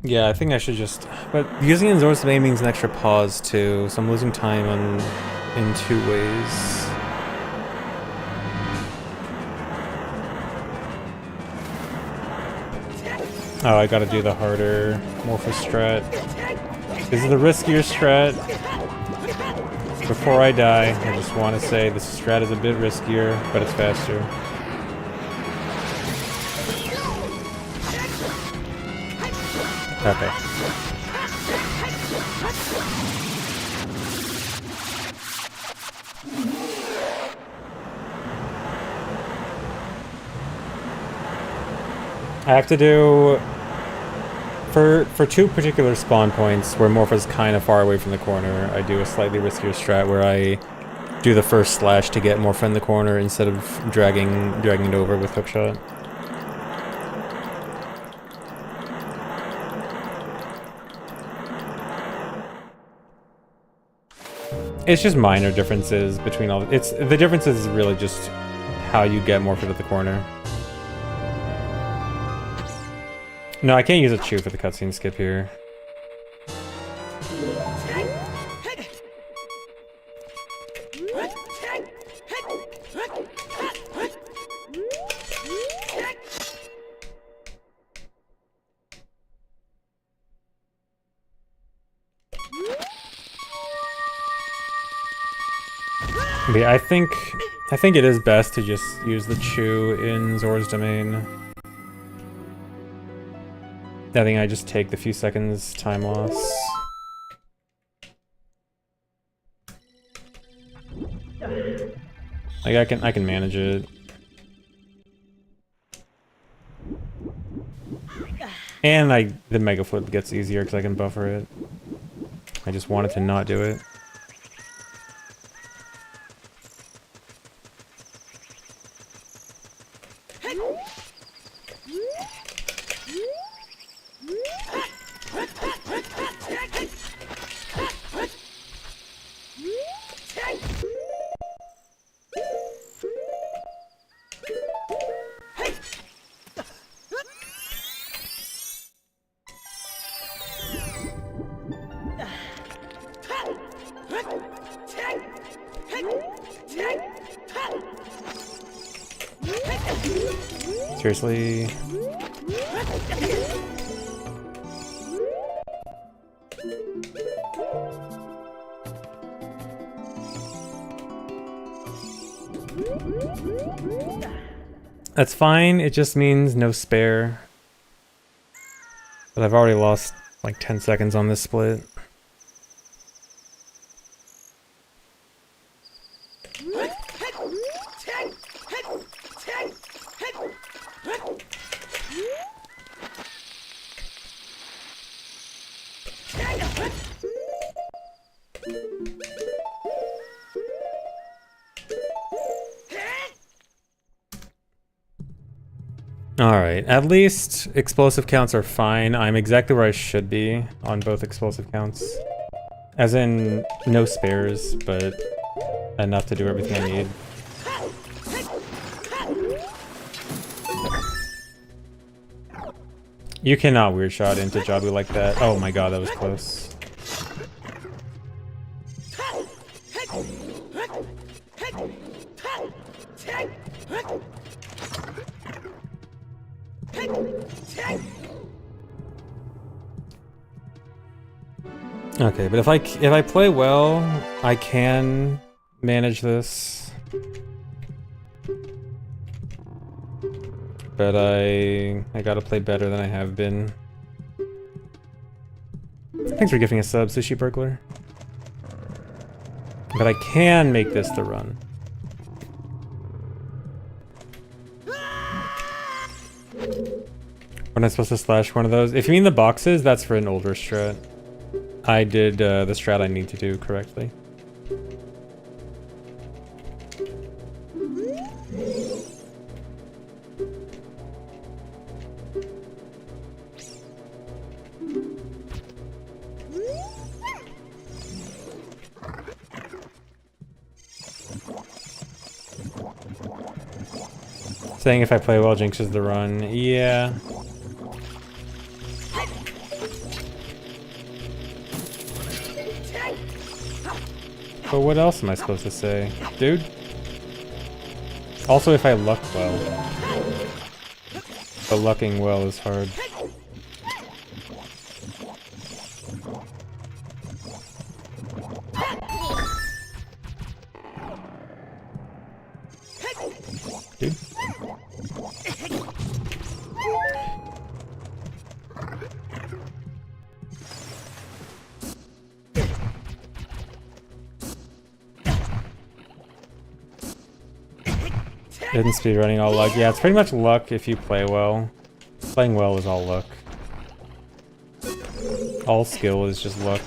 Yeah, I think I should just... But using it in Zora's Domain means an extra pause too, so I'm losing time in 2 ways. Oh, I gotta do the harder Morpho strat. This is the riskier strat. Before I die, I just want to say this strat is a bit riskier, but it's faster. Okay. I have to do... For 2 particular spawn points where Morpho's kind of far away from the corner, I do a slightly riskier strat where I do the first slash to get Morpho in the corner instead of dragging it over with hookshot. It's just minor differences between all... The difference is really just how you get Morpho to the corner. No, I can't use a chew for the cutscene skip here. But yeah, I think it is best to just use the chew in Zora's Domain. I think I just take the few seconds time loss. Like I can manage it. And the Mega Flip gets easier because I can buffer it. I just wanted to not do it. Seriously? That's fine, it just means no spare. But I've already lost like 10 seconds on this split. Alright, at least explosive counts are fine. I'm exactly where I should be on both explosive counts. As in, no spares, but enough to do everything I need. You cannot weird shot into Jabu like that. Oh my god, that was close. Okay, but if I play well, I can manage this. But I gotta play better than I have been. Thanks for gifting a sub, Sushi Burglar. But I can make this the run. When I'm supposed to slash one of those? If you mean the boxes, that's for an older strat. I did the strat I need to do correctly. Saying if I play well, jinxes the run. Yeah. But what else am I supposed to say? Dude? Also if I luck well. But lucking well is hard. Dude? Isn't speedrunning all luck? Yeah, it's pretty much luck if you play well. Playing well is all luck. All skill is just luck.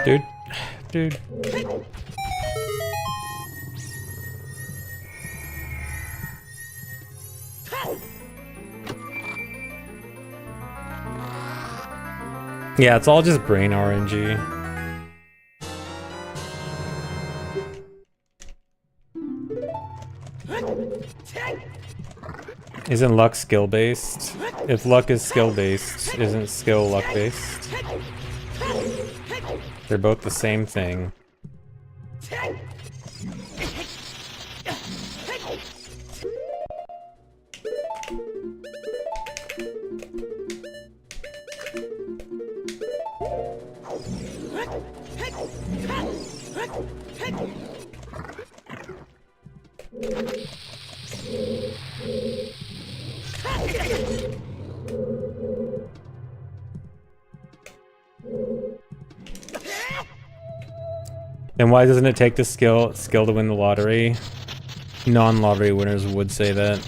Dude. Dude. Yeah, it's all just brain RNG. Isn't luck skill-based? If luck is skill-based, isn't skill luck-based? They're both the same thing. Then why doesn't it take the skill to win the lottery? Non-lottery winners would say that.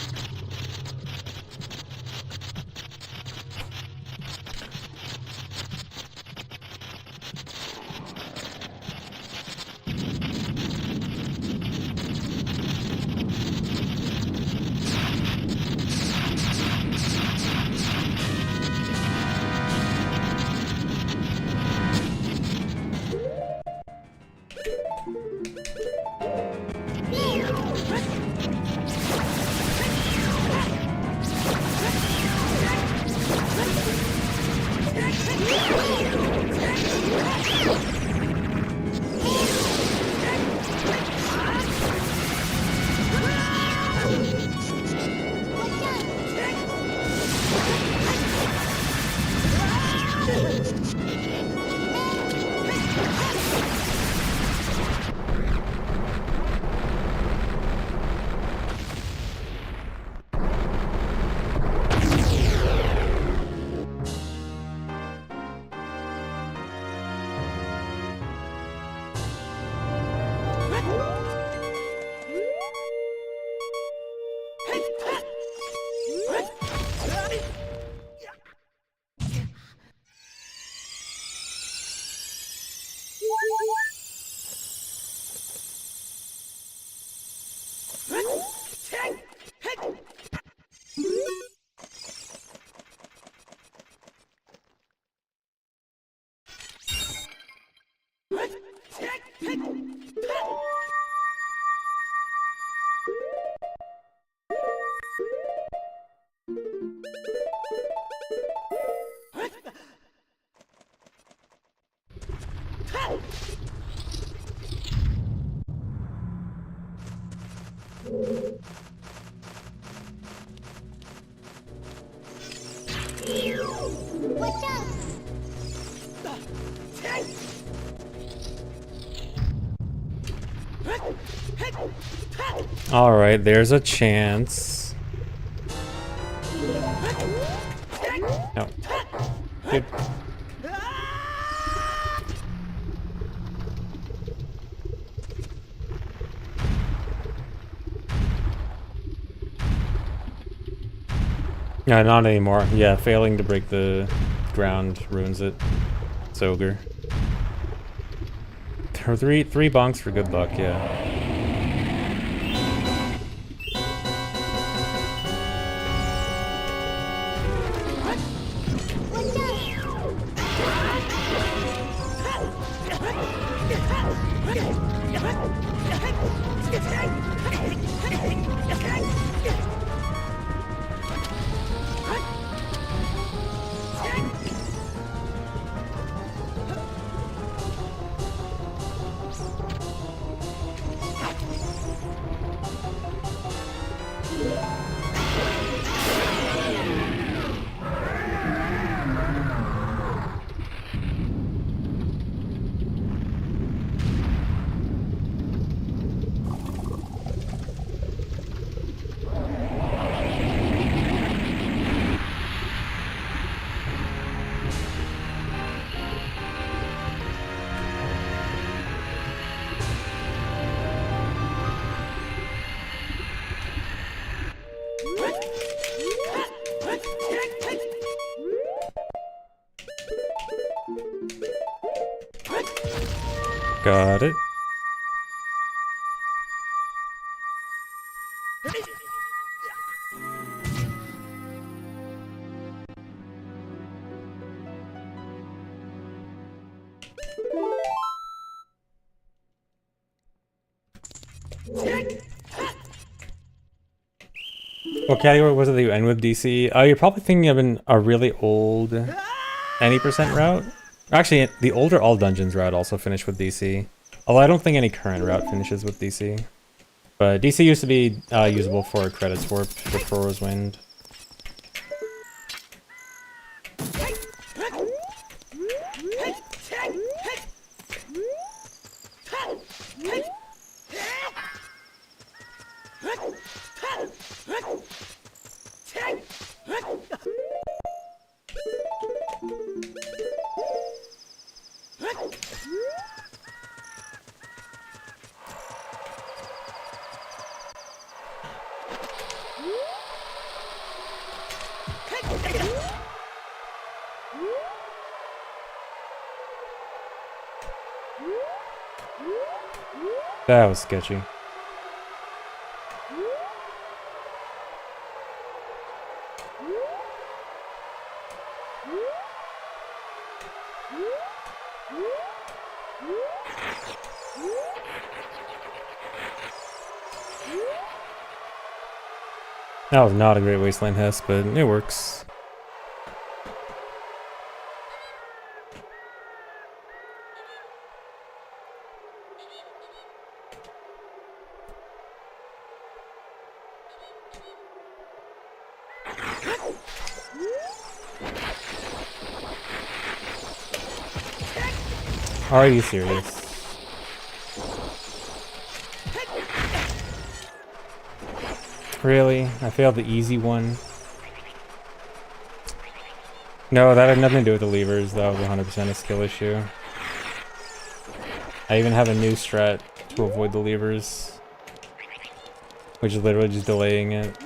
Alright, there's a chance. No. Good. No, not anymore. Yeah, failing to break the ground ruins it. It's ogre. Three bonks for good luck, yeah. Got it. What category was it that you end with, DC? Oh, you're probably thinking of a really old any percent route. Actually, the older all dungeons route also finished with DC. Although I don't think any current route finishes with DC. But DC used to be usable for credits warp before it was wind. That was sketchy. That was not a great Wasteland Hess, but it works. Are you serious? Really? I failed the easy one. No, that had nothing to do with the levers. That was 100% a skill issue. I even have a new strat to avoid the levers, which is literally just delaying it.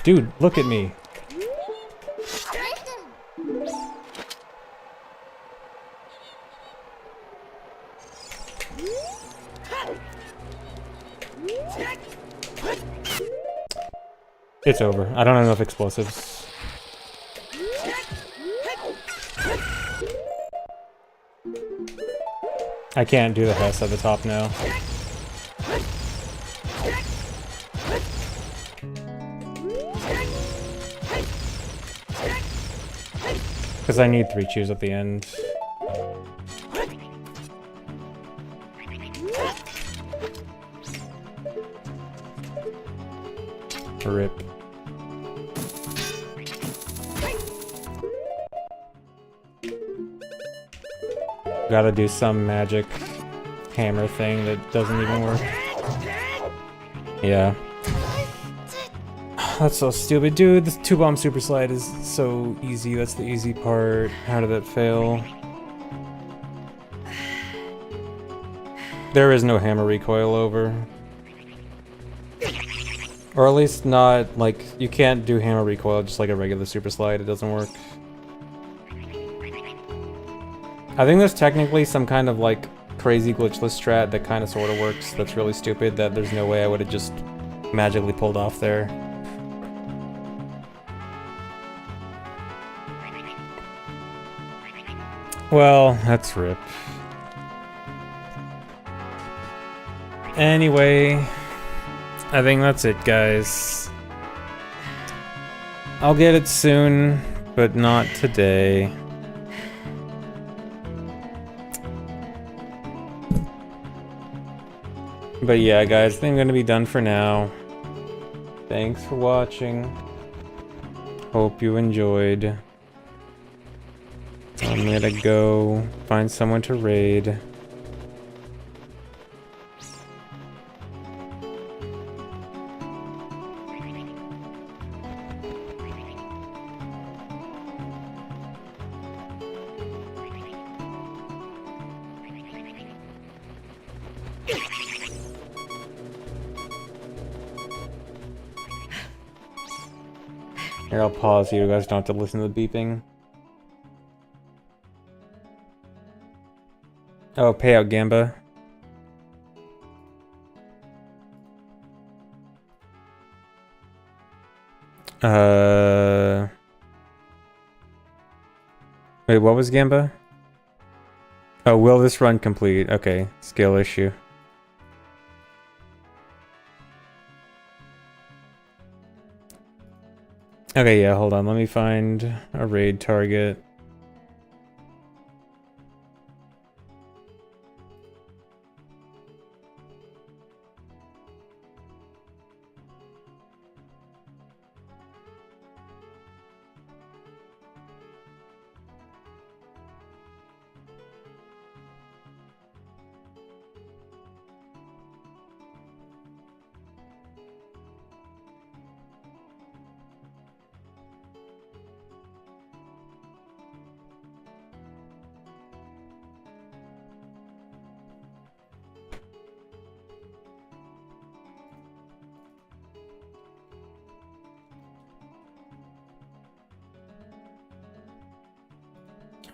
Dude, look at me. It's over. I don't have enough explosives. I can't do the Hess at the top now. Because I need 3 chews at the end. RIP. Gotta do some magic hammer thing that doesn't even work. Yeah. That's so stupid. Dude, this 2-bomb super slide is so easy. That's the easy part. How did that fail? There is no hammer recoil over. Or at least not, like, you can't do hammer recoil just like a regular super slide. It doesn't work. I think there's technically some kind of, like, crazy glitchless strat that kind of sort of works. That's really stupid that there's no way I would have just magically pulled off there. Well, that's rip. Anyway, I think that's it, guys. I'll get it soon, but not today. But yeah, guys, I think I'm gonna be done for now. Thanks for watching. Hope you enjoyed. I'm gonna go find someone to raid. Here, I'll pause so you guys don't have to listen to the beeping. Oh, payout Gamba. Wait, what was Gamba? Oh, will this run complete? Okay, skill issue. Okay, yeah, hold on. Let me find a raid target.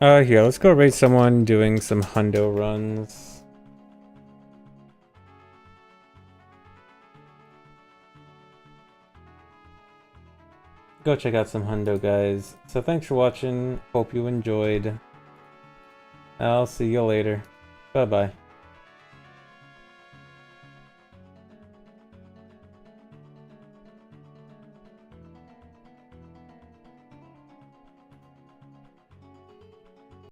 Here, let's go raid someone doing some hundo runs. Go check out some hundo, guys. So thanks for watching. Hope you enjoyed. I'll see you later. Bye-bye.